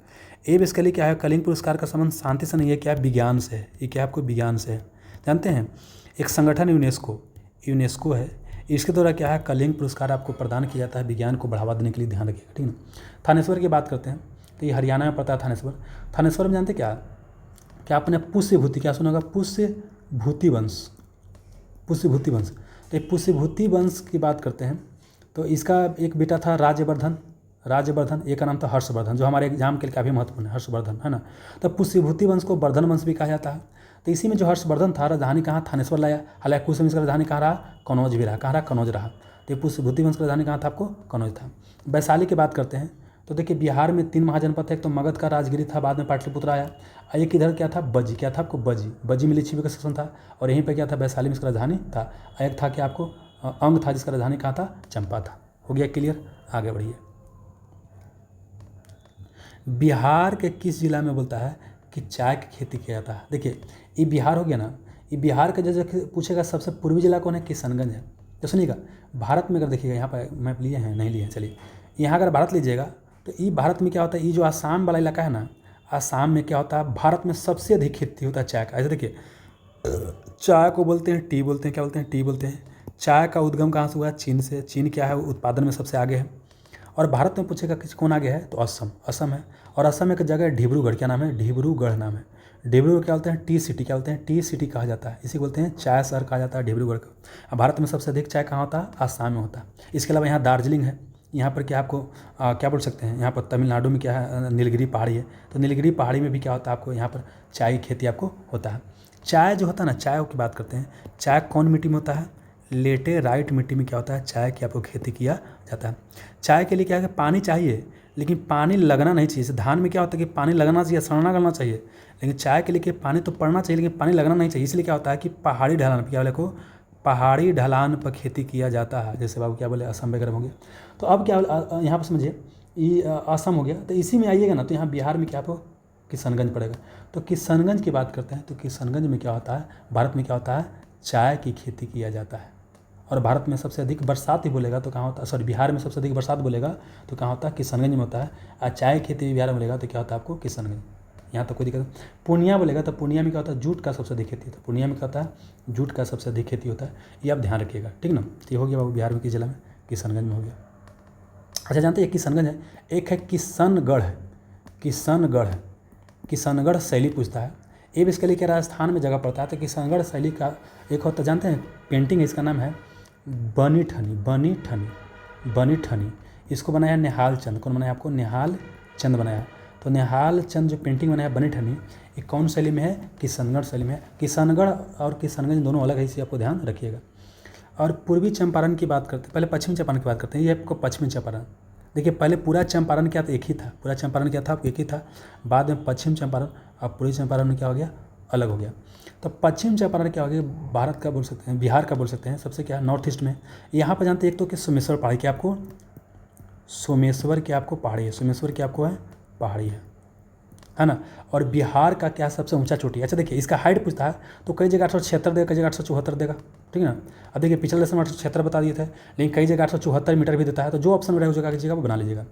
ये बेसिकली क्या है? कलिंग पुरस्कार का संबंध शांति से नहीं है, क्या है? विज्ञान से है। ये क्या है आपको? विज्ञान से है। जानते हैं एक संगठन यूनेस्को है, इसके द्वारा क्या है? कलिंग पुरस्कार आपको प्रदान किया जाता है विज्ञान को बढ़ावा देने के लिए, ध्यान रखिएगा, ठीक है। थानेश्वर की बात करते हैं तो ये हरियाणा में पड़ता है थानेश्वर। थानेश्वर में जानते क्या? क्या आपने पुष्यभूति क्या सुना होगा? पुष्यभूति वंश, पुष्यभूति वंश। तो ये पुष्यभूति वंश की बात करते हैं तो इसका एक बेटा था राज्यवर्धन, एक का नाम था हर्षवर्धन, जो हमारे एग्जाम के लिए काफ़ी महत्वपूर्ण है, हर्षवर्धन, है ना। तो पुष्यभूति वंश को वर्धन वंश भी कहा जाता है। तो इसी में जो हर्षवर्धन था राजधानी कहाँ? थानेश्वर लाया। हालांकि कुछ समय इसका राजधानी कहाँ रहा? कनौज भी रहा। कहाँ रहा? कनौज रहा। तो ये पुष्यभूति वंश का राजधानी कहाँ था आपको? कनौज था। वैशाली की बात करते हैं तो देखिए बिहार में 3 महाजनपद थे। एक तो मगध का राजगिरी था, बाद में पाटलिपुत्र आया। एक इधर क्या था? बजी। क्या था आपको? बजी में लिच्छवी का शासन था। और यहीं पर क्या था? वैशाली में इसका राजधानी था। एक था कि आपको अंग था जिसका राजधानी कहाँ था? चंपा था। हो गया क्लियर? आगे बढ़िए। बिहार के किस जिला में बोलता है कि चाय की खेती किया जाता है? देखिए ये बिहार हो गया ना, ये बिहार का जो पूछेगा सबसे पूर्वी जिला कौन है? किशनगंज है। तो सुनिएगा भारत में अगर देखिएगा, यहाँ पर मैप लिए हैं नहीं लिए हैं, चलिए यहाँ अगर भारत लीजिएगा तो ये भारत में क्या होता है? ये जो आसाम वाला इलाका है ना, आसाम में क्या होता है? भारत में सबसे अधिक खेती होता है चाय का। ऐसे देखिए चाय को बोलते हैं टी बोलते हैं, क्या बोलते हैं? टी बोलते हैं। चाय का उद्गम कहाँ से हुआ? चीन से। चीन क्या है? उत्पादन में सबसे आगे है। और भारत में पूछेगा किस कौन आगे है? तो असम है। और असम एक जगह है डिब्रूगढ़, क्या नाम है? डिब्रूगढ़ नाम है। डिब्रूगढ़ क्या बोलते हैं, टी सिटी, क्या बोलते हैं, टी सिटी कहा जाता है, इसी को बोलते हैं चाय शहर कहा जाता है डिब्रूगढ़ को। अब भारत में सबसे अधिक चाय कहाँ होता है, आसाम में होता है। इसके अलावा यहाँ दार्जिलिंग है, यहाँ पर क्या आपको क्या बोल सकते हैं, यहाँ पर तमिलनाडु में क्या है, नीलगिरी पहाड़ी है, तो नीलगिरी पहाड़ी में भी क्या होता है आपको, यहाँ पर चाय की खेती आपको होता है। चाय जो होता है ना, चाय की बात करते हैं, चाय कौन मिट्टी में होता है, लेटेराइट मिट्टी में क्या होता है, चाय की आपको खेती किया जाता है। चाय के लिए क्या है, पानी चाहिए, लेकिन पानी लगना नहीं चाहिए। जैसे धान में क्या होता है कि पानी लगना चाहिए, सड़ना गलना चाहिए, लेकिन चाय के लिए कि पानी तो पड़ना चाहिए लेकिन पानी लगना नहीं चाहिए। इसलिए क्या होता है कि पहाड़ी ढलान पर, क्या बोले को, पहाड़ी ढलान पर खेती किया जाता है। जैसे बाबू क्या बोले, असम वगैरह हो गया। तो अब क्या यहाँ पर समझिए, ये असम हो गया, तो इसी में आइएगा ना, तो यहाँ बिहार में क्या आपको किशनगंज पड़ेगा। तो किशनगंज की बात करते हैं, तो किशनगंज में क्या होता है, भारत में क्या होता है, चाय की खेती किया जाता है। और भारत में सबसे अधिक बरसात ही बोलेगा तो कहाँ होता है, सॉरी बिहार में सबसे अधिक बरसात बोलेगा तो कहाँ होता है, किशनगंज में होता है। और चाय की खेती बिहार में बोलेगा तो क्या होता है आपको, किशनगंज। यहाँ तो कोई दिक्कत नहीं। पूर्णिया बोलेगा तो पूर्णिया में क्या होता है, जूट का सबसे अधिक खेती होता है। पूर्णिया में क्या होता है, जूट का सबसे अधिक खेती होता है। ये आप ध्यान रखिएगा, ठीक ना। तो ये हो गया बाबू बिहार में किस जिला में, किशनगंज में हो गया। अच्छा जानते हैं, किशनगंज है, एक है किशनगढ़, किशनगढ़, किशनगढ़ शैली पूछता है। ये भी इसके लिए क्या राजस्थान में जगह पड़ता है। तो किशनगढ़ शैली का एक होता जानते हैं, पेंटिंग है, इसका नाम है बनी ठनी, बनी ठनी, बनी ठनी। इसको बनाया निहाल चंद। कौन बनाया आपको, निहाल चंद बनाया। तो निहाल चंद जो पेंटिंग बनाया बनी ठनी, ये कौन शैली में है, किशनगढ़ शैली में है। किशनगढ़ और किशनगंज दोनों अलग है, इसे आपको ध्यान रखिएगा। और पूर्वी चंपारण की बात करते हैं, पहले पश्चिमी चंपारण की बात करते हैं। ये आपको पश्चिमी चंपारण, देखिए पहले पूरा चंपारण क्या था, एक ही था। पूरा चंपारण क्या था, एक ही था। बाद में पश्चिम चंपारण, अब पूर्वी चंपारण में क्या हो गया, अलग हो गया। तो पश्चिम चंपारण क्या हो गया, भारत का बोल सकते हैं, बिहार का बोल सकते हैं, सबसे क्या नॉर्थ ईस्ट में। यहाँ पर जानते हैं एक तो कि सोमेश्वर पहाड़ी, क्या आपको सोमेश्वर की आपको पहाड़ी है, सोमेश्वर की आपको है पहाड़ी है ना। और बिहार का क्या सबसे ऊंचा चोटी। अच्छा देखिए, इसका हाइट पूछता है तो कई जगह 876 देगा, कई जगह 874 देगा, ठीक है ना। अब देखिए पिछले लेसन में 876 बता दिए थे, लेकिन कई जगह 874 मीटर भी देता है। तो जो ऑप्शन रहेगा उस जगह की जगह वो बना लीजिएगा।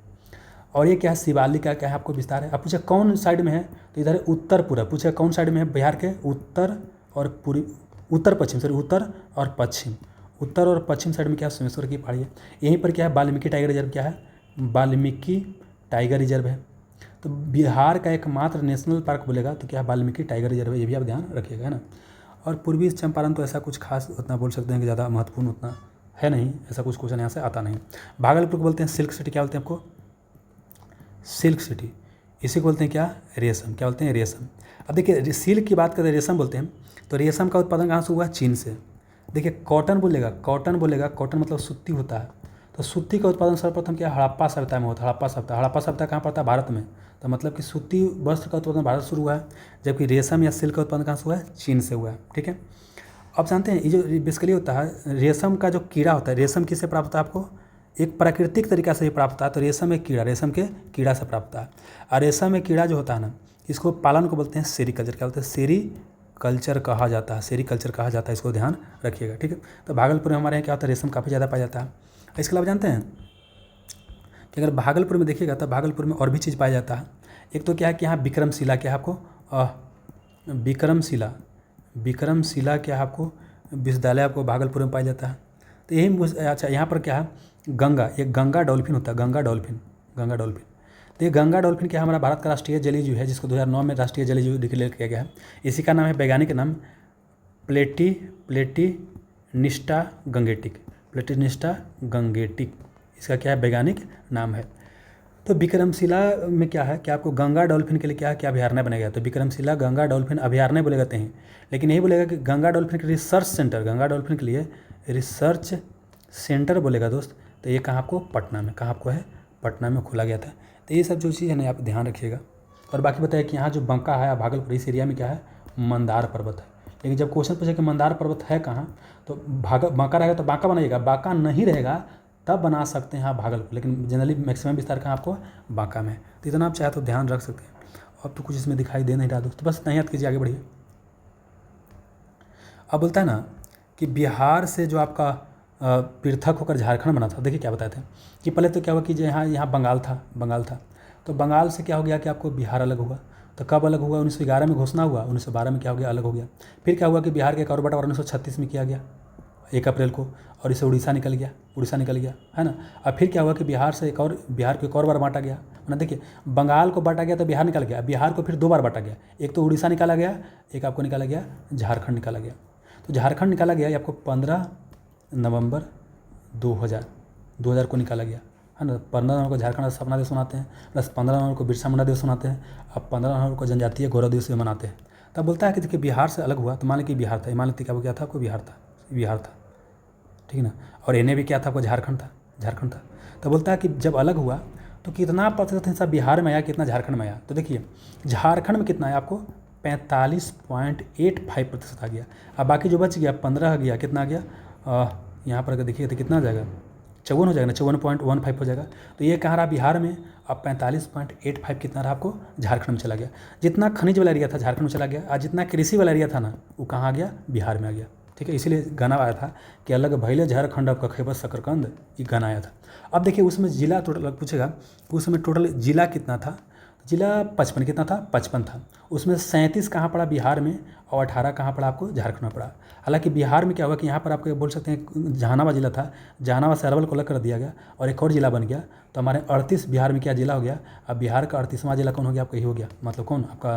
और ये क्या है, शिवालिक का क्या है आपको विस्तार है। अब पूछे कौन साइड में है, तो इधर उत्तर पूरा। पूछे कौन साइड में है, बिहार के उत्तर और पूरी, उत्तर पश्चिम, सॉरी उत्तर और पश्चिम, उत्तर और पश्चिम साइड में क्या है, सोमेश्वर की पहाड़ी है। यहीं पर क्या है, वाल्मीकि टाइगर रिजर्व, क्या है, वाल्मीकि टाइगर रिजर्व है। तो बिहार का एकमात्र नेशनल पार्क बोलेगा तो क्या है, वाल्मीकि टाइगर रिजर्व है। ये भी आप ध्यान रखिएगा, है ना। और पूर्वी चंपारण तो ऐसा कुछ खास उतना बोल सकते हैं कि ज़्यादा महत्वपूर्ण उतना है नहीं, ऐसा कुछ क्वेश्चन यहाँ से आता नहीं। भागलपुर को बोलते हैं सिल्क सिटी, क्या बोलते हैं आपको, सिल्क सिटी। इसी को बोलते हैं क्या, रेशम, क्या बोलते हैं, रेशम। अब देखिए सिल्क की बात करें, रेशम बोलते हैं, तो रेशम का उत्पादन कहाँ से हुआ, चीन से। देखिए कॉटन बोलेगा, कॉटन बोलेगा, कॉटन मतलब सूती होता है। तो सूती का उत्पादन सर्वप्रथम क्या हड़प्पा सभ्यता में होता है। हड़प्पा सभ्यता, हड़प्पा सभ्यता कहाँ पड़ता है, भारत में। तो मतलब कि सूती वस्त्र का उत्पादन भारत से शुरू हुआ है, जबकि रेशम या सिल्क का उत्पादन कहाँ से हुआ है, चीन से हुआ है, ठीक है। अब जानते हैं ये जो बेसिकली होता है, रेशम का जो कीड़ा होता है, रेशम किससे प्राप्त होता है आपको, एक प्राकृतिक तरीका से ही प्राप्त होता है। तो रेशम एक कीड़ा, रेशम के कीड़ा से प्राप्त होता है। और रेशम एक कीड़ा जो होता है ना, इसको पालन को बोलते हैं सेरीकल्चर, क्या बोलते हैं, सेरीकल्चर कहा जाता है, सेरीकल्चर कहा जाता है। इसको ध्यान रखिएगा, ठीक है। तो भागलपुर में हमारे यहाँ क्या होता है, रेशम काफ़ी ज़्यादा पाया जाता है। इसके अलावा जानते हैं कि अगर भागलपुर में देखिएगा तो भागलपुर में और भी चीज़ पाया जाता है। एक तो क्या है कि यहाँ विक्रमशिला, क्या है आपको विक्रमशिला, विक्रमशिला क्या है आपको विश्वविद्यालय आपको भागलपुर में पाया जाता है। तो यही अच्छा, यहाँ पर क्या है, गंगा, एक गंगा डॉल्फिन होता है, गंगा डॉल्फिन, गंगा डॉल्फिन। तो ये गंगा डॉल्फिन क्या है, हमारा भारत का राष्ट्रीय जलीय जीव है, जिसको 2009 में राष्ट्रीय जलीय जीव डिक्लेयर किया गया है। इसी का नाम है, वैज्ञानिक नाम प्लेटिनिस्टा गंगेटिक, प्लेटिनिस्टा गंगेटिक, इसका क्या है, वैज्ञानिक नाम है। तो विक्रमशिला में क्या है कि आपको गंगा डॉल्फिन के लिए क्या है, क्या अभयारण्य बनाया गया। तो विक्रमशिला गंगा डॉल्फिन अभयारण्य बोलेगा कहीं, लेकिन यही बोलेगा कि गंगा डॉल्फिन के रिसर्च सेंटर, गंगा डॉल्फिन के लिए रिसर्च सेंटर बोलेगा दोस्त। तो ये कहाँ आपको, पटना में, कहाँ आपको है, पटना में खोला गया था। तो ये सब जो चीज़ है ना आप ध्यान रखिएगा। और बाकी बताया कि यहाँ जो बांका है, भागलपुर इस एरिया में क्या है, मंदार पर्वत है। लेकिन जब क्वेश्चन पूछे कि मंदार पर्वत है कहाँ, तो बांका रहेगा तो बांका बनाइएगा, बांका नहीं रहेगा तब बना सकते हैं आप भागलपुर, लेकिन जनरली मैक्सिमम विस्तार कहाँ आपको, बांका में। तो इतना आप चाहे तो ध्यान रख सकते हैं। अब तो कुछ इसमें दिखाई दे नहीं रहा दोस्तों, बस नहीं याद कीजिए, आगे बढ़िए। अब बोलता है ना कि बिहार से जो आपका पृथक होकर झारखंड बना था। देखिए क्या बताए थे कि पहले तो क्या हुआ कि यहाँ बंगाल था, बंगाल था। तो बंगाल से क्या हो गया कि आपको बिहार अलग हुआ। तो कब अलग हुआ, 1911 में घोषणा हुआ, 1912 में क्या हो गया, अलग हो गया। फिर क्या हुआ कि बिहार के एक और बंटवारा 1936 में किया गया, 1 अप्रैल को, और इसे उड़ीसा निकल गया, है ना। अब फिर क्या हुआ कि बिहार को एक और बार बांटा गया, ना देखिए बंगाल को बांटा गया तो बिहार निकल गया, बिहार को फिर 2 बार बांटा गया, एक तो उड़ीसा निकाला गया, एक आपको निकाला गया झारखंड निकाला गया। तो झारखंड निकाला गया, ये आपको 15 नवंबर 2000 को निकाला गया, है ना। 15 नवंबर को झारखंड स्थापना दिवस मनाते हैं, प्लस 15 नवंबर को बिरसा मुंडा दिवस मनाते हैं, अब 15 नवंबर को जनजातीय गौरव दिवस भी मनाते हैं। तब बोलता है कि देखिए बिहार से अलग हुआ, तो मान लीजिए बिहार था, मान लीजिए क्या था आपको, बिहार था, ठीक है ना। और एने भी क्या था आपको, झारखंड था। तो बोलता है कि जब अलग हुआ तो कितना प्रतिशत हिस्सा बिहार में आया, कितना झारखंड में आया। तो देखिए झारखंड में कितना है आपको 45.85% आ गया। अब बाकी जो बच गया 15 आ गया, कितना आ गया यहाँ पर अगर देखिए तो कितना आ जाएगा 54 हो जाएगा ना, 54.15 हो जाएगा। तो ये कहाँ रहा बिहार में, अब 45.85 कितना रहा आपको झारखंड में चला गया। जितना खनिज वाला एरिया था झारखंड में चला गया, और जितना कृषि वाला एरिया था ना वो कहाँ आ गया, बिहार में आ गया, ठीक है। इसीलिए गाना आया था कि अलग भइले झारखंड अब खैबर शकरकंद, ये गाना आया था। अब देखिए उसमें जिला टोटल पूछेगा, उसमें टोटल जिला कितना था, जिला 55 कितना था, 55 था। उसमें 37 कहाँ पड़ा बिहार में, और 18 कहाँ पड़ा आपको झारखंड में पड़ा। हालांकि बिहार में क्या हुआ कि यहाँ पर आपको बोल सकते हैं जहानाबाद जिला था, जहानाबाद से अरवल को अलग कर दिया गया और एक और जिला बन गया। तो हमारे 38 बिहार में क्या जिला हो गया। अब बिहार का 38वां जिला कौन हो गया आपका, यही हो गया, मतलब कौन आपका,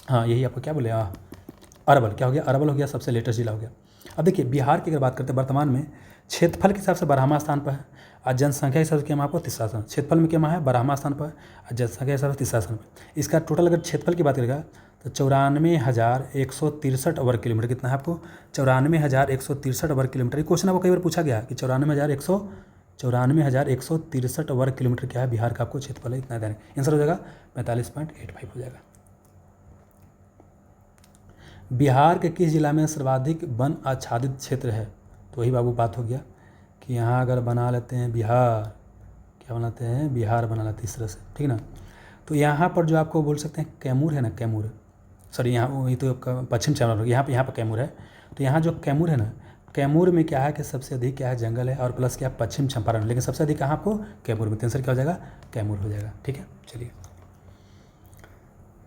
हाँ यही आपको क्या बोले, अरवल। क्या हो गया, अरवल हो गया, सबसे लेटेस्ट जिला हो गया। अब देखिए बिहार की अगर बात करते हैं वर्तमान में क्षेत्रफल के हिसाब से 12वां स्थान पर है, और जनसंख्या के हिसाब से क्या आपको 3रा स्थान। क्षेत्रफल में क्या है 12वां स्थान पर, और जनसंख्या के हिसाब से 3रा स्थान पर। इसका टोटल अगर क्षेत्रफल की बात करेगा तो 94,163 वर्ग किलोमीटर कितना है आपको, 94,163 वर्ग किलोमीटर। ये क्वेश्चन आपको कई बार पूछा गया कि 94,163 वर्ग किलोमीटर क्या है बिहार का आपको क्षेत्रफल है, इतना देना। आंसर हो जाएगा 45.85 हो जाएगा। बिहार के किस जिला में सर्वाधिक वन आच्छादित क्षेत्र है। तो वही बाबू बात हो गया कि यहाँ अगर बना लेते हैं बिहार, क्या बनाते हैं बिहार बना लेते हैं इस तरह से, ठीक है ना। तो यहाँ पर जो आपको बोल सकते हैं कैमूर है ना, कैमूर, सॉरी यहाँ वही तो पश्चिम चंपारण, यहाँ पर कैमूर है। तो यहाँ जो कैमूर है ना, कैमूर में क्या है कि सबसे अधिक क्या है जंगल है, और प्लस क्या पश्चिम चंपारण, लेकिन सबसे अधिक कहाँ आपको कैमूर में। आंसर क्या हो जाएगा, कैमूर हो जाएगा, ठीक है। चलिए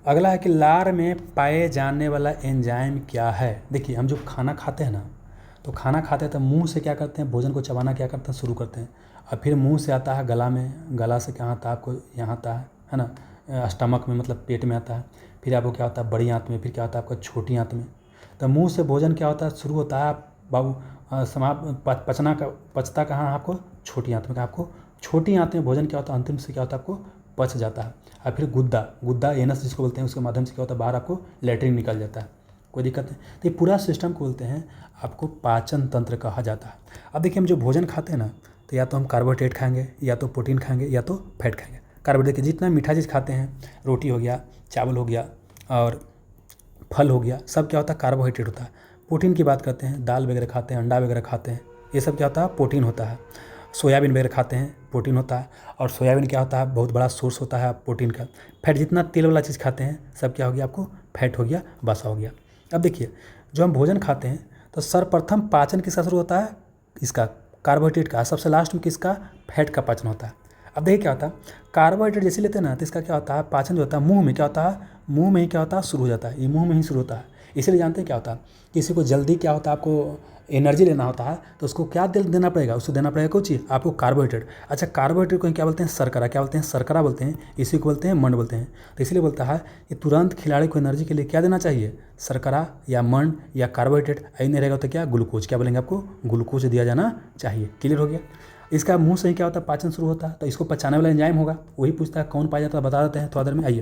अगला है कि लार में पाए जाने वाला एंजाइम क्या है। देखिए हम जो खाना खाते हैं ना, तो खाना खाते हैं तो मुंह से क्या करते हैं, भोजन को चबाना क्या करते हैं, शुरू करते हैं। और फिर मुंह से आता है गला में, गला से क्या आता है आपको, यहाँ आता है ना, स्टमक में मतलब पेट में आता है। फिर आपको क्या होता है बड़ी आंत में, फिर क्या होता है आपका छोटी आंत में। तो मुंह से भोजन क्या होता है शुरू होता है बाबू, पचता कहाँ आपको, छोटी आंत में। आपको छोटी आंत में भोजन क्या होता है अंतिम से क्या होता है आपको पच जाता है। और फिर गुद्दा एनस जिसको बोलते हैं, उसके माध्यम से क्या होता है बाहर आपको लेटरिन निकल जाता है, कोई दिक्कत नहीं। तो ये पूरा सिस्टम को बोलते हैं आपको पाचन तंत्र कहा जाता है। अब देखिए हम जो भोजन खाते हैं ना, तो या तो हम कार्बोहाइड्रेट खाएंगे, या तो प्रोटीन खाएंगे, या तो फैट खाएंगे। कार्बोहाइड्रेट देखिए जितना मीठा चीज़ खाते हैं, रोटी हो गया, चावल हो गया और फल हो गया, सब क्या होता है कार्बोहाइड्रेट होता है। प्रोटीन की बात करते हैं, दाल वगैरह खाते हैं, अंडा वगैरह खाते हैं, ये सब क्या होता है प्रोटीन होता है। सोयाबीन वगैरह खाते हैं, प्रोटीन होता है। और सोयाबीन क्या होता है बहुत बड़ा सोर्स होता है प्रोटीन का। फैट जितना तेल वाला चीज़ खाते हैं सब क्या हो गया आपको फैट हो गया, वसा हो गया। अब देखिए जो हम भोजन खाते हैं तो सर्वप्रथम पाचन किसका शुरू होता है, इसका कार्बोहाइड्रेट का। सबसे लास्ट में किसका, फैट का पाचन होता है। अब देखिए क्या होता है कार्बोहाइड्रेट जैसे लेते हैं ना, तो इसका क्या होता है पाचन जो होता है मुंह में क्या होता है, मुंह में ही क्या होता है शुरू हो जाता है, ये मुंह में ही शुरू होता है। इसीलिए जानते हैं क्या होता है, किसी को जल्दी क्या होता है आपको एनर्जी लेना होता है तो उसको क्या देना पड़ेगा, उसको देना पड़ेगा कुछ चीज़ आपको कार्बोहाइड्रेट। अच्छा कार्बोहाइड्रेट को क्या बोलते हैं, शर्करा। क्या बोलते हैं, शर्करा बोलते हैं। इसी को बोलते हैं मंड बोलते हैं। तो इसलिए बोलता है कि तुरंत खिलाड़ी को एनर्जी के लिए क्या देना चाहिए, शर्करा या मंड या कार्बोहाइड्रेट। आई नहीं रहेगा तो क्या ग्लूकोज, क्या बोलेंगे आपको ग्लूकोज दिया जाना चाहिए। क्लियर हो गया। इसका मुंह से ही क्या होता है पाचन शुरू होता है, तो इसको पचाने वाला एंजाइम होगा, वही पूछता है कौन पाया जाता है, बता देते हैं थोड़ा देर में। आइए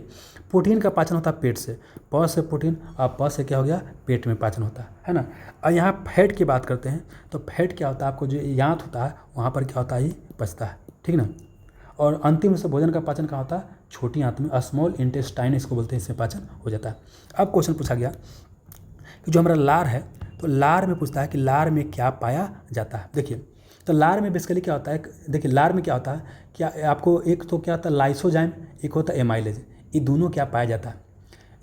प्रोटीन का पाचन होता है पेट से, प से प्रोटीन और प से क्या हो गया पेट में पाचन होता है ना। और यहाँ फैट की बात करते हैं तो फैट क्या होता है आपको जो यांत होता है वहाँ पर क्या होता है ये पचता है, ठीक ना। और अंतिम से भोजन का पाचन कहाँ होता है, छोटी आंत में, स्मॉल इंटेस्टाइन इसको बोलते हैं, इससे पाचन हो जाता है। अब क्वेश्चन पूछा गया कि जो हमारा लार है तो लार में पूछता है कि लार में क्या पाया जाता है। देखिए तो लार में बेसिकली क्या होता है, देखिए लार में क्या होता है, क्या आपको एक तो क्या होता है लाइसोजाइम, एक होता है एमाइलेज, ये दोनों क्या पाया जाता है।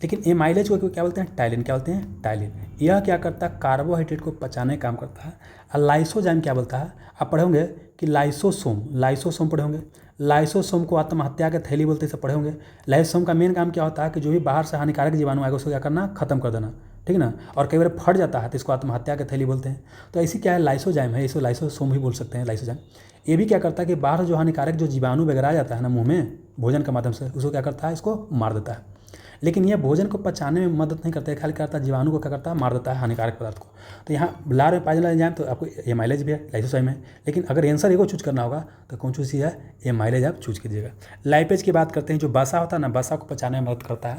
लेकिन एमाइलेज को क्या बोलते हैं टाइलिन, क्या बोलते हैं टाइलिन। यह क्या करता है कार्बोहाइड्रेट को पचाने का काम करता है। और लाइसोजाइम क्या बोलता है, आप पढ़े होंगे कि लाइसोसोम पढ़े होंगे। लाइसोसोम को आत्महत्या के थैली बोलते से पढ़े होंगे। लाइसोसोम का मेन काम क्या होता है कि जो भी बाहर से हानिकारक जीवाणु आएगा उसको क्या करना, खत्म कर देना। ठीक ना। और कई बार फट जाता है तो इसको आत्महत्या की थैली बोलते हैं। तो ऐसी क्या है, लाइसोजाइम है, इसको लाइसोसोम भी बोल सकते हैं, लाइसोजाइम। ये भी क्या करता है कि बाहर जो हानिकारक जो जीवाणु वगैरह आ जाता है ना मुंह में भोजन के माध्यम से, उसको क्या करता है, इसको मार देता है। लेकिन यह भोजन को पचाने में मदद नहीं करता है, खाली करता है जीवाणु को क्या करता है, मार देता है हानिकारक पदार्थ को। तो यहाँ लार में पाए जाने एंजाइम तो आपको एमाइलेज भी है, लाइसोजाइम है। लेकिन अगर आंसर एगो चूज करना होगा तो कौन चूज है, एमाइलेज आप चूज कीजिएगा। लाइपेज की बात करते हैं, जो वसा होता है ना, वसा को पचाने में मदद करता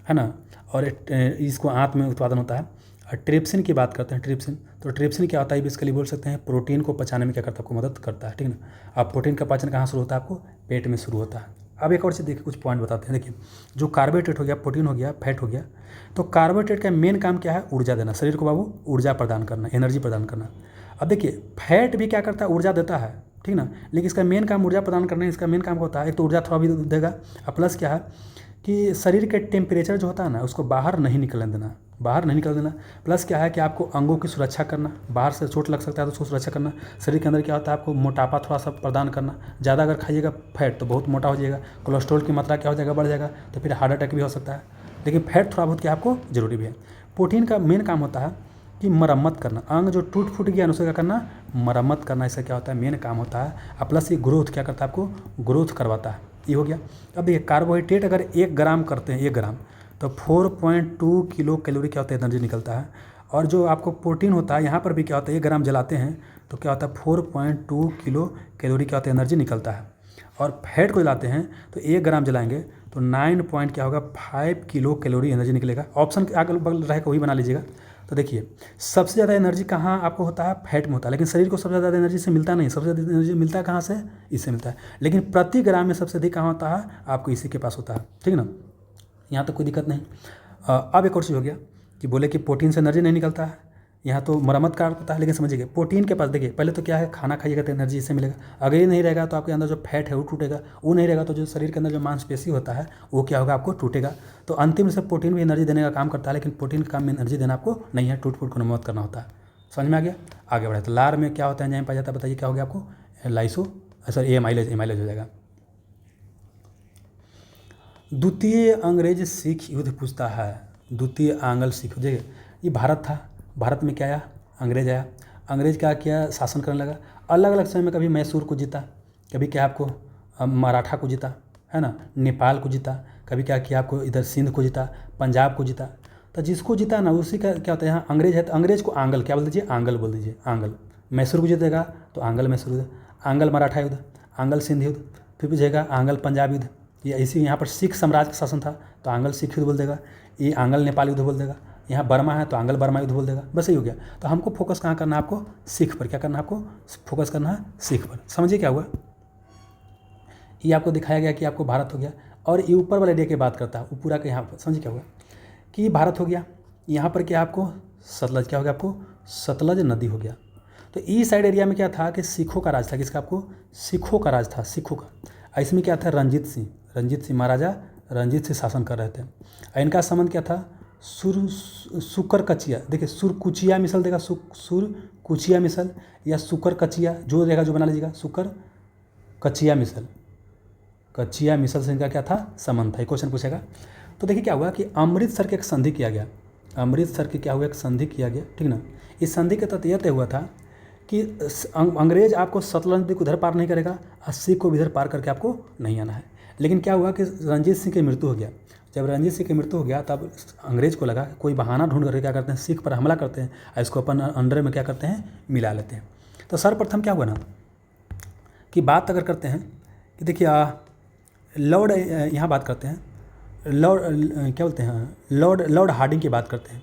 है ना। और इसको आंत में उत्पादन होता है। और ट्रिप्सिन की बात करते हैं, ट्रिप्सिन, तो ट्रिप्सिन क्या होता है बेसिकली बोल सकते हैं, प्रोटीन को पचाने में क्या करता है, आपको मदद करता है, ठीक ना। अब प्रोटीन का पाचन कहाँ शुरू होता है, आपको पेट में शुरू होता है। अब एक और चीज़ देखिए, कुछ पॉइंट बताते हैं। देखिए, जो कार्बोहाइड्रेट हो गया, प्रोटीन हो गया, फैट हो गया, तो कार्बोहाइड्रेट का मेन काम क्या है, ऊर्जा देना, शरीर को बाबू ऊर्जा प्रदान करना, एनर्जी प्रदान करना। अब देखिए, फैट भी क्या करता है, ऊर्जा देता है, ठीक ना। लेकिन इसका मेन काम ऊर्जा प्रदान करना है, इसका मेन काम होता है, एक तो ऊर्जा थोड़ा भी देगा, और प्लस क्या है कि शरीर के टेम्परेचर जो होता है ना, उसको बाहर नहीं निकलने देना, बाहर नहीं निकल देना। प्लस क्या है कि आपको अंगों की सुरक्षा करना, बाहर से चोट लग सकता है तो उसको सुरक्षा करना। शरीर के अंदर क्या होता है, आपको मोटापा थोड़ा सा प्रदान करना। ज़्यादा अगर खाइएगा फैट तो बहुत मोटा हो जाएगा, कोलेस्ट्रॉल की मात्रा क्या हो जाएगा, बढ़ जाएगा, तो फिर हार्ट अटैक भी हो सकता है। लेकिन फैट थोड़ा बहुत क्या आपको जरूरी भी है। प्रोटीन का मेन काम होता है कि मरम्मत करना, अंग जो टूट फूट गया उसका क्या करना, मरम्मत करना, इससे क्या होता है, मेन काम होता है। और प्लस ये ग्रोथ क्या करता है, आपको ग्रोथ करवाता है, ये हो गया। अब देखिए, कार्बोहाइड्रेट अगर 1 ग्राम करते हैं, 1 ग्राम, तो 4.2 किलो कैलोरी क्या होता है, एनर्जी निकलता है। और जो आपको प्रोटीन होता है, यहाँ पर भी क्या होता है, 1 ग्राम जलाते हैं तो क्या होता है, 4.2 किलो कैलोरी क्या होता है, एनर्जी निकलता है। और फैट को जलाते हैं तो 1 ग्राम जलाएंगे तो 9 पॉइंट क्या होगा, 5 किलो कैलोरी एनर्जी निकलेगा। ऑप्शन अगल बगल रहेगा वही बना लीजिएगा। तो देखिए, सबसे ज़्यादा एनर्जी कहाँ आपको होता है, फैट में होता है। लेकिन शरीर को सबसे ज़्यादा एनर्जी से मिलता नहीं, सबसे ज़्यादा एनर्जी मिलता है कहाँ से, इससे मिलता है। लेकिन प्रति ग्राम में सबसे अधिक कहाँ होता है, आपको इसी के पास होता है, ठीक ना। यहाँ तो कोई दिक्कत नहीं। अब एक और चीज़ हो गया कि बोले कि प्रोटीन से एनर्जी नहीं निकलता है, यहाँ तो मरम्मत कार होता है। लेकिन समझिए, प्रोटीन के पास देखिए, पहले तो क्या है, खाना खाइएगा तो एनर्जी इससे मिलेगा। अगर ये नहीं रहेगा तो आपके अंदर जो फैट है वो टूटेगा, वो नहीं रहेगा तो जो शरीर के अंदर जो मांसपेशी होता है वो क्या होगा, आपको टूटेगा। तो अंतिम से प्रोटीन भी एनर्जी देने का काम करता है, लेकिन प्रोटीन का काम में एनर्जी देना आपको नहीं है, टूट फूट को मरम्मत करना होता है। समझ में आ गया। आगे बढ़े तो लार में क्या होता है, एंजाइम पाया जाता है, बताइए क्या हो गया आपको, लाइसो सॉरी एमाइलेज हो जाएगा। द्वितीय अंग्रेज सिख युद्ध पूछता है, द्वितीय आंग्ल सिख युद्ध, ये भारत था। भारत में क्या आया, अंग्रेज आया। अंग्रेज क्या किया, शासन करने लगा। अलग अलग समय में कभी मैसूर को जीता, कभी क्या आपको मराठा को जीता, है ना, नेपाल को जीता, कभी क्या किया आपको इधर सिंध को जीता, पंजाब को जीता। तो जिसको जीता ना उसी का क्या होता है, यहाँ अंग्रेज है तो अंग्रेज को आंगल क्या बोल दीजिए, आंगल बोल दीजिए, आंगल। मैसूर को जीतेगा तो आंगल मैसूर युद्ध, आंगल मराठा युद्ध, आंगल सिंध युद्ध, फिर पूछेगा आंगल पंजाब युद्ध। ये इसी यहाँ पर सिख साम्राज्य का शासन था तो आंगल सिख युद्ध बोल देगा, ये आंगल नेपाल युद्ध बोल देगा। यहाँ बर्मा है तो आंगल बर्मा युद्ध बोल देगा। बस यही हो गया। तो हमको फोकस कहाँ करना है, आपको सिख पर, क्या करना है, आपको फोकस करना है सिख पर। समझिए क्या हुआ, ये आपको दिखाया गया कि आपको भारत हो गया। और ये ऊपर वाले एरिया की बात करता है, वो पूरा का यहाँ पर समझिए क्या हुआ कि भारत हो गया। यहाँ पर क्या आपको सतलज क्या हो गया, आपको सतलज नदी हो गया। तो ईस्ट साइड एरिया में क्या था कि सिखों का राज था, किसका, आपको सिखों का राज था, सिखों का। इसमें क्या था, रंजीत सिंह महाराजा रंजीत सिंह शासन कर रहे थे। इनका संबंध क्या था, सुकर कचिया, देखिए सुरकुचिया मिसल देगा, सुरकुचिया मिसल या सुकर कचिया जो देगा, जो बना लीजिएगा, सुकर कचिया मिसल, कचिया मिसल से इनका क्या था, संबंध था। क्वेश्चन पूछेगा। तो देखिए क्या हुआ कि अमृतसर के एक संधि किया गया, अमृतसर के क्या हुआ, एक संधि किया गया, ठीक ना। इस संधि के तहत यह तय हुआ था कि अंग्रेज आपको सतलज नदी को उधर पार नहीं करेगा और सिख को भी इधर पार करके आपको नहीं आना है। लेकिन क्या हुआ कि रंजीत सिंह की मृत्यु हो गया। जब रंजीत सिंह की मृत्यु हो गया तब अंग्रेज को लगा कोई बहाना ढूंढ करके क्या करते हैं, सिख पर हमला करते हैं और इसको अपन अंडर में क्या करते हैं, मिला लेते हैं। तो सर्वप्रथम क्या हुआ ना कि बात अगर करते हैं कि देखिए लॉर्ड, यहाँ बात करते हैं लॉर्ड, क्या बोलते हैं, लॉर्ड हार्डिंग की बात करते हैं।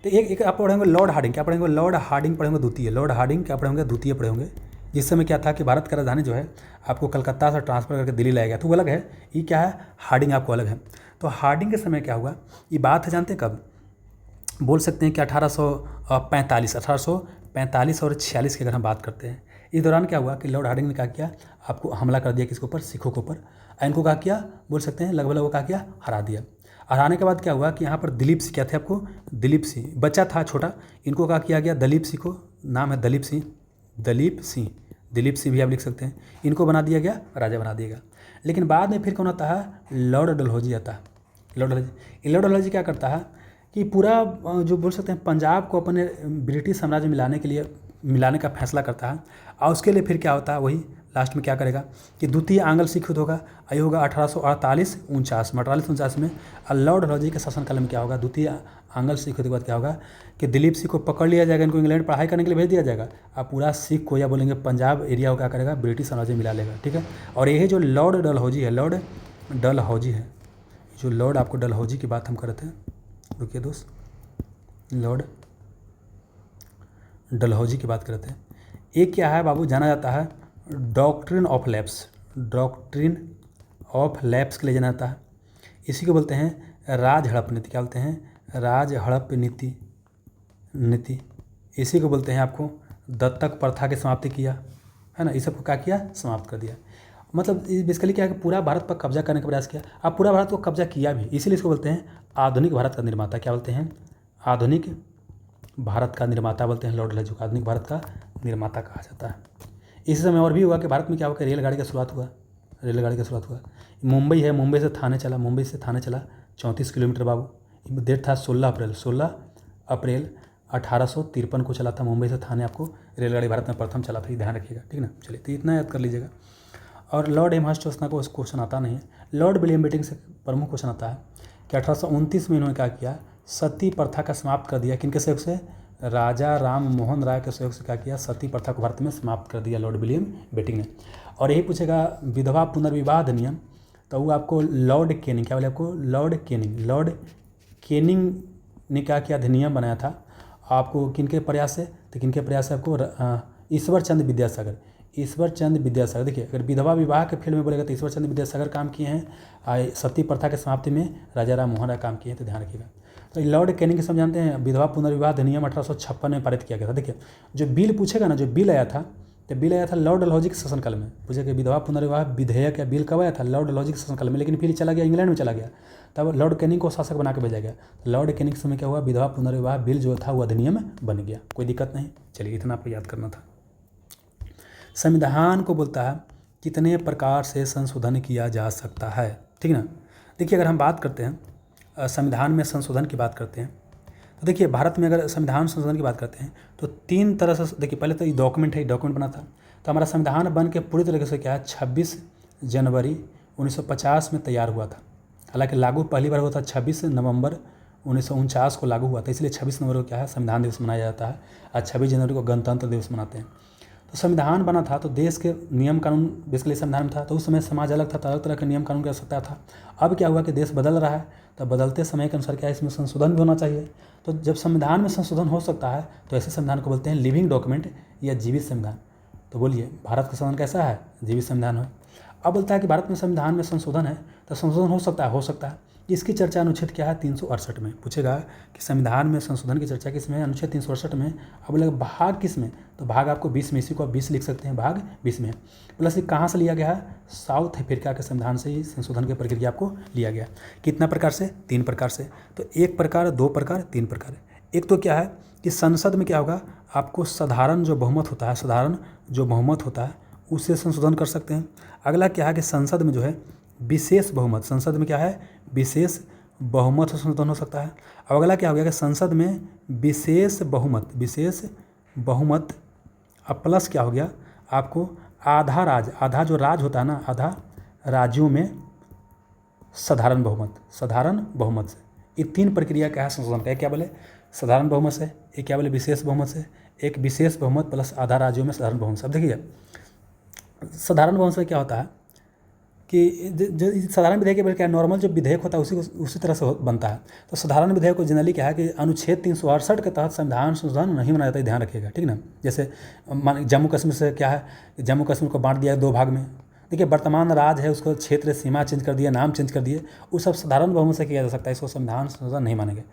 तो एक आप पढ़ेंगे लॉर्ड हार्डिंग, क्या पढ़ेंगे, लॉर्ड हार्डिंग पढ़ेंगे द्वितीय, लॉर्ड हार्डिंग क्या पढ़ेंगे, द्वितीय पढ़ेंगे। जिस समय क्या था कि भारत का राजधानी जो है आपको कलकत्ता से ट्रांसफ़र करके दिल्ली लाया गया, तो वो अलग है, ये क्या है, हार्डिंग आपको अलग है। तो हार्डिंग के समय क्या हुआ, ये बात है जानते हैं कब, बोल सकते हैं कि 1845 और 46 की अगर हम बात करते हैं। इस दौरान क्या हुआ कि लॉर्ड हार्डिंग ने क्या किया, आपको हमला कर दिया किसके ऊपर, सिखों के ऊपर। इनको क्या किया, बोल सकते हैं लगभग क्या किया, हरा दिया। हराने के बाद क्या हुआ कि यहाँ पर दिलीप सिंह क्या थे, आपको दिलीप सिंह बच्चा था छोटा, इनको क्या किया गया, दलीप सिंह को, नाम है दलीप सिंह भी आप लिख सकते हैं, इनको बना दिया गया, राजा बना दिया गया। लेकिन बाद में फिर कौन आता है, लॉर्ड डलहौजी आता है। लॉर्ड डलहौजी क्या करता है कि पूरा जो बोल सकते हैं पंजाब को अपने ब्रिटिश साम्राज्य में मिलाने का फैसला करता है। और उसके लिए फिर क्या होता है, वही लास्ट में क्या करेगा कि द्वितीय आंग्ल सिख युद्ध होगा, ये होगा 1848-49 में। और लॉर्ड डलहौजी के शासनकाल में क्या होगा, द्वितीय आंग्ल सिख युद्ध के बाद क्या होगा कि दिलीप सिंह को पकड़ लिया जाएगा, इनको इंग्लैंड पढ़ाई करने के लिए भेज दिया जाएगा। अब पूरा सिख को या बोलेंगे पंजाब एरिया को क्या करेगा, ब्रिटिश साम्राज्य मिला लेगा। ठीक है, और यही जो लॉर्ड डलहौजी है, जो लॉर्ड आपको डलहौजी की बात हम करते हैं, रुकिए दोस्त, लॉर्ड डलहौजी की बात करते हैं। एक क्या है बाबू, जाना जाता है डॉक्ट्रिन ऑफ लैप्स के लिए जाना जाता है। इसी को बोलते हैं राज हड़प नीति। क्या बोलते हैं, राज हड़प नीति। इसी को बोलते हैं आपको दत्तक प्रथा की समाप्ति किया, है ना, इस सबको क्या किया, समाप्त कर दिया। मतलब बेसिकली क्या है कि पूरा भारत पर कब्जा करने का प्रयास किया। अब पूरा भारत को कब्जा किया भी, इसीलिए इसको बोलते हैं आधुनिक भारत का निर्माता। क्या बोलते हैं, आधुनिक भारत का निर्माता बोलते हैं लॉर्ड डलहौजी को, आधुनिक भारत का निर्माता कहा जाता है। इसी समय और भी हुआ कि भारत में क्या हुआ कि रेलगाड़ी का शुरुआत हुआ। मुंबई है, मुंबई से थाने चला 34 किलोमीटर बाबू। डेट था 16 अप्रैल 1853 को चला था मुंबई से थाने। आपको रेलगाड़ी भारत में प्रथम चला था, ये ध्यान रखिएगा, ठीक ना। चलिए, तो इतना याद कर लीजिएगा। और लॉर्ड एमहर्स्ट जोसना को क्वेश्चन आता नहीं है। लॉर्ड विलियम बेटिंग से प्रमुख क्वेश्चन आता है कि 1829 में इन्होंने क्या किया, सती प्रथा का समाप्त कर दिया। किनके सहयोग से, राजा राम मोहन राय के सहयोग से क्या किया, सती प्रथा को भारत में समाप्त कर दिया लॉर्ड विलियम बेटिंग ने। और यही पूछेगा विधवा पुनर्विवाह अधिनियम, तो वो आपको लॉर्ड कैनिंग, क्या बोले आपको, लॉर्ड कैनिंग ने क्या किया, अधिनियम बनाया था। आपको किनके प्रयास से, तो किनके प्रयास से, आपको ईश्वर चंद्र विद्यासागर। देखिए, अगर विधवा विवाह के फील्ड में बोलेगा तो ईश्वर चंद्र विद्यासागर काम किए हैं। सती प्रथा के समाप्ति में राजा राम मोहन राय काम किए हैं, तो ध्यान रखिएगा। तो लॉर्ड कैनिंग सब जानते हैं, विधवा पुनर्विवाह अधिनियम 1856 में पारित किया गया था। देखिए, जो बिल पूछेगा ना, जो बिल आया था, तो बिल आया था लॉर्ड डलहौजी के शासनकाल में। पूछेगा विधवा पुनर्विवाह विधेयक या बिल कब आया था, लॉर्ड डलहौजी के शासनकाल में, लेकिन फिर चला गया इंग्लैंड में चला गया, तब लॉर्ड कैनिंग को शासक बना के भेजा गया। लॉर्ड कैनिंग के समय क्या हुआ, विधवा पुनर्विवाह बिल जो था वो अधिनियम बन गया, कोई दिक्कत नहीं। चलिए, इतना आपको याद करना था। संविधान को बोलता है कितने प्रकार से संशोधन किया जा सकता है, ठीक ना। देखिए, अगर हम बात करते हैं संविधान में संशोधन की बात करते हैं, तो देखिए भारत में अगर संविधान संशोधन की बात करते हैं तो 3 तरह से। देखिए, पहले तो ये डॉक्यूमेंट बना था, तो हमारा संविधान बन के पूरी तरीके से क्या है 26 जनवरी 1950 में तैयार हुआ था। हालांकि लागू पहली बार हुआ था 26 नवंबर 1949 को लागू हुआ था, इसलिए 26 नवंबर को क्या है संविधान दिवस मनाया जाता है, और 26 जनवरी को गणतंत्र दिवस मनाते हैं। तो संविधान बना था तो देश के नियम कानून बेसिकली संविधान में था, तो उस समय समाज अलग था, तो अलग तरह के नियम कानून की आवश्यकता था। अब क्या हुआ कि देश बदल रहा है, तो बदलते समय के अनुसार क्या है, इसमें संशोधन भी होना चाहिए। तो जब संविधान में संशोधन हो सकता है तो ऐसे संविधान को बोलते हैं लिविंग डॉक्यूमेंट या जीवित संविधान। तो बोलिए, भारत का संविधान कैसा है, जीवित संविधान है। अब बोलता है कि भारत में संविधान में संशोधन है, तो संशोधन हो सकता है। इसकी चर्चा अनुच्छेद क्या है 368 में। पूछेगा कि संविधान में संशोधन की चर्चा किस में, अनुच्छेद 368 में। अब बोलेगा भाग किस में, तो भाग आपको 20 में, इसी को आप 20 लिख सकते हैं, भाग 20 में है। प्लस ये कहाँ से लिया गया है, साउथ अफ्रीका के संविधान से ही संशोधन की प्रक्रिया आपको लिया गया। कितना प्रकार से, 3 प्रकार से। तो 1 प्रकार, 2 प्रकार, 3 प्रकार। एक तो क्या है कि संसद में क्या होगा, आपको साधारण जो बहुमत होता है उससे संशोधन कर सकते हैं। अगला क्या है कि संसद में जो है विशेष बहुमत, संसद में क्या है विशेष बहुमत से संशोधन हो सकता है। अब अगला क्या हो गया कि संसद में विशेष बहुमत अब प्लस क्या हो गया, आपको आधा जो राज होता है ना, आधा राज्यों में साधारण बहुमत से। ये 3 प्रक्रिया क्या है संशोधन का, एक क्या बोले साधारण बहुमत से, एक क्या बोले विशेष बहुमत से, एक विशेष बहुमत प्लस आधा राज्यों में साधारण बहुमत से। अब देखिए, साधारण बहुमत से क्या होता है कि जो साधारण विधेयक के क्या नॉर्मल जो विधेयक होता है उसी तरह से बनता है। तो साधारण विधेयक को जनरली क्या है कि अनुच्छेद 368 के तहत संविधान संशोधन नहीं बनाया जाता है, ध्यान रखिएगा, ठीक ना। जैसे जम्मू कश्मीर से क्या है, जम्मू कश्मीर को बांट दिया 2 भाग में। देखिए, वर्तमान राज है उसको क्षेत्र सीमा चेंज कर दिया, नाम चेंज कर दिए, वो सब साधारण बहुमत से किया जा सकता है, इसको संविधान संशोधन नहीं मानेंगे।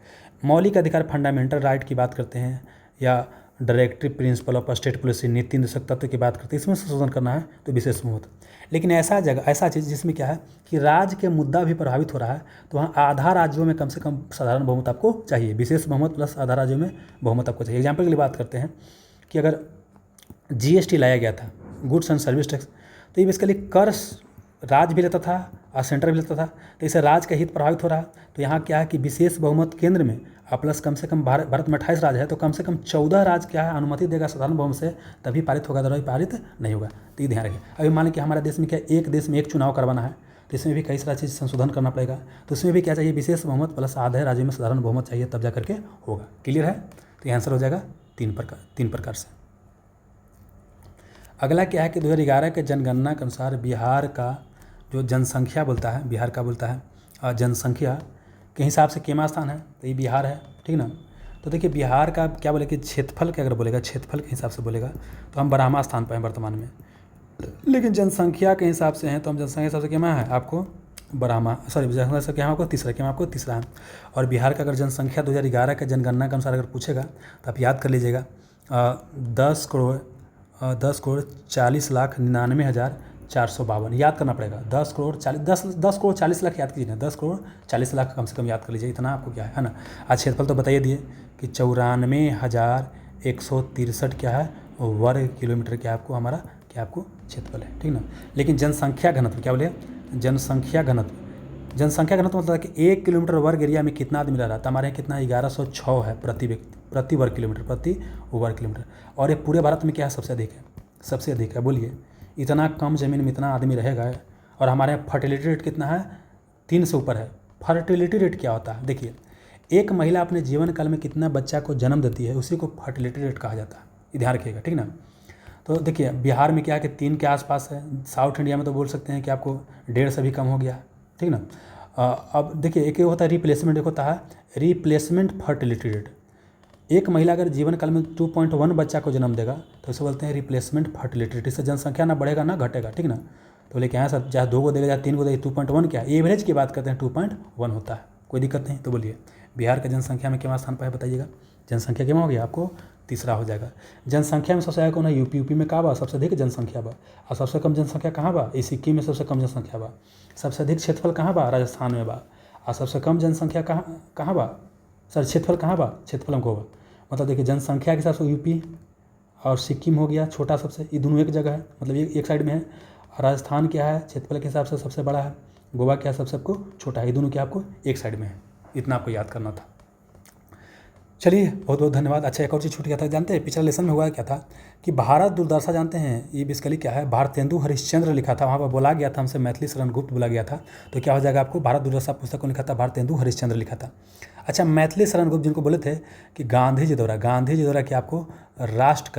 मौलिक अधिकार फंडामेंटल राइट की बात करते हैं, या directive principle of state policy नीति निर्देशक तत्व की बात करते हैं, इसमें संशोधन करना है तो विशेष बहुमत। लेकिन ऐसा चीज़ जिसमें क्या है कि राज्य के मुद्दा भी प्रभावित हो रहा है, तो वहाँ आधा राज्यों में कम से कम साधारण बहुमत आपको चाहिए, विशेष बहुमत प्लस आधा राज्यों में बहुमत आपको चाहिए। एग्जाम्पल के लिए बात करते हैं कि अगर GST लाया गया था, गुड्स एंड सर्विस टैक्स, तो ये बेसिकली कर राज्य भी लेता था और सेंटर भी लेता था, तो इससे राज्य का हित प्रभावित हो रहा है। तो यहाँ क्या है कि विशेष बहुमत केंद्र में प्लस कम से कम भारत में 28 राज्य है, तो कम से कम 14 राज्य क्या है अनुमति देगा साधारण बहुमत से, तभी पारित होगा, तभी पारित नहीं होगा। तो ये ध्यान रखें। अभी मान लें कि हमारे देश में क्या एक देश में एक चुनाव करवाना है, तो इसमें भी कई सारा चीज़ संशोधन करना पड़ेगा। तो इसमें भी क्या चाहिए, विशेष बहुमत प्लस आधे राज्यों में साधारण बहुमत चाहिए, तब जा करके होगा। क्लियर है? तो ये आंसर हो जाएगा तीन प्रकार से। अगला क्या है कि 2011 के जनगणना के अनुसार बिहार का जो जनसंख्या बोलता है, बिहार का बोलता है जनसंख्या के हिसाब से केमा स्थान है, तो ये बिहार है, ठीक ना। तो देखिए बिहार का क्या बोले कि क्षेत्रफल के अगर बोलेगा, क्षेत्रफल के हिसाब से बोलेगा तो हम 12वां स्थान पर हैं वर्तमान में, लेकिन जनसंख्या के हिसाब से हैं तो हम जनसंख्या के हिसाब से केमा है आपको 12वां, सॉरी जनसंख्या से क्या आपको तीसरा है। और बिहार का अगर जनसंख्या 2011 के जनगणना के अनुसार अगर पूछेगा तो आप याद कर लीजिएगा 10,40,99,452 याद करना पड़ेगा। 10,40,00,000 याद कीजिए ना, 10,40,00,000 कम से कम याद कर लीजिए, इतना आपको क्या है ना। आज क्षेत्रफल तो बताइए दिए कि 94,163 क्या है वर्ग किलोमीटर क्या आपको हमारा क्या आपको क्षेत्रफल है, ठीक ना। लेकिन जनसंख्या घनत्व क्या बोले, जनसंख्या घनत्व मतलब है कि 1 किलोमीटर वर्ग एरिया में कितना आदमी रह रहा है, तो हमारे यहाँ कितना 1106 है प्रति व्यक्ति, प्रति वर्ग किलोमीटर। और ये पूरे भारत में क्या है सबसे अधिक है बोलिए। इतना कम ज़मीन में इतना आदमी रहेगा। और हमारे यहाँ फर्टिलिटी रेट कितना है, 3 से ऊपर है। फर्टिलिटी रेट क्या होता है, देखिए एक महिला अपने जीवन काल में कितना बच्चा को जन्म देती है, उसी को फर्टिलिटी रेट कहा जाता है, ये ध्यान रखिएगा, ठीक ना। तो देखिए बिहार में क्या है कि 3 के आसपास है, साउथ इंडिया में तो बोल सकते हैं कि आपको 1.5 से भी कम हो गया, ठीक ना। अब देखिए एक होता है रिप्लेसमेंट, एक होता है रिप्लेसमेंट फर्टिलिटी रेट। एक महिला अगर जीवन काल में 2.1 बच्चा को जन्म देगा तो इसे बोलते हैं रिप्लेसमेंट फर्टिलिटी रेट। इससे जनसंख्या ना बढ़ेगा ना घटेगा, ठीक ना। तो बोले क्या है सर, चाहे 2 को देगा चाहे 3 को देगा, 2.1 क्या है, एवरेज की बात करते हैं 2.1 होता है, कोई दिक्कत नहीं। तो बोलिए बिहार के जनसंख्या में क्या स्थान पर है बताइएगा, जनसंख्या क्या हो गया आपको तीसरा हो जाएगा। जनसंख्या में सबसे ज़्यादा कौन है, यूपी में कहाँ बा सबसे अधिक जनसंख्या बा, और सबसे कम जनसंख्या कहाँ बा, ये सिक्किम में सबसे कम जनसंख्या बा। सबसे अधिक क्षेत्रफल कहाँ बा, राजस्थान में बा, और सबसे कम जनसंख्या कहाँ बा सर, क्षेत्रफल कहाँ बा, क्षेत्रफल हमको बा। मतलब देखिए जनसंख्या के हिसाब से यूपी और सिक्किम हो गया छोटा सबसे, ये दोनों एक जगह है, मतलब एक साइड में है। और राजस्थान क्या है क्षेत्रफल के हिसाब से सबसे बड़ा है, गोवा क्या है सबसे आपको छोटा है, ये दोनों क्या आपको एक साइड में है। इतना आपको याद करना था। चलिए बहुत बहुत धन्यवाद। अच्छा एक और चीज़ छूट गया था, जानते हैं पिछले लेसन में हुआ क्या था कि भारत दुर्दशा जानते हैं, ये बेसिकली क्या है, भारतेंदु हरिश्चंद्र लिखा था, वहाँ पर बोला गया था हमसे मैथिली शरण गुप्त बोला गया था। तो क्या हो जाएगा आपको, भारत दुर्दशा पुस्तक को लिखा था भारतेंदु हरिश्चंद्र लिखा था। अच्छा मैथिली शरण गुप्त जिनको बोले थे कि गांधी जी द्वारा कि आपको राष्ट्र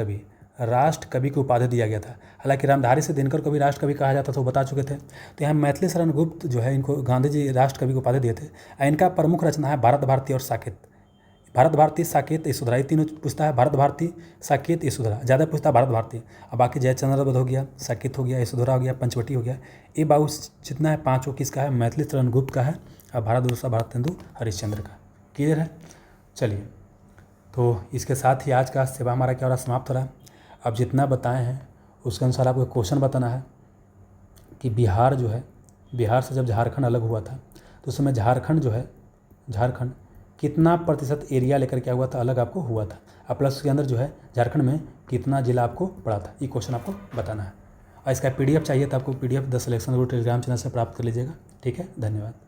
कवि की उपाधि दिया गया था। हालांकि रामधारी से दिनकर को भी राष्ट्र कवि कहा जाता था, वो बता चुके थे। तो यहाँ मैथिली शरण गुप्त जो है इनको गांधी जी राष्ट्र कवि की उपाधि दिए थे। इनका प्रमुख रचना है भारत भारती और साकेत। भारत भारती साकेत यशोधरा, ये तीनों पूछता है, भारत भारती साकेत यशोधरा, ज़्यादा पूछता है भारत भारती। अब बाकी जयचंद्र बोध हो गया, साकेत हो गया, यशोधरा हो गया, पंचवटी हो गया। ये बाबू जितना है 5 किसका है, मैथिली शरण गुप्त का है, और भारत दुर्दशा भारतेंदु हरिश्चंद्र का। क्लियर है? चलिए तो इसके साथ ही आज का सेवा हमारा क्या हो रहा है, समाप्त हो रहा है। अब जितना बताए हैं उसके अनुसार आपको क्वेश्चन बताना है कि बिहार जो है, बिहार से जब झारखंड अलग हुआ था तो उस समय झारखंड कितना प्रतिशत एरिया लेकर क्या हुआ था, अलग आपको हुआ था। और प्लस उसके अंदर जो है झारखंड में कितना जिला आपको पड़ा था, ये क्वेश्चन आपको बताना है। और इसका PDF चाहिए तो आपको PDF the selection rule Telegram channel से प्राप्त कर लीजिएगा। ठीक है, धन्यवाद।